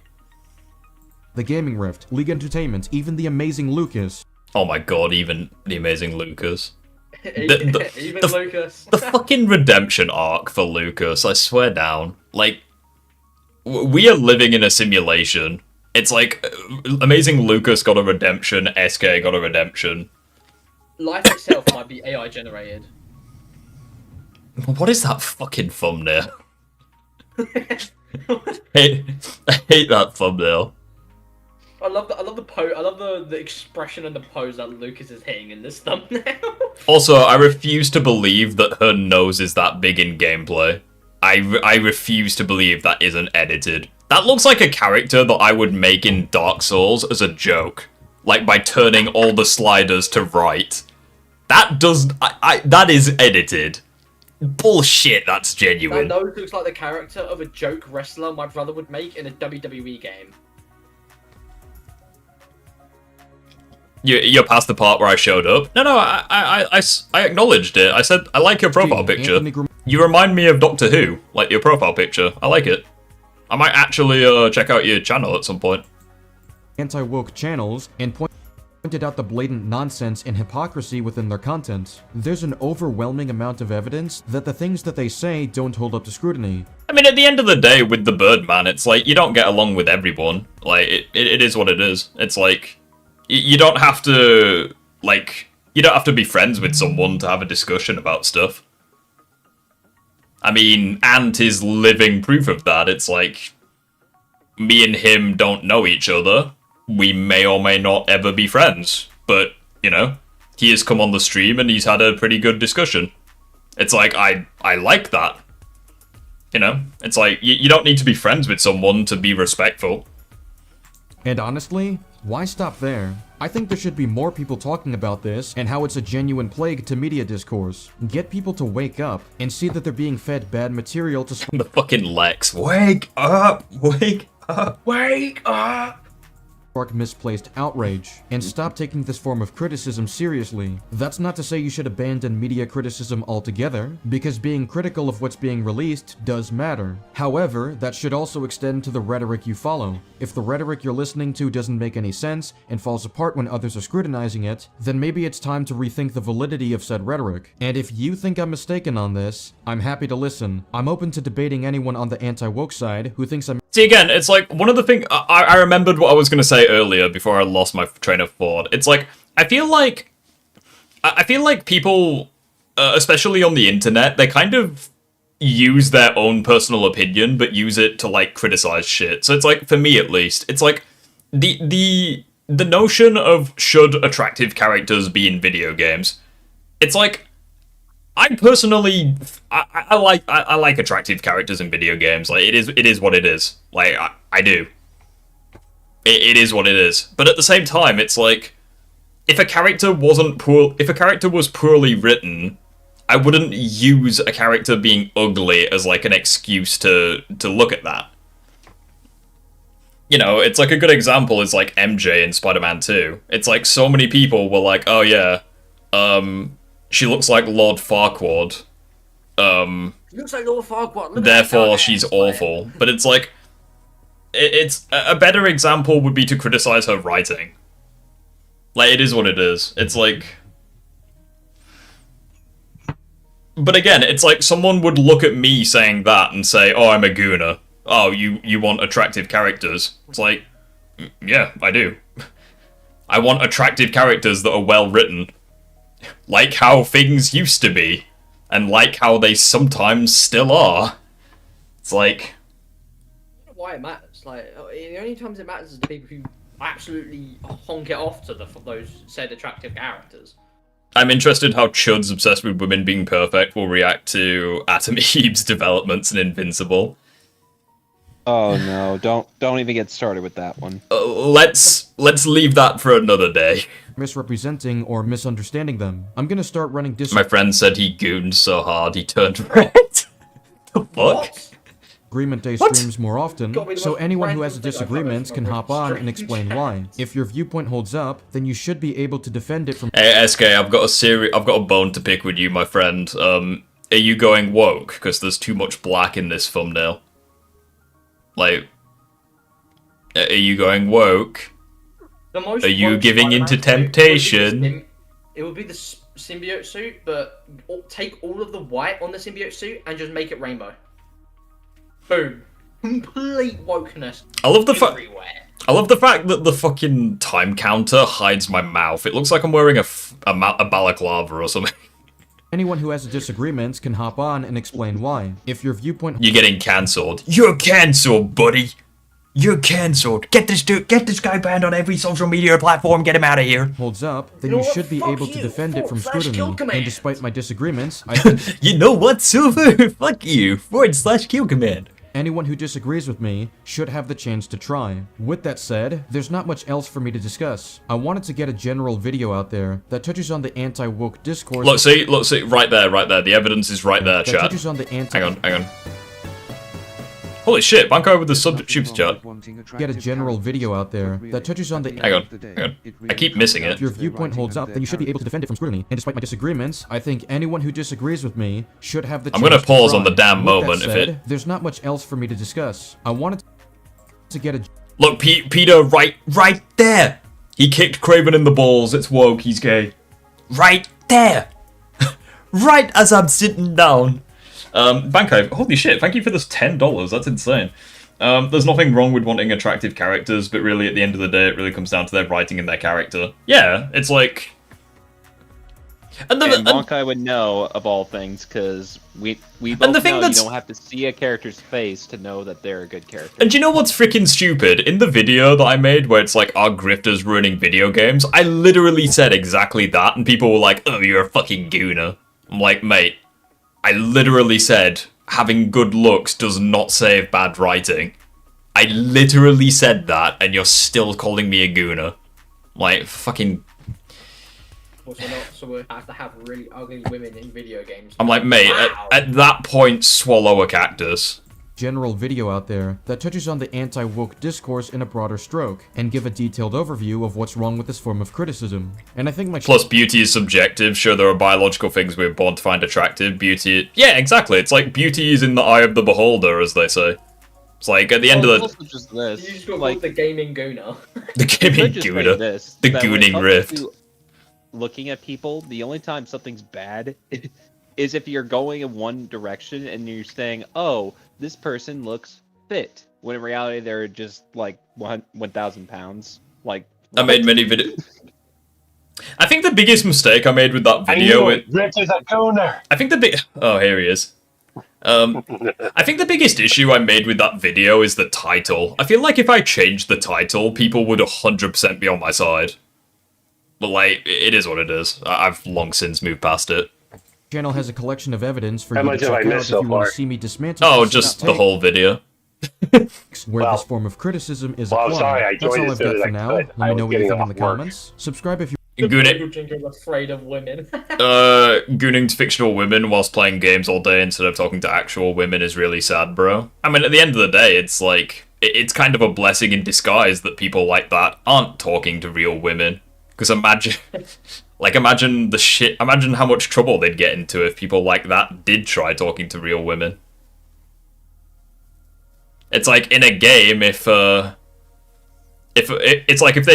The Gaming Rift, League Entertainment, even the amazing Lucas. oh my god, even the amazing Lucas. Even the- Lucas. The fucking redemption arc for Lucas, I swear down. Like, we are living in a simulation. It's like, amazing Lucas got a redemption, SK got a redemption. Life itself might be AI generated. What is that fucking thumbnail? I hate that thumbnail. I love the expression and the pose that Lucas is hitting in this thumbnail. Also, I refuse to believe that her nose is that big in gameplay. I refuse to believe that isn't edited. That looks like a character that I would make in Dark Souls as a joke. Like, by turning all the sliders to right. That does... that is edited. Bullshit, that's That genuine. nose looks like the character of a joke wrestler my brother would make in a WWE game. You're past the part where I showed up. No, I acknowledged it. I said, I like your profile picture. Anthony Gramiglia. You remind me of Doctor Who, like your profile picture. I like it. I might actually check out your channel at some point. Anti-woke channels and pointed out the blatant nonsense and hypocrisy within their content. There's an overwhelming amount of evidence that the things that they say don't hold up to scrutiny. I mean, at the end of the day, with the Birdman, it's like, you don't get along with everyone. Like, it is what it is. It's like, you don't have to, like, you don't have to be friends with someone to have a discussion about stuff. I mean, Ant is living proof of that. It's like, me and him don't know each other. We may or may not ever be friends. But, you know, he has come on the stream and he's had a pretty good discussion. It's like, I like that. You know? It's like, you don't need to be friends with someone to be respectful. And honestly, why stop there? I think there should be more people talking about this and how it's a genuine plague to media discourse. Get people to wake up and see that they're being fed bad material to The fucking Lex. Wake up! Wake up! Wake up! spark misplaced outrage, and stop taking this form of criticism seriously. That's not to say you should abandon media criticism altogether, because being critical of what's being released does matter. However, that should also extend to the rhetoric you follow. If the rhetoric you're listening to doesn't make any sense and falls apart when others are scrutinizing it, then maybe it's time to rethink the validity of said rhetoric. And if you think I'm mistaken on this, I'm happy to listen. I'm open to debating anyone on the anti-woke side who thinks I'm See, again, it's like, one of the things, I remembered what I was going to say earlier before I lost my train of thought. It's like, I feel like people, especially on the internet, they kind of use their own personal opinion, but use it to, like, criticize shit. So it's like, for me at least, it's like, the notion of should attractive characters be in video games, it's like, I personally, I like attractive characters in video games. Like, it is what it is. Like, I do. it is what it is. But at the same time, it's like, if a character was poorly written, I wouldn't use a character being ugly as like an excuse to look at that. You know, it's like a good example is like MJ in Spider-Man 2. It's like so many people were like, oh yeah, she looks like Lord Farquaad. She looks like Lord Farquaad. Look at that Therefore dark she's hair. awful. But it's like, it's a better example would be to criticize her writing. Like, it is what it is. It's like... But again, it's like someone would look at me saying that and say, oh, I'm a gooner. Oh, you want attractive characters. It's like, yeah, I do. I want attractive characters that are well written. Like how things used to be. And like how they sometimes still are. It's like... I don't know why it matters. Like, the only times it matters is the people who absolutely honk it off to those said attractive characters. I'm interested how chuds obsessed with women being perfect will react to Atom Eve's developments in Invincible. Oh no! Don't even get started with that one. Let's leave that for another day. Misrepresenting or misunderstanding them. I'm gonna start running My friend said he gooned so hard he turned red. The fuck? What? Disagreement Day What? streams more often, Gotta be the so most anyone who random has a thing I've heard disagreement from can a hop on and strange explain why. If your viewpoint holds up, then you should be able to defend it from Hey, SK, I've got a bone to pick with you, my friend. Are you going woke? Because there's too much black in this thumbnail. Like, are you going woke? The most Are you woke giving Spider-Man into suit would be the temptation? It would be the symbiote suit, but take all of the white on the symbiote suit and just make it rainbow. Boom. Complete wokeness. I love the fact. everywhere. I love the fact that the fucking time counter hides my mouth. It looks like I'm wearing a balaclava or something. anyone who has a disagreement can hop on and explain why. If your viewpoint You're getting cancelled. You're cancelled, buddy. You're cancelled. Get this guy banned on every social media platform. Get him out of here. holds up, then You know you what? should be Fuck able to you. defend it from Forward slash scrutiny. kill command. And despite my disagreements, I think You know what, Silver? Fuck you. /kill command. anyone who disagrees with me should have the chance to try. With that said, there's not much else for me to discuss. I wanted to get a general video out there that touches on the anti-woke discourse. Look, see, right there. The evidence is right there, that chat. touches on the anti. Hang on. Holy shit, Banco with the super chat. Get a general video out there that touches on the. Hang on. I keep missing If it. your viewpoint holds up, then you should be able to defend it from scrutiny. And despite my disagreements, I think anyone who disagrees with me should have the I'm chance gonna pause to on the try. damn With that moment if said, it- There's not much else for me to discuss. I wanted to get a Look, Peter, right there. He kicked Craven in the balls. It's woke. He's gay. Right there. Right as I'm sitting down. Banco, holy shit, thank you for this $10. That's insane. There's nothing wrong with wanting attractive characters, but really, at the end of the day, it really comes down to their writing and their character. Yeah, it's like... And Wonkai would know of all things, because we both the thing know you that's- don't have to see a character's face to know that they're a good character. And do you know what's freaking stupid? In the video that I made where it's like, are grifters ruining video games? I literally said exactly that, and people were like, oh, you're a fucking gooner. I'm like, mate, I literally said, having good looks does not save bad writing. I literally said that, and you're still calling me a gooner. Like, fucking... So we have to have really ugly women in video games. I'm like, mate, Wow. at that point, swallow a cactus. general video out there that touches on the anti-woke discourse in a broader stroke and give a detailed overview of what's wrong with this form of criticism. And I think my Plus, beauty is subjective. Sure, there are biological things we're born to find attractive. Beauty... Yeah, exactly. It's like beauty is in the eye of the beholder, as they say. It's like, at the end of It's the... also just this, You just got like, the gaming gooner. The gaming could just say gooner. this, The that when it gooning comes rift. to looking at people, the only time something's bad is if you're going in one direction and you're saying, oh, this person looks fit, when in reality they're just like 1,000 pounds. Like, I made many videos. I think the biggest mistake I made with that video... Rift is a gooner. I think the big... Oh, here he is. I think the biggest issue I made with that video is the title. I feel like if I changed the title, people would 100% be on my side. But, like, it is what it is. I've long since moved past it. channel has a collection of evidence for How you to much have I check out if missed so you want far? to see me dismantle Oh, this just the take. whole video. where Well- this form of criticism is well, I'm applied. sorry, I That's joined all as I've soon got as for I now. could. Let I me was know what you getting think in the off work. comments. Subscribe if you Gooning, Jingle afraid of women. gooning fictional women whilst playing games all day instead of talking to actual women is really sad, bro. I mean, at the end of the day, it's like, it's kind of a blessing in disguise that people like that aren't talking to real women. Because imagine how much trouble they'd get into if people like that did try talking to real women. It's like in a game, if they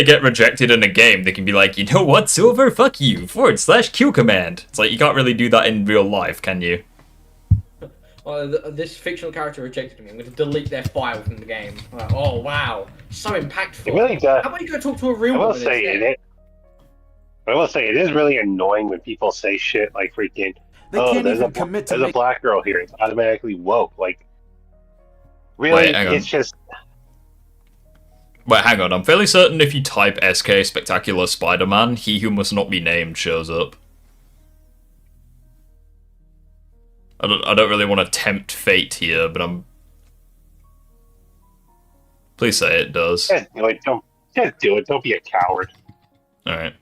get rejected in a game, they can be like, you know what, Silver, fuck you, /Q command. It's like, you can't really do that in real life, can you? This fictional character rejected me. I'm going to delete their file from the game. Like, oh wow, so impactful. It really does. How about you go talk to a real I will woman say instead? it is really annoying when people say shit like freaking, They oh, can't there's even commit to a make... black girl here. It's automatically woke. Like, really, Wait, hang on. it's just. Wait, hang on, I'm fairly certain if you type SK Spectacular Spider-Man, He Who Must Not Be Named shows up. I don't really want to tempt fate here, but I'm... Please say it does. Just do it. Just do it. Don't be a coward. Alright.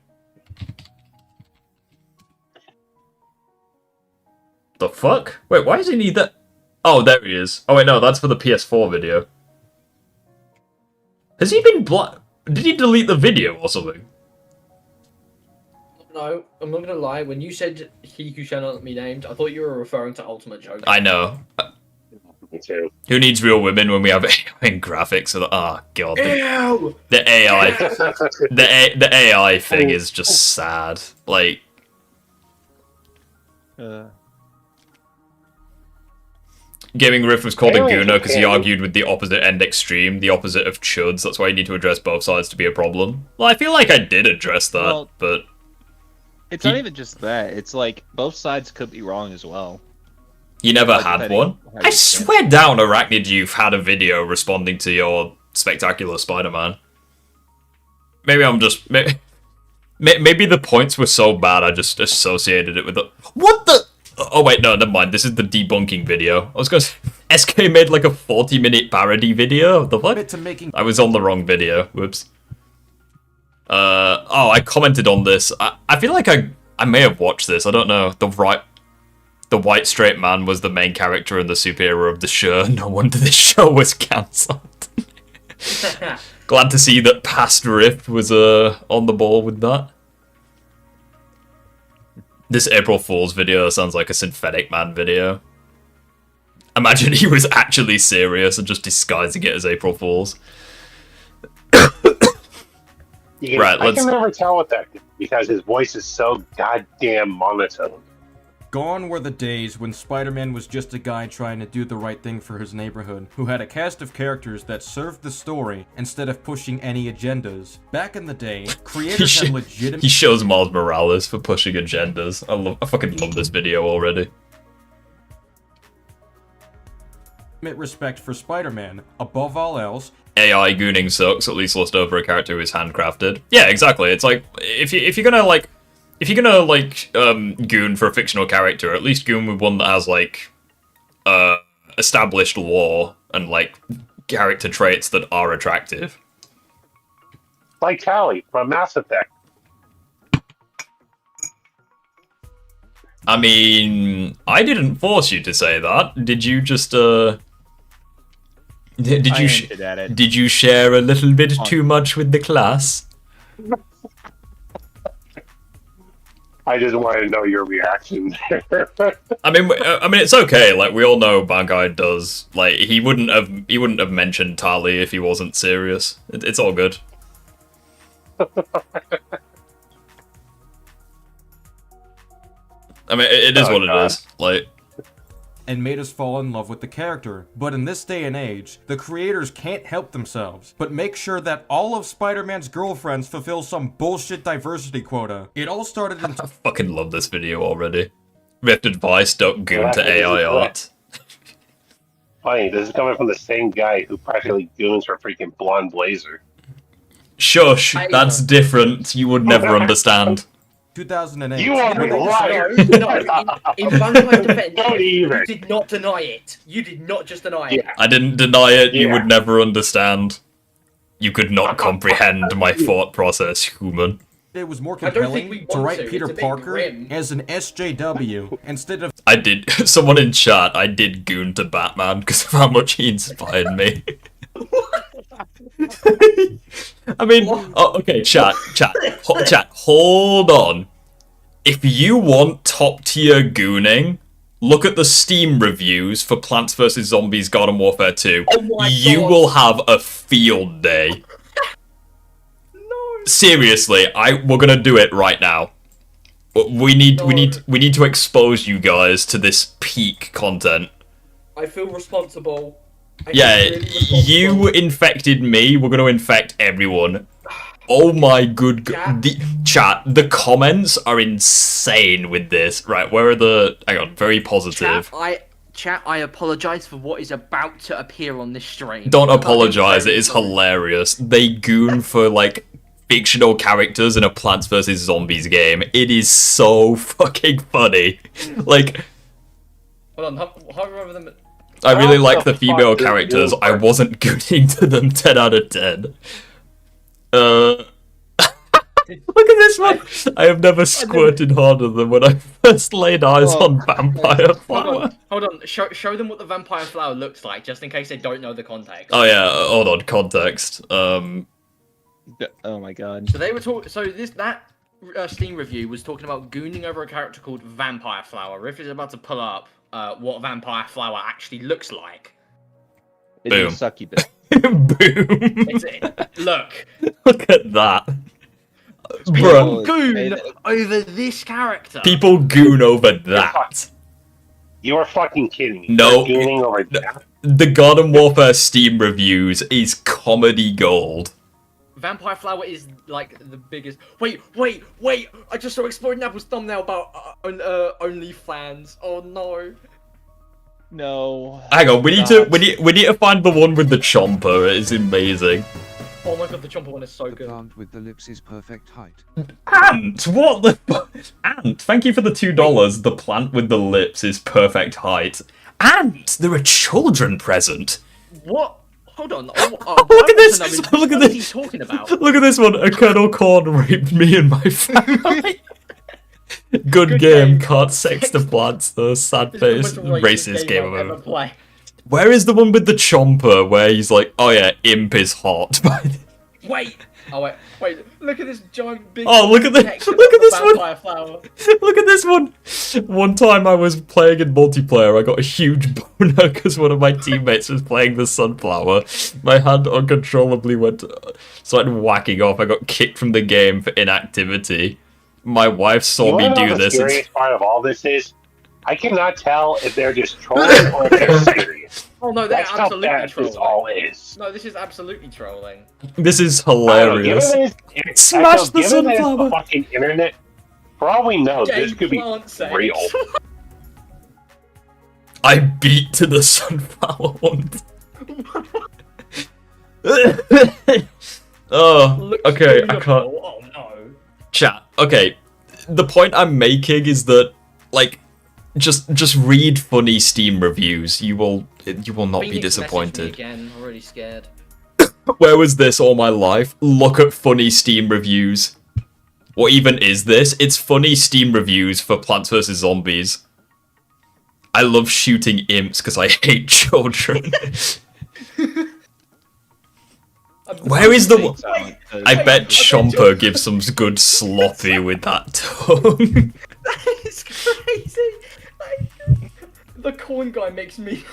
The fuck? Wait, why does he need that? Oh, there he is. Oh wait, no, that's for the PS4 video. Has he been Did he delete the video or something? No, I'm not gonna lie. When you said he who shall not be named, I thought you were referring to Ultimate Joker. I know. Me too. Who needs real women when we have AI in graphics? Oh god, Ew! the AI, the AI thing is just sad. Like, Gaming Riff was called a gooner because he argued with the opposite end extreme, the opposite of chuds. That's why you need to address both sides to be a problem. Well, I feel like I did address that, Well, but It's not even just that. It's like both sides could be wrong as well. he never Like, had depending one. on how I you swear down, Arachnid, you've had a video responding to your Spectacular Spider-Man. Maybe I'm just... Maybe the points were so bad I just associated it with the... What the... Oh wait, no, never mind. This is the debunking video. I was gonna say... SK made like a 40-minute parody video? The fuck? to making... I was on the wrong video. Whoops. Oh, I commented on this. I feel like I may have watched this. I don't know. The white straight man was the main character and the superhero of the show. No wonder this show was cancelled. Glad to see that Past Rift was on the ball with that. This April Fool's video sounds like a Synthetic Man video. Imagine he was actually serious and just disguising it as April Fool's. Right, I can never tell with that because his voice is so goddamn monotone. Gone were the days when Spider-Man was just a guy trying to do the right thing for his neighborhood, who had a cast of characters that served the story instead of pushing any agendas. Back in the day, creators had legitimate... He shows Miles Morales for pushing agendas. I fucking love this video already. respect for Spider-Man. Above all else, AI gooning sucks. At least lost over a character who is handcrafted. Yeah, exactly. It's like if you're gonna goon for a fictional character, at least goon with one that has like established lore and like character traits that are attractive. Like Callie from Mass Effect. I mean, I didn't force you to say that. Did you just did you share a little bit too much with the class? I just wanted to know your reaction. I mean, it's okay. Like we all know, Bankai does. Like he wouldn't have mentioned Tali if he wasn't serious. It's all good. I mean, it is what it is. Like, and made us fall in love with the character. But in this day and age, the creators can't help themselves, but make sure that all of Spider-Man's girlfriends fulfill some bullshit diversity quota. It all started in... I fucking love this video already. Rift advice, don't goon to AI art. Funny, this is coming from the same guy who practically goons for freaking Blonde Blazer. Shush, that's different. You would never understand. 2008. You are a liar. No, in Vampire Defense, Don't even. you did not deny it. You did not just deny it. Yeah. I didn't deny it. You Yeah. would never understand. You could not comprehend my thought process, human. It was more I don't think compelling we to want write to. Peter It's a bit Parker grim. as an SJW instead of I did. Someone in chat, I did goon to Batman because of how much he inspired me. I mean, oh, okay, chat, hold on. If you want top tier gooning, look at the Steam reviews for Plants vs Zombies Garden Warfare 2. Oh my You God. will have a field day. Seriously, we're gonna do it right now. We need to expose you guys to this peak content. I feel responsible. I feel Yeah, really responsible. you infected me. We're gonna infect everyone. Oh my good god. The comments are insane with this. Right, where are the... Hang on, very positive. Chat, I apologise for what is about to appear on this stream. Don't apologise, it is hilarious. They goon for, like, fictional characters in a Plants vs Zombies game. It is so fucking funny. Like... Hold on, hover over them. I really How like the the female fuck did characters. you- I wasn't gooning to them 10 out of 10. Look at this one! I have never squirted harder than when I first laid eyes on Vampire Flower. Hold on. Show them what the vampire flower looks like, just in case they don't know the context. Oh yeah, hold on, context. Oh my god. So they were talking. So that Steam review was talking about gooning over a character called Vampire Flower. Riff is about to pull up what Vampire Flower actually looks like. It's Boom. a succubus. Boom! Look, Look at that. people Bruh, goon over this character. people goon over that. You are fucking kidding me. No. You're gooning over that. The Garden Warfare Steam reviews is comedy gold. Vampire Flower is like the biggest. Wait! I just saw Exploring Apple's thumbnail about OnlyFans. Oh no! No. Hang on, we need to find the one with the chomper. It is amazing. Oh my god, the Chomper one is so The good. plant with the lips is perfect height. Ant, what the Ant, thank you for the $2. The plant with the lips is perfect height. Ant, there are children present. What? Hold on. Look at this! Look at What is he this! talking about? Look at this one. A Colonel Corn raped me and my family. Good game, can't sex the plants though. Sad face, racist game I've ever played. Where is the one with the chomper where he's like, oh yeah, imp is hot. Wait! Oh wait, look at this giant big. Oh, look at this! connection Look at of the this one! vampire flower. Look at this one! One time I was playing in multiplayer, I got a huge boner because one of my teammates was playing the sunflower. My hand uncontrollably started whacking off. I got kicked from the game for inactivity. My wife saw me do this. The scariest part of all this is, I cannot tell if they're just trolling or if they're serious. Oh no, they're That's how absolutely bad trolling. this all is. No, this is absolutely trolling. This is I don't know, hilarious. given Smash the given that it's sunflower. the fucking internet, for all we know, this could be plant sex. real. I beat to the sunflower one. Oh, Looks okay, I beautiful. can't. Oh no. Chat. Okay, the point I'm making is that, like, just read funny Steam reviews. You will not be Phoenix messaged me disappointed. again. I'm already scared. Where was this all my life? Look at funny Steam reviews. What even is this? It's funny Steam reviews for Plants vs Zombies. I love shooting imps because I hate children. Where is the one? I bet Chomper gives some good sloppy with that tongue. That is crazy. The corn guy makes me.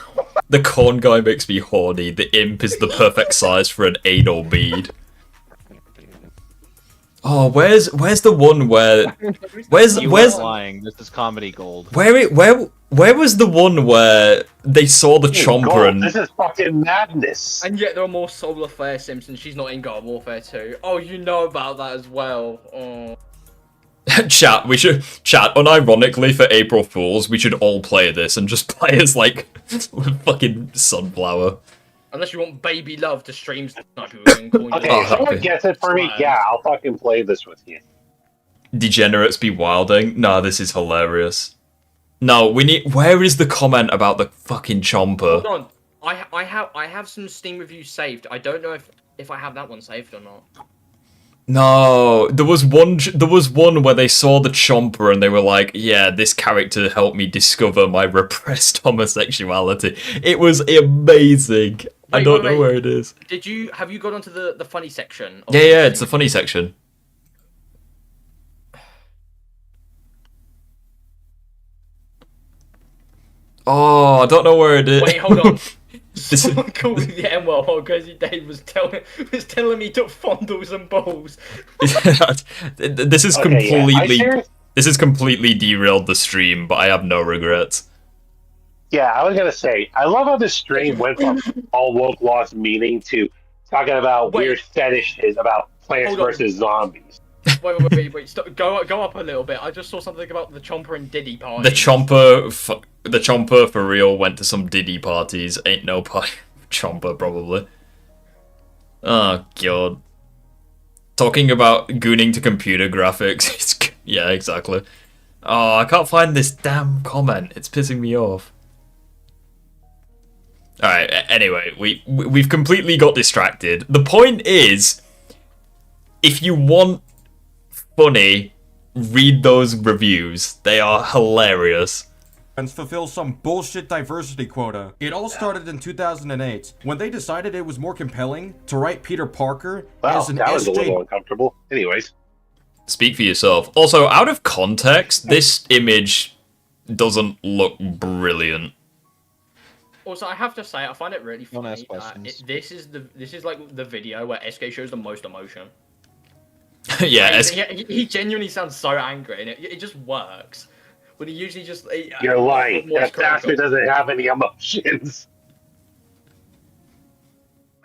The corn guy makes me horny. The imp is the perfect size for an anal bead. Oh, where's the one where where's lying? This is comedy gold. where was the one where they saw the chomper Gold, and this is fucking madness. And yet there are more Solar Flare Simpson. She's not in Garden Warfare 2. Oh, you know about that as well. Oh. chat, unironically for April Fools, we should all play this and just play as like fucking sunflower. Unless you want Baby Love to stream sniper and call you. Okay, if someone gets it for me, yeah, I'll fucking play this with you. Degenerates be wilding. No, this is hilarious. No, we need. Where is the comment about the fucking chomper? Hold on. I have some Steam reviews saved. I don't know if I have that one saved or not. No, there was one where they saw the chomper and they were like, "Yeah, this character helped me discover my repressed homosexuality." It was amazing. I don't know where it is. Have you gone onto the funny section? Yeah, it's the funny section. Oh, I don't know where it is. Wait, hold on. Someone called me the N word while Crazy Dave was telling me to fondles and balls. This is this is completely derailed the stream, but I have no regrets. Yeah, I was gonna say, I love how the stream went from all woke lost meaning to talking about weird fetishes about plants versus zombies. Wait, stop. Go up a little bit. I just saw something about the Chomper and Diddy party. The Chomper for real went to some Diddy parties. Ain't no party. Chomper probably. Oh god. Talking about gooning to computer graphics. Yeah, exactly. Oh, I can't find this damn comment. It's pissing me off. Alright, anyway, we've completely got distracted. The point is, if you want funny, read those reviews. They are hilarious. And fulfill some bullshit diversity quota. It all started in 2008, when they decided it was more compelling to write Peter Parker as an that was a little uncomfortable. Anyways. Speak for yourself. Also, out of context, this image doesn't look brilliant. Also, I have to say, I find it really funny. This is like the video where SK shows the most emotion. Yeah, he genuinely sounds so angry, and it just works. When he usually just you're lying. That bastard doesn't have any emotions.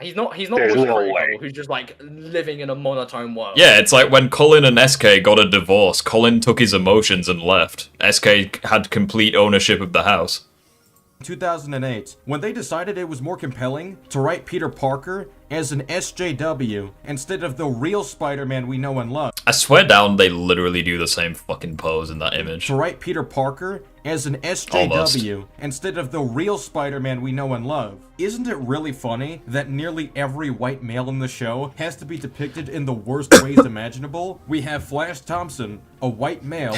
He's not There's no way. who's just like living in a monotone world. Yeah, it's like when Colin and SK got a divorce. Colin took his emotions and left. SK had complete ownership of the house. 2008, when they decided it was more compelling to write Peter Parker as an SJW instead of the real Spider-Man we know and love. I swear down they literally do the same fucking pose in that image. To write Peter Parker as an SJW instead of the real Spider-Man we know and love. Isn't it really funny that nearly every white male in the show has to be depicted in the worst ways imaginable? We have Flash Thompson, a white male.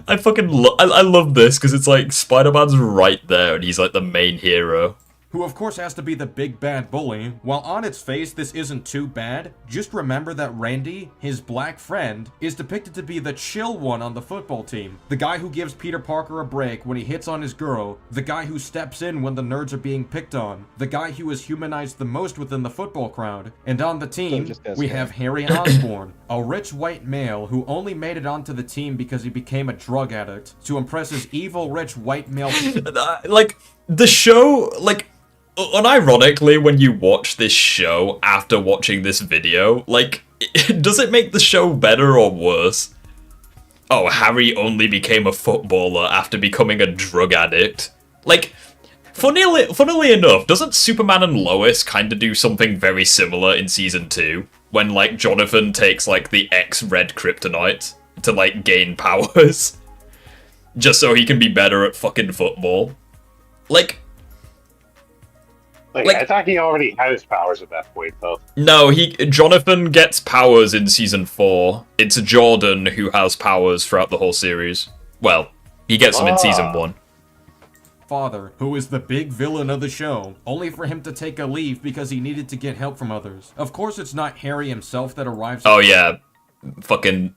I fucking I love this because it's like Spider-Man's right there and he's like the main hero. Who of course has to be the big bad bully. While on its face this isn't too bad, just remember that Randy, his black friend, is depicted to be the chill one on the football team. The guy who gives Peter Parker a break when he hits on his girl. The guy who steps in when the nerds are being picked on. The guy who is humanized the most within the football crowd. And on the team, we have Harry Osborn, a rich white male who only made it onto the team because he became a drug addict to impress his evil rich white male. Like, the show, like, unironically, when you watch this show after watching this video, like, does it make the show better or worse? Oh, Harry only became a footballer after becoming a drug addict. Like, funnily enough, doesn't Superman and Lois kind of do something very similar in Season 2? When, like, Jonathan takes, like, the X-Red kryptonite to, like, gain powers. Just so he can be better at fucking football. Like, I thought he already had his powers at that point, though. No, Jonathan gets powers in Season 4. It's Jordan who has powers throughout the whole series. Well, he gets them in Season 1. Father, who is the big villain of the show, only for him to take a leave because he needed to get help from others. Of course it's not Harry himself that arrives. Oh yeah, fucking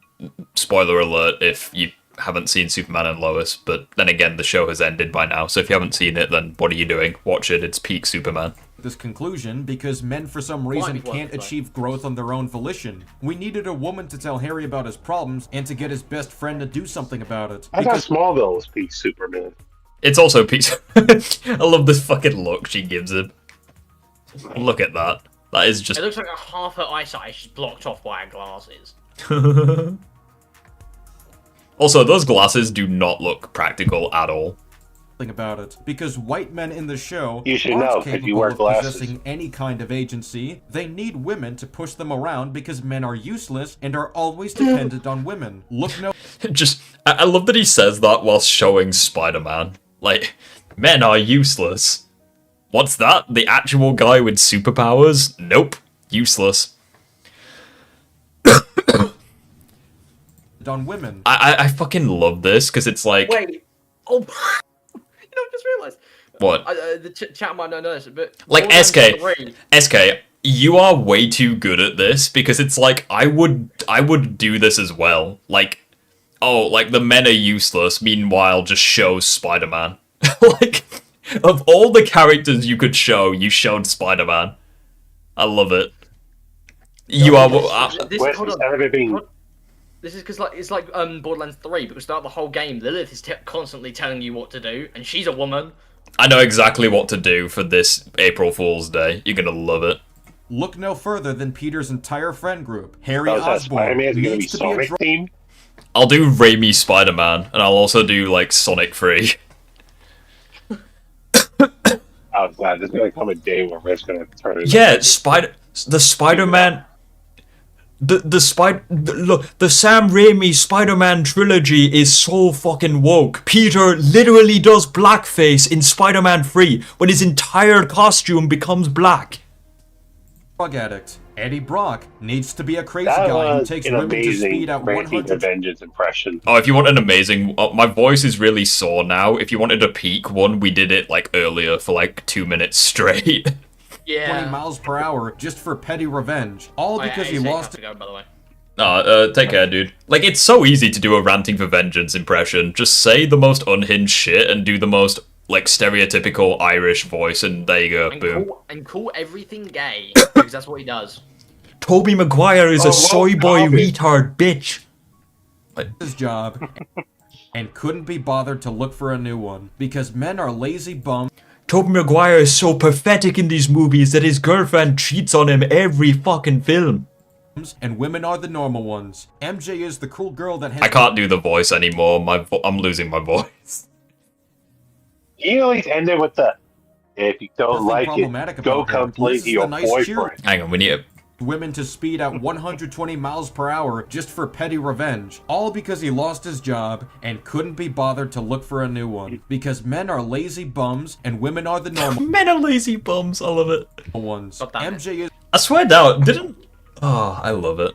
spoiler alert if you haven't seen Superman and Lois, but then again the show has ended by now, so if you haven't seen it then what are you doing? Watch it, it's peak Superman. This conclusion because men for some reason can't achieve growth on their own volition. We needed a woman to tell Harry about his problems and to get his best friend to do something about it. I thought Smallville was peak Superman. It's also peak. I love this fucking look she gives him. Look at that. That is just... It looks like half her eyesight is blocked off by her glasses. Also, those glasses do not look practical at all. about it, because white men in the show You should aren't know, 'cause capable you wear of glasses. possessing any kind of agency. They need women to push them around because men are useless and are always dependent on women. Look no I love that he says that whilst showing Spider-Man. Like, men are useless. What's that? The actual guy with superpowers? Nope. Useless. on women. I fucking love this, because it's like... Wait. Oh, you know, I just realised. What? The chat might not know this, but Like, Borderlands SK. 3 SK, you are way too good at this, because it's like, I would do this as well. Like, oh, like, the men are useless, meanwhile, just show Spider-Man. Like, of all the characters you could show, you showed Spider-Man. I love it. You are... Where's hold on. ever being... This is because it's like Borderlands 3, because throughout the whole game, Lilith is constantly telling you what to do, and she's a woman. I know exactly what to do for this April Fool's Day. You're gonna love it. Look no further than Peter's entire friend group. Harry Oh, is that Osborn Spider-Man's gonna be needs to be a Sonic themed? I'll do Raimi Spider-Man, and I'll also do, like, Sonic 3. I'm glad there's gonna come a day where Rick's gonna turn it. Yeah, the Spider-Man... The Sam Raimi Spider-Man trilogy is so fucking woke. Peter literally does blackface in Spider-Man 3 when his entire costume becomes black. drug addict. Eddie Brock needs to be a crazy That guy who was takes an women to amazing speed at Ranking 100. Vengeance impression. Oh, if you want an amazing... my voice is really sore now. If you wanted a peak one, we did it, like, earlier for, like, 2 minutes straight. 20 miles per hour just for petty revenge. All because he lost to go, by the way. Take care, dude. Like, it's so easy to do a ranting for vengeance impression. Just say the most unhinged shit and do the most, like, stereotypical Irish voice, and there you go, boom. Call everything gay, because that's what he does. Toby Maguire is a soy boy retard bitch. his job and couldn't be bothered to look for a new one because men are lazy bums. Tobey Maguire is so pathetic in these movies that his girlfriend cheats on him every fucking film. And women are the normal ones. MJ is the cool girl that has... I can't do the voice anymore. I'm losing my voice. You always end it with the, if you don't like it, go complain to your boyfriend. Hang on, we need to... women to speed at 120 miles per hour just for petty revenge. All because he lost his job and couldn't be bothered to look for a new one. Because men are lazy bums and women are the normal Men are lazy bums, I love it. ones. MJ is... I swear down, didn't... Oh, I love it.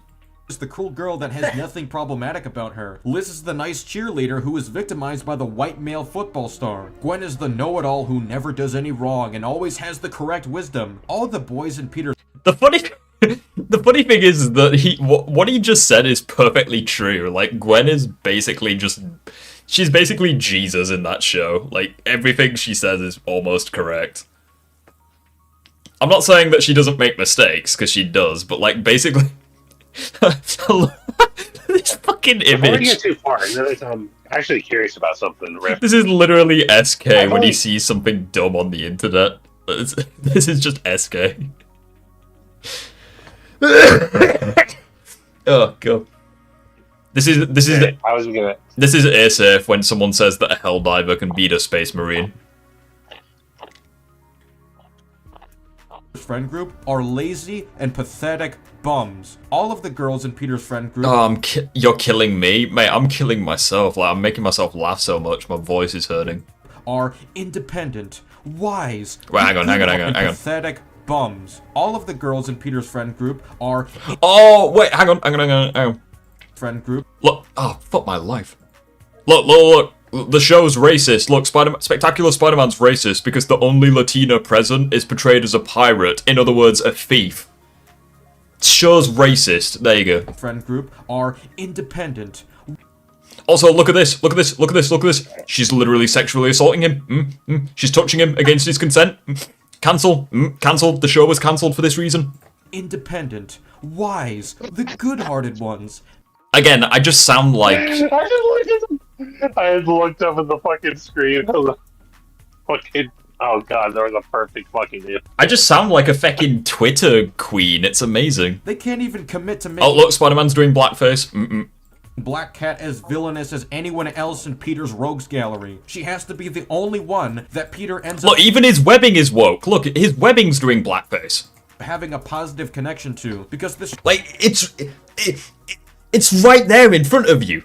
Is the cool girl that has nothing problematic about her. Liz is the nice cheerleader who is victimized by the white male football star. Gwen is the know-it-all who never does any wrong and always has the correct wisdom. All the boys in Peter's... The funny thing is that what he just said is perfectly true. Like, Gwen is basically just... She's basically Jesus in that show. Like, everything she says is almost correct. I'm not saying that she doesn't make mistakes, because she does, but, like, basically... this fucking image. Before we get too far, I'm actually curious about something, Rick. This is literally SK when he sees something dumb on the internet. This is just SK. Oh god. This is I was gonna... This is airsafe when someone says that a helldiver can beat a space marine. friend group are lazy and pathetic bums. All of the girls in Peter's friend group... Oh, you're killing me? Mate, I'm killing myself. Like, I'm making myself laugh so much, my voice is hurting. ...are independent, wise... Wait, hang on. ...pathetic bums. All of the girls in Peter's friend group are... Oh, wait, hang on. Friend group... Look, oh, fuck my life. Look. The show's racist. Look, Spectacular Spider-Man's racist because the only Latina present is portrayed as a pirate. In other words, a thief. Show's racist. There you go. Friend group are independent. Also, look at this. Look at this. She's literally sexually assaulting him. She's touching him against his consent. Cancel. Cancel. The show was cancelled for this reason. Independent. Wise. The good-hearted ones. Again, I just sound like... I had looked up at the fucking screen. Fucking, oh god, there was a perfect fucking hit. I just sound like a fucking Twitter queen. It's amazing. They can't even commit to make... Oh, look, Spider-Man's doing blackface. Black Cat as villainous as anyone else in Peter's rogues gallery. She has to be the only one that Peter ends up... Look, even his webbing is woke. Look, his webbing's doing blackface. ...having a positive connection to, because this... Like, it's right there in front of you.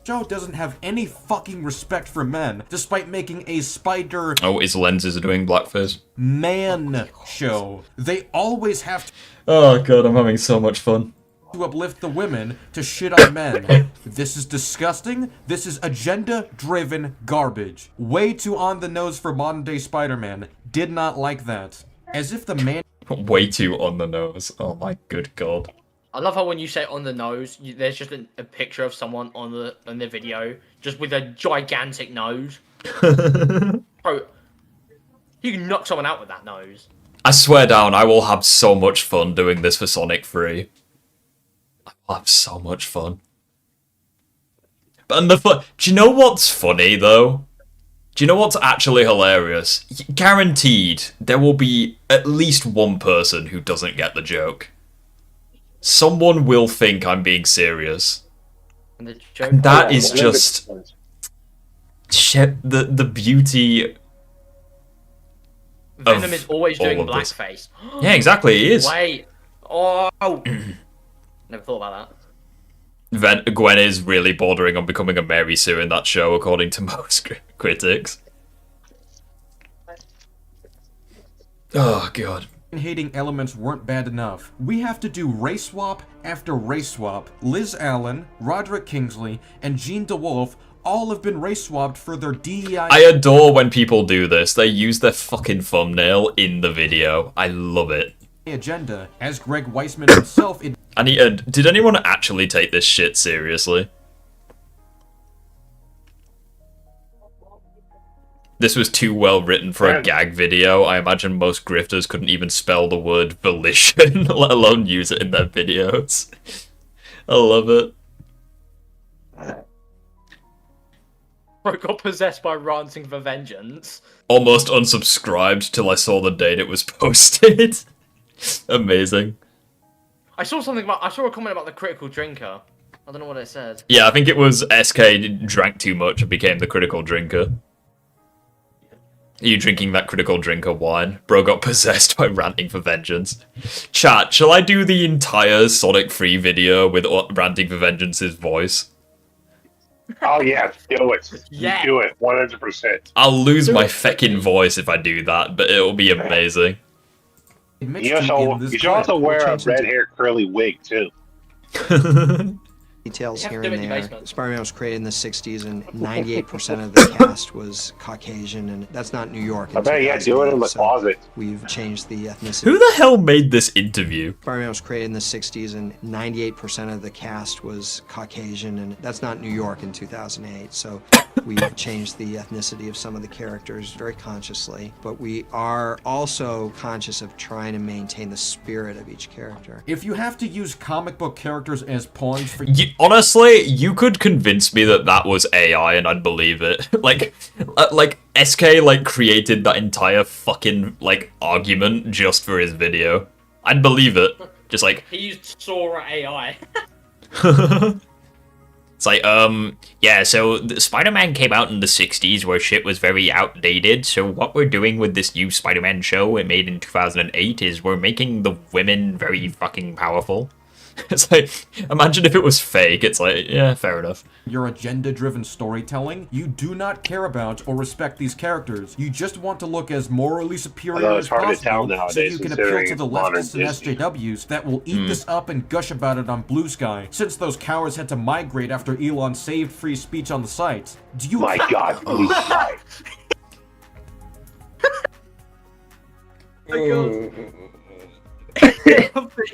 ...show doesn't have any fucking respect for men, despite making a spider... Oh, his lenses are doing blackface. ...man show. They always have to... Oh god, I'm having so much fun. ...to uplift the women to shit on men. This is disgusting. This is agenda-driven garbage. Way too on the nose for modern-day Spider-Man. Did not like that. As if the man... Way too on the nose. Oh my good god. I love how when you say on the nose, there's just a picture of someone on the video, just with a gigantic nose. Bro, you can knock someone out with that nose. I swear down, I will have so much fun doing this for Sonic 3. I will have so much fun. And do you know what's funny, though? Do you know what's actually hilarious? Guaranteed, there will be at least one person who doesn't get the joke. Someone will think I'm being serious. And the And that is just... shit, the beauty... Venom is always doing all of this. blackface. Yeah, exactly, he is. Wait. Oh. Never thought about that. Gwen is really bordering on becoming a Mary Sue in that show, according to most critics. Oh, God. hating elements weren't bad enough. We have to do race swap after race swap. Liz Allen, Roderick Kingsley, and Gene DeWolf all have been race swapped for their DEI. I adore when people do this. They use their fucking thumbnail in the video. I love it. Agenda, as Greg Weisman himself... Did anyone actually take this shit seriously? This was too well written for a gag video. I imagine most grifters couldn't even spell the word volition, let alone use it in their videos. I love it. Bro got possessed by ranting for vengeance. Almost unsubscribed till I saw the date it was posted. Amazing. I saw a comment about the critical drinker. I don't know what it said. Yeah, I think it was SK drank too much and became the critical drinker. Are you drinking that critical drinker wine? Bro got possessed by ranting for vengeance. Chat, shall I do the entire Sonic 3 video with ranting for vengeance's voice? Oh yeah, do it. Yeah. Do it, 100%. I'll lose my feckin' voice if I do that, but it'll be amazing. You should also wear a red hair curly wig too. Details here and there. Spider-Man was created in the 60s, and 98% of the cast was Caucasian, and that's not New York. I bet you had to do it in the closet. We've changed the ethnicity. Who the hell made this interview? Spider-Man was created in the 60s, and 98% of the cast was Caucasian, and that's not New York in 2008. So we've changed the ethnicity of some of the characters very consciously, but we are also conscious of trying to maintain the spirit of each character. If you have to use comic book characters as pawns for... Honestly, you could convince me that that was AI and I'd believe it. like SK, created that entire fucking, argument just for his video. I'd believe it. Just, He used Sora AI. It's like, yeah, so Spider-Man came out in the 60s where shit was very outdated, so what we're doing with this new Spider-Man show it made in 2008 is we're making the women very fucking powerful. It's like, imagine if it was fake. It's like, yeah, fair enough. Your agenda-driven storytelling, you do not care about or respect these characters. You just want to look as morally superior as possible so you can appeal to the leftists and SJWs that will eat this up and gush about it on Blue Sky, since those cowards had to migrate after Elon saved free speech on the site. Do you... My God, Blue Sky.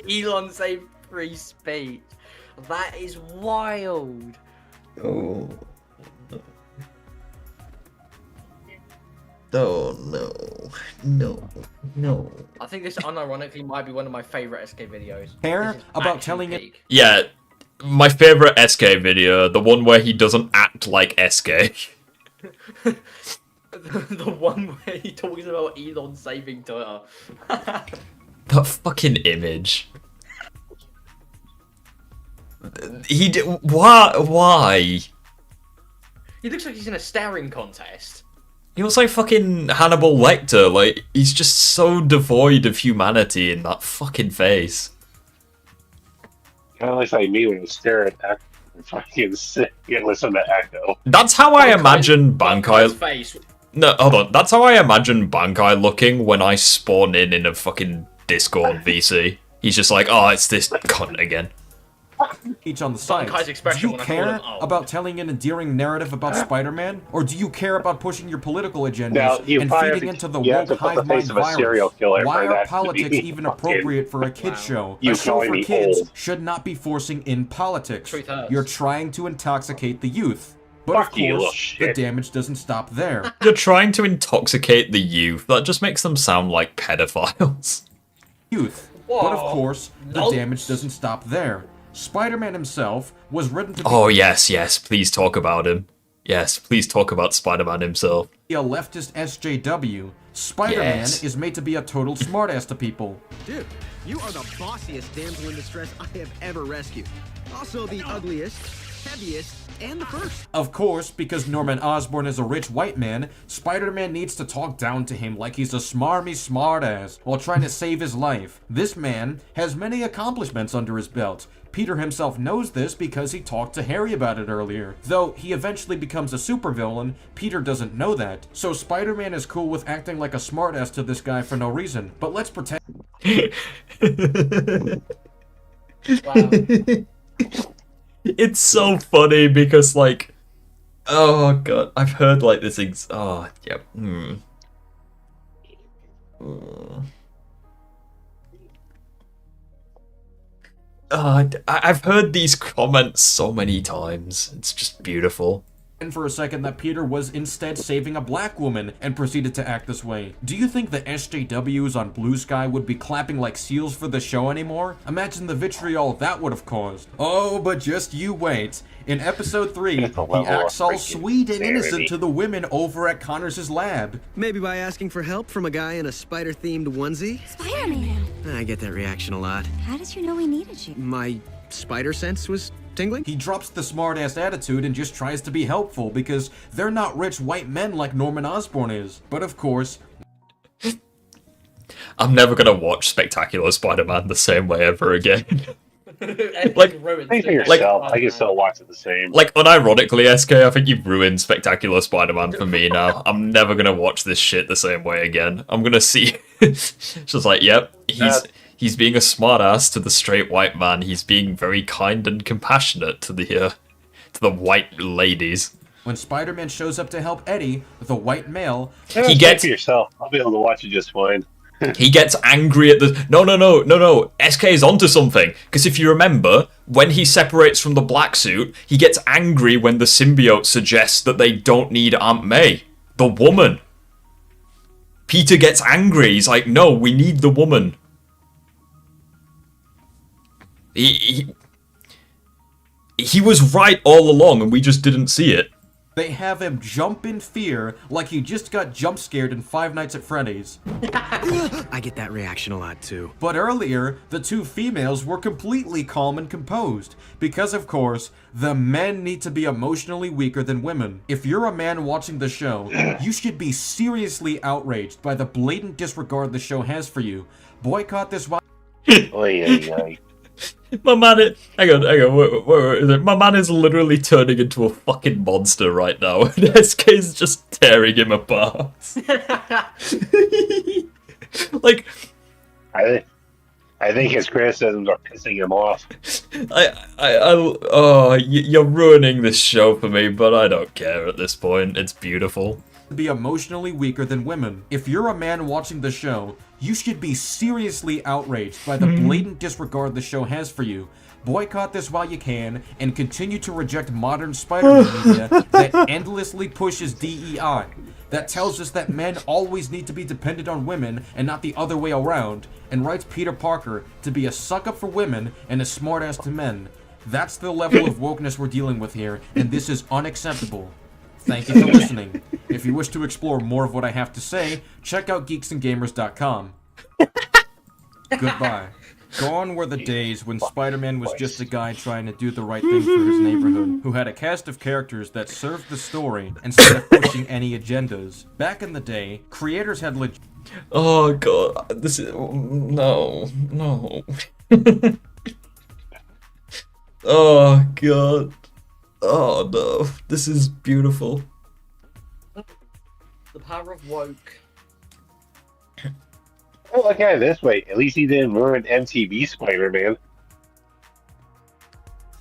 Elon saved free speech. That is wild. Oh. Oh no. No. No. I think this unironically might be one of my favorite SK videos. Care about telling it... Yeah, my favorite SK video, the one where he doesn't act like SK. the one where he talks about Elon saving Twitter. That fucking image. he did. Why? He looks like he's in a staring contest. He looks like fucking Hannibal Lecter. Like, he's just so devoid of humanity in that fucking face. Kind of looks like me when you stare at Echo and fucking sit and listen to Echo. That's how I imagine Bankai. Face. No, hold on. That's how I imagine Bankai looking when I spawn in a fucking Discord VC. He's just like, oh, it's this cunt again. Each on the side. Bankai's Do expression you when I call care him, oh. about telling an endearing narrative about Spider-Man, or do you care about pushing your political agendas Now, you and probably feeding have into the you have woke to put the hive mind face of a serial virus? killer Why for are that to politics be even fucking- appropriate for a kids show? You A can show only for be kids old. should not be forcing in politics. Truth hurts. You're trying to intoxicate the youth. But Fuck of you, little course, the shit. damage doesn't stop there. You're trying to intoxicate the youth. That just makes them sound like pedophiles. Youth. But of Whoa. course, the Nope. damage doesn't stop there. Spider-Man himself was written to be Oh, yes, please talk about him. Yes, please talk about Spider-Man himself. a leftist SJW. Spider-Man Yes. is made to be a total smartass to people. Dude, you are the bossiest damsel in distress I have ever rescued. Also the ugliest, heaviest, and the first. Of course, because Norman Osborn is a rich white man, Spider-Man needs to talk down to him like he's a smarmy smartass while trying to save his life. This man has many accomplishments under his belt. Peter himself knows this because he talked to Harry about it earlier. Though he eventually becomes a supervillain, Peter doesn't know that. So Spider-Man is cool with acting like a smartass to this guy for no reason. But let's pretend... Wow. It's so funny because, like, oh god, I've heard like this. Oh, yep. I've heard these comments so many times. It's just beautiful. for a second that Peter was instead saving a black woman and proceeded to act this way. Do you think the SJWs on Blue Sky would be clapping like seals for the show anymore? Imagine the vitriol that would have caused. Oh, but just you wait. In episode 3, he acts all sweet and innocent to the women over at Connors' lab. Maybe by asking for help from a guy in a spider-themed onesie? Spider-Man! I get that reaction a lot. How did you know we needed you? My spider sense was tingling? He drops the smart-ass attitude and just tries to be helpful because they're not rich white men like Norman Osborn is. But of course... I'm never gonna watch Spectacular Spider-Man the same way ever again. Think for yourself. I can still watch it the same. Like, unironically, SK, I think you've ruined Spectacular Spider-Man for me now. I'm never gonna watch this shit the same way again. I'm gonna see... It's just like, yep, he's being a smartass to the straight white man. He's being very kind and compassionate to the white ladies. When Spider-Man shows up to help Eddie, the white male... He gets... for yourself. I'll be able to watch it just fine. He gets angry at the... No. SK is onto something. Because if you remember, when he separates from the black suit, he gets angry when the symbiote suggests that they don't need Aunt May. The woman. Peter gets angry. He's like, no, we need the woman. He was right all along and we just didn't see it. They have him jump in fear like he just got jump scared in Five Nights at Freddy's. I get that reaction a lot too. But earlier, the two females were completely calm and composed, because of course, the men need to be emotionally weaker than women. If you're a man watching the show, you should be seriously outraged by the blatant disregard the show has for you. Boycott this My man is... Hang on. Where is it? My man is literally turning into a fucking monster right now. And SK's just tearing him apart. Like... I think his criticisms are pissing him off. You're ruining this show for me, but I don't care at this point. It's beautiful. Be emotionally weaker than women. If you're a man watching the show, you should be seriously outraged by the blatant disregard the show has for you. Boycott this while you can, and continue to reject modern Spider-Man media that endlessly pushes DEI. That tells us that men always need to be dependent on women and not the other way around, and writes Peter Parker to be a suck-up for women and a smartass to men. That's the level of wokeness we're dealing with here, and this is unacceptable. Thank you for listening. If you wish to explore more of what I have to say, check out geeksandgamers.com. Goodbye. Gone were the days when Spider-Man was just a guy trying to do the right thing for his neighborhood, who had a cast of characters that served the story instead of pushing any agendas. Back in the day, creators had Oh god, this is no. Oh god. Oh no, this is beautiful. The power of woke. Well, look at it this way. At least he didn't ruin MTV Spider-Man.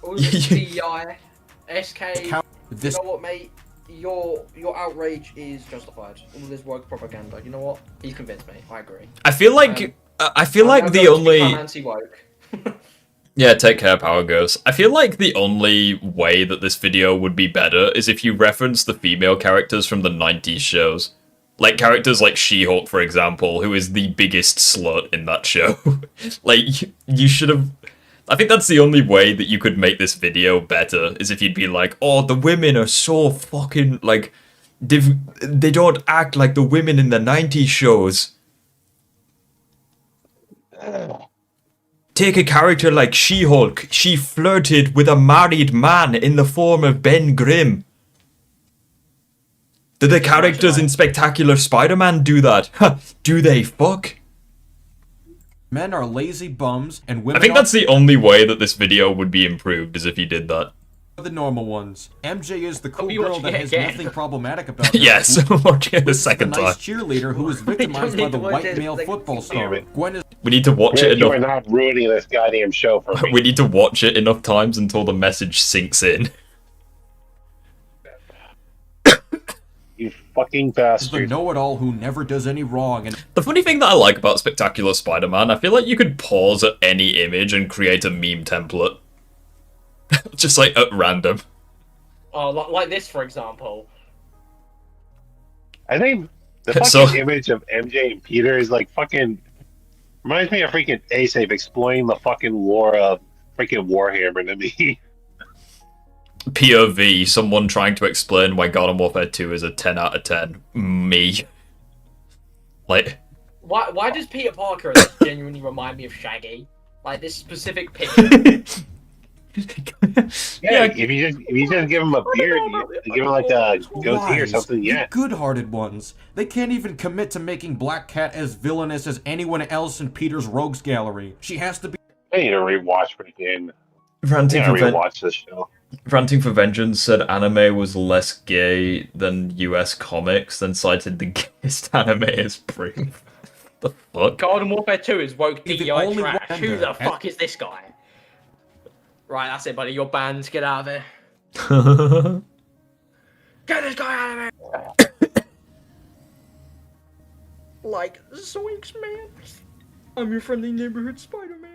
All this DEI, SK. You This- know what, mate? Your outrage is justified. All this woke propaganda. You know what? You convinced me. I agree. I feel like the only anti-woke. Yeah, take care, Power Ghost. I feel like the only way that this video would be better is if you reference the female characters from the 90s shows. Like characters like She-Hulk, for example, who is the biggest slut in that show. Like, you should have... I think that's the only way that you could make this video better, is if you'd be like, oh, the women are so fucking, like... They don't act like the women in the 90s shows. Take a character like She-Hulk. She flirted with a married man in the form of Ben Grimm. Did the characters in Spectacular Spider-Man do that? Huh, do they fuck? Men are lazy bums, and women I think that's the only way that this video would be improved, is if you did that. are the normal ones. MJ is the cool you girl watching that it has again? nothing problematic about her. Yes, I'm watching it the second the time. nice cheerleader who was victimized by need the to watch white it male the second football time. star. Gwen is We need to watch Rick, it you are enough. not ruining this goddamn show for me. We need to watch it enough times until the message sinks in. You fucking the bastard. know-it-all who never does any wrong, and The funny thing that I like about Spectacular Spider-Man, I feel like you could pause at any image and create a meme template. Just like at random. Oh, like this, for example. I think the fucking So- image of MJ and Peter is like fucking reminds me of freaking A-Safe explaining the fucking lore of freaking Warhammer to me. POV, someone trying to explain why Garden Warfare 2 is a 10 out of 10. Me. Like, Why does Peter Parker genuinely remind me of Shaggy? Like this specific picture. Yeah, if you just give him a beard, you give him like a goatee or Wise, something, you yeah. good-hearted ones. They can't even commit to making Black Cat as villainous as anyone else in Peter's rogues gallery. She has to be. I need to rewatch freaking. Ranting Yeah, for, rewatch this show. Ranting for Vengeance said anime was less gay than US comics, then cited the gayest anime as proof. The fuck? Garden Warfare 2 is woke He's the DEI only trash. one Who there. the fuck is this guy? Right, that's it, buddy. You're banned. Get out of here. Get this guy out of here. Like, zoinks, man. I'm your friendly neighborhood Spider-Man.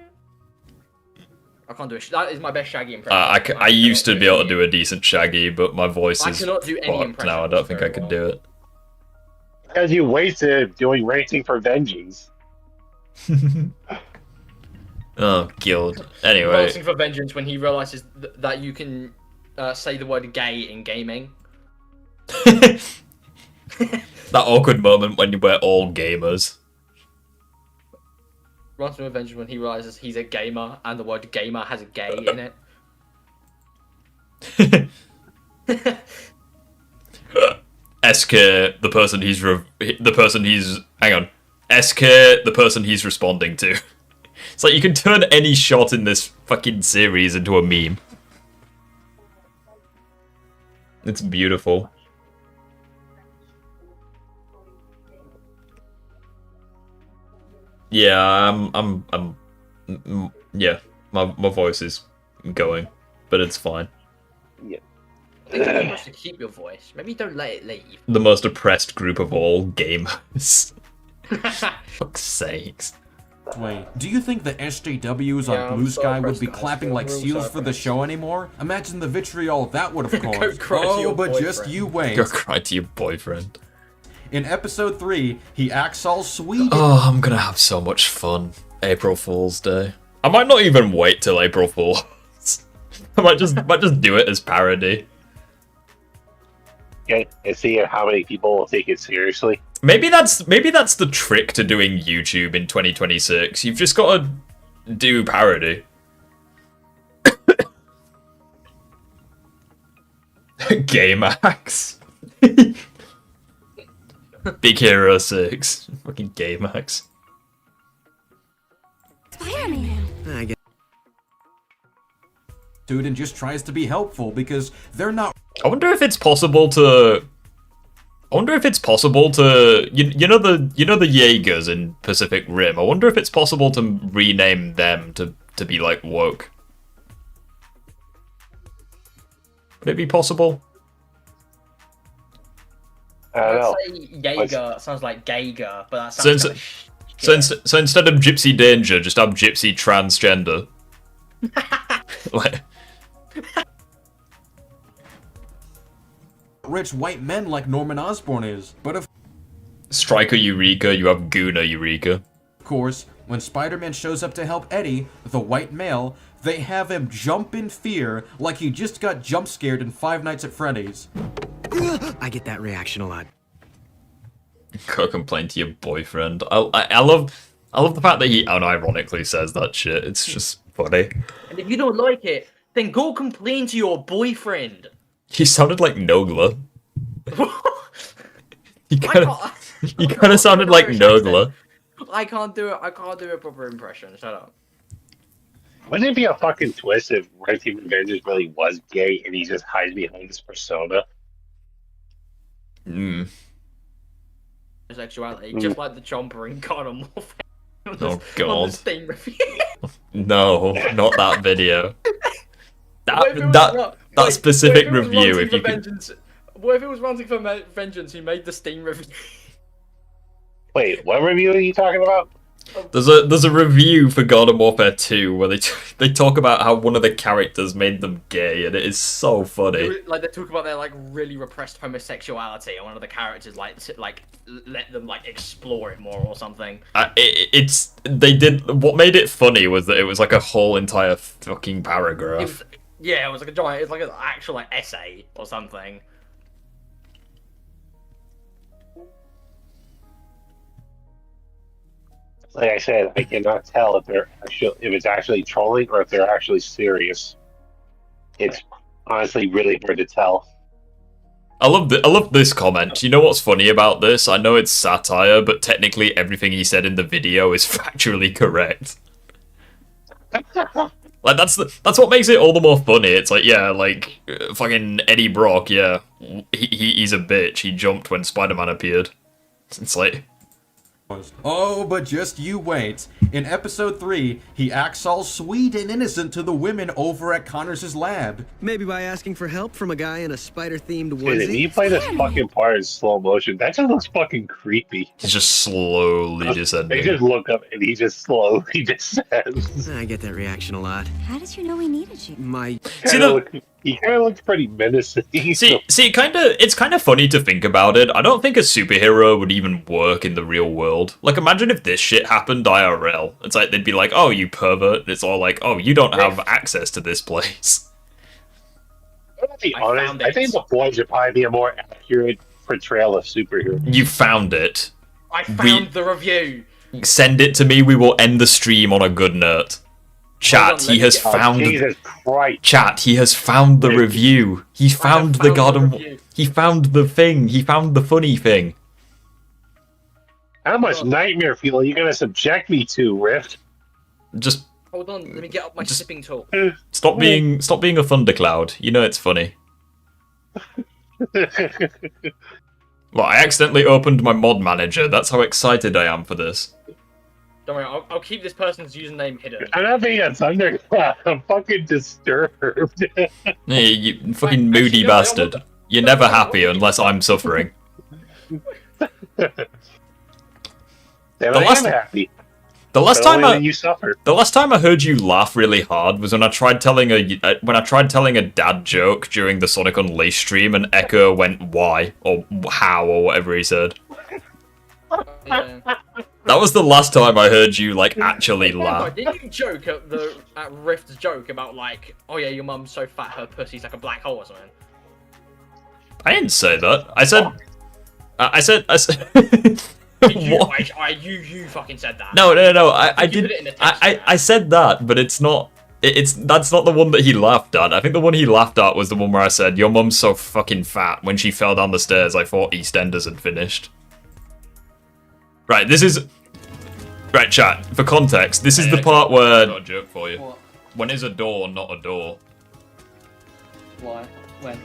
I can't do it. That is my best Shaggy impression. I used to be able to do a decent Shaggy, but my voice I is cannot do any fucked now. I don't think I could do it. Because you wasted doing Ranting for Vengeance. Oh, God. Anyway. Ranting for Vengeance when he realizes that you can say the word gay in gaming. That awkward moment when we're all gamers. Ranting for Vengeance when he realizes he's a gamer and the word gamer has a gay in it. SK, the person he's hang on. SK, the person he's responding to. It's like you can turn any shot in this fucking series into a meme. It's beautiful. Yeah, yeah, my voice is going, but it's fine. Yeah. I think you're supposed to keep your voice. Maybe don't let it leave. The most oppressed group of all, gamers. Fuck's sakes. Wait, do you think the SJWs Yeah, on I'm Blue so Sky would impressed, be guys. clapping I'm like really seals so for the impressed. show anymore? Imagine the vitriol that would have Go caused. cry to Oh, your but just boyfriend. you wait. Go cry to your boyfriend. In episode 3, he acts all sweet. Oh, I'm gonna have so much fun. April Fool's Day. I might not even wait till April Fool's. I might just do it as parody. Okay, and see how many people will take it seriously. Maybe that's the trick to doing YouTube in 2026. You've just got to do parody. Game axe. Big Hero 6. Fucking Game axe. Spider-Man. Dude, and just tries to be helpful because they're not. I wonder if it's possible to. You know the Jaegers in Pacific Rim. I wonder if it's possible to rename them to be like woke. Would it be possible? I don't know. I'd say Jaeger sounds like Gager, but that sounds So instead of Gypsy Danger, just have Gypsy Transgender. Like, Rich white men like Norman Osborn is, but of Striker Eureka, you have Gooner Eureka. course, when Spider-Man shows up to help Eddie, the white male, they have him jump in fear like he just got jump scared in Five Nights at Freddy's. I get that reaction a lot. Go complain to your boyfriend. I love the fact that he unironically says that shit. It's just funny. And if you don't like it, then go complain to your boyfriend. He sounded like Nogla. He kind of sounded like Nogla. I can't do it. I can't do a proper impression. Shut up. Wouldn't it be a fucking twist if Recieve Avengers really was gay and he just hides behind his persona? Sexuality, just like the Chomper in God of Warfare. Oh God. Steam review. No, not that video. That specific review. If you could. What if it was ranting for vengeance? He made the Steam review. Wait, what review are you talking about? There's a review for God of Warfare 2 where they talk about how one of the characters made them gay, and it is so funny. Like they talk about their like really repressed homosexuality, and one of the characters like let them like explore it more or something. What made it funny was that it was like a whole entire fucking paragraph. It was like a giant. It's like an actual like essay or something. Like I said, I cannot tell if it's actually trolling or if they're actually serious. It's honestly really hard to tell. I love this comment. You know what's funny about this? I know it's satire, but technically everything he said in the video is factually correct. Like that's what makes it all the more funny. It's like, yeah, like fucking Eddie Brock, yeah, he's a bitch. He jumped when Spider-Man appeared. It's like. Oh, but just you wait. In episode 3, he acts all sweet and innocent to the women over at Connors' lab. Maybe by asking for help from a guy in a spider-themed Dude, onesie. if you play this fucking part in slow motion, that just looks fucking creepy. He's just slowly descending. They just look up and he just slowly descends. I get that reaction a lot. How did you know we needed you? He kind of looks pretty menacing. See, it's kind of funny to think about it. I don't think a superhero would even work in the real world. Like, imagine if this shit happened IRL. It's like, they'd be like, oh, you pervert. And it's all like, oh, you don't have access to this place. I'm gonna be honest, I think The Boys would probably be a more accurate portrayal of superhero. You found it. I found the review. Send it to me, we will end the stream on a good note. Chat, he has found. Jesus Christ. Chat, he has found the review. He found the goddamn. He found the thing. He found the funny thing. How much nightmare fuel are you gonna subject me to, Rift? Just hold on. Let me get up my sipping tool. Stop being a thundercloud. You know it's funny. Well, I accidentally opened my mod manager. That's how excited I am for this. Don't worry, I'll keep this person's username hidden. I'm not being a thundercloud. I'm fucking disturbed. Hey, you fucking moody bastard. You're never happy unless I'm suffering. Then I am happy. The last time I heard you laugh really hard was when I tried telling a dad joke during the Sonic Unleashed stream, and Echo went "why" or "how" or whatever he said. Yeah. That was the last time I heard you like actually laugh. Didn't you joke at Rift's joke about like, oh yeah, your mum's so fat her pussy's like a black hole or something? I didn't say that. I said You fucking said that. No. I did. I said that, but it's not. That's not the one that he laughed at. I think the one he laughed at was the one where I said, "Your mum's so fucking fat." When she fell down the stairs, I thought EastEnders had finished. Right. This is. Right, chat. For context, this is the part where. I've got a joke for you. What? When is a door not a door? Why? When?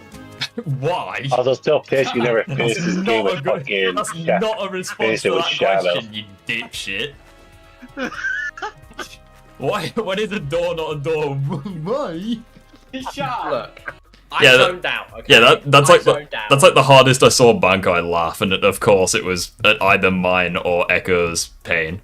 Why? Oh, they'll still piss. You never finished That's this game with not fucking. That's not a response to that question, you dipshit. Why? When is a door not a door? Why? Look, I Yeah, zoned out. Okay? Yeah, that's I like zoned out. that's like the hardest I saw Bankai laugh, and of course it was at either mine or Echo's pain.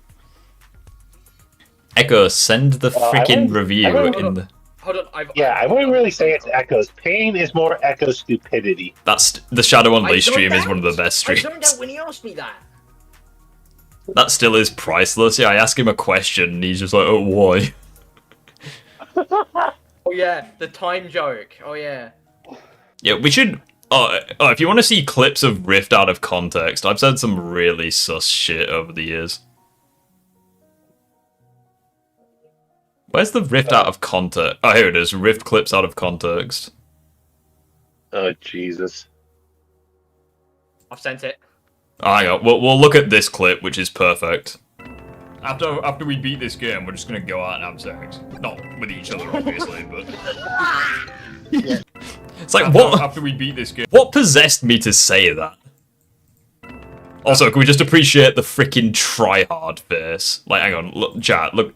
Echo, send the freaking review in the. Hold on, I wouldn't really say it's Echo's pain. Is more Echo's stupidity. That's the Shadow I Unleashed zoned stream is out. one of the best I streams. zoned out when he asked me that. That still is priceless. Yeah, I ask him a question, and he's just like, "Oh, why?" Oh yeah, the time joke. Oh yeah. Yeah, we should. If you want to see clips of Rift out of context, I've said some really sus shit over the years. Where's the Rift out of context? Oh, here it is. Rift clips out of context. Oh Jesus! I've sent it. Oh, hang on. We'll look at this clip, which is perfect. After we beat this game, we're just gonna go out and have sex. Not with each other, obviously, but. It's like what? After we beat this game, what possessed me to say that? Also, can we just appreciate the freaking try-hard face? Like, hang on, look, chat, look,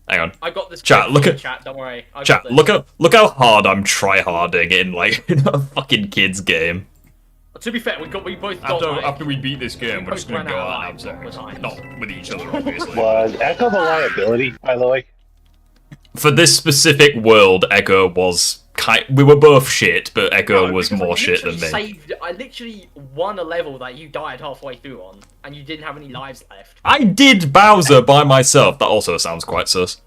hang on. I got this. Chat, look at chat. Don't worry. I chat. got this. Look how hard I'm try-harding in like in a fucking kids game. To be fair, we both got After we beat this game, we're just gonna go out and have sex. Not with each other, obviously. Was Echo the liability, by the way? For this specific world, Echo was we were both shit, but Echo was more shit than me. I literally won a level that you died halfway through on, and you didn't have any lives left. I did Bowser by myself. That also sounds quite sus.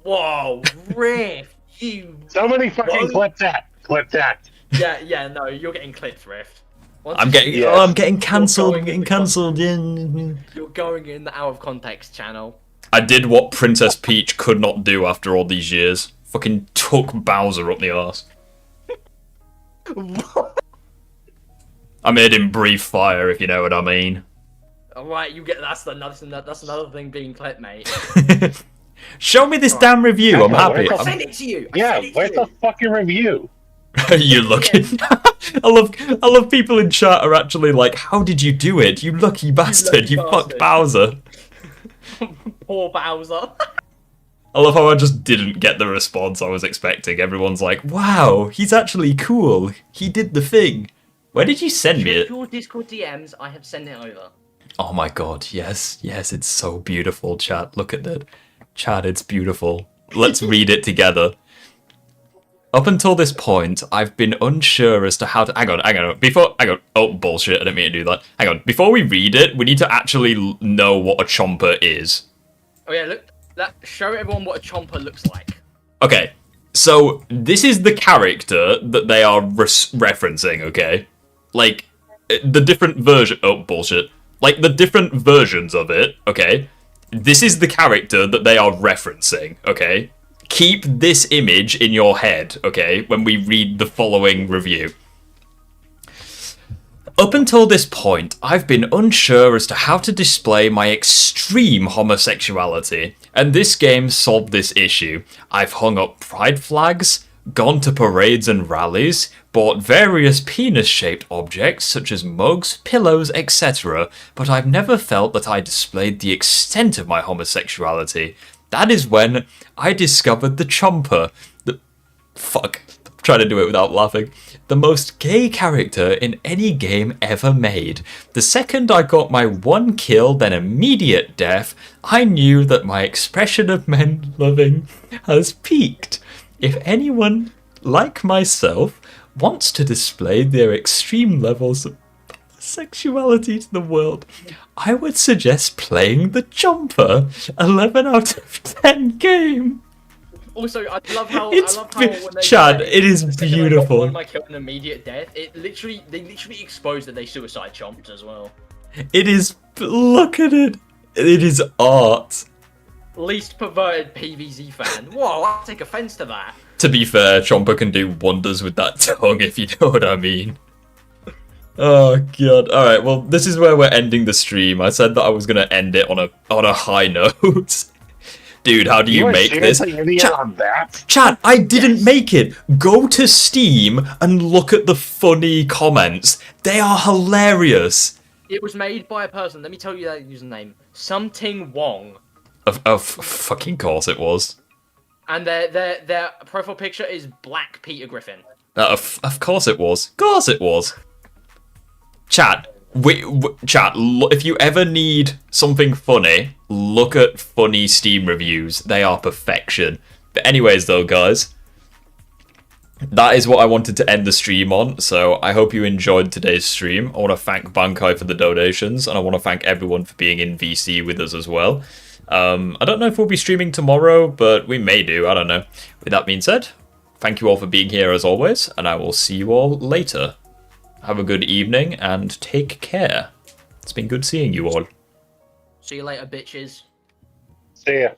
Whoa, Rift, you. Somebody fucking clip that. Clip that. Yeah, no, you're getting clipped, Rift. I'm getting cancelled. I'm getting cancelled. You're going in the out of context channel. I did what Princess Peach could not do after all these years. Fucking took Bowser up the arse. I made him breathe fire, if you know what I mean. Alright, you get that's another thing being clipped, mate. Show me this damn review. I'm happy. I'll send it to you. Where's the fucking review? You looking? I love people in chat are actually like, how did you do it? You lucky bastard. You fucked Bowser. Poor Bowser. I love how I just didn't get the response I was expecting. Everyone's like, wow, he's actually cool. He did the thing. Where did you send me it? Your Discord DMs, I have sent it over. Oh my god, yes, it's so beautiful, chat. Look at that. Chat, it's beautiful. Let's read it together. Up until this point, I've been unsure as to how to... Hang on. Oh, bullshit, I didn't mean to do that. Hang on, before we read it, we need to actually know what a chomper is. Oh yeah, look. Show everyone what a chomper looks like. Okay, so this is the character that they are referencing, okay? Like, the different version... Oh, bullshit. Like, the different versions of it, okay? This is the character that they are referencing, okay? Keep this image in your head, okay, when we read the following review. Up until this point, I've been unsure as to how to display my extreme homosexuality, and this game solved this issue. I've hung up pride flags, gone to parades and rallies, bought various penis-shaped objects such as mugs, pillows, etc., but I've never felt that I displayed the extent of my homosexuality. That is when I discovered the Chomper. Fuck. I'm trying to do it without laughing. The most gay character in any game ever made. The second I got my one kill, then immediate death, I knew that my expression of men loving has peaked. If anyone, like myself, wants to display their extreme levels of sexuality to the world, I would suggest playing the Chomper. 11 out of 10 game. Also, I love how when they Chad, it is beautiful. One my kill an immediate death. They literally expose that they suicide chomped as well. It is. Look at it. It is art. Least perverted PVZ fan. Whoa, I take offense to that. To be fair, Chomper can do wonders with that tongue, if you know what I mean. Oh god. Alright, well, this is where we're ending the stream. I said that I was gonna end it on a high note. Dude, how do you make this? Chat, I didn't make it. Go to Steam and look at the funny comments. They are hilarious. It was made by a person. Let me tell you that username. Something Wong. Of fucking course it was. And their profile picture is Black Peter Griffin. Of course it was. Of course it was. Chat, chat, if you ever need something funny, look at funny Steam reviews. They are perfection. But anyways though, guys, that is what I wanted to end the stream on, so I hope you enjoyed today's stream. I want to thank Bankai for the donations, and I want to thank everyone for being in VC with us as well. I don't know if we'll be streaming tomorrow, but we may do, I don't know. With that being said, thank you all for being here as always, and I will see you all later. Have a good evening, and take care. It's been good seeing you all. See you later, bitches. See ya.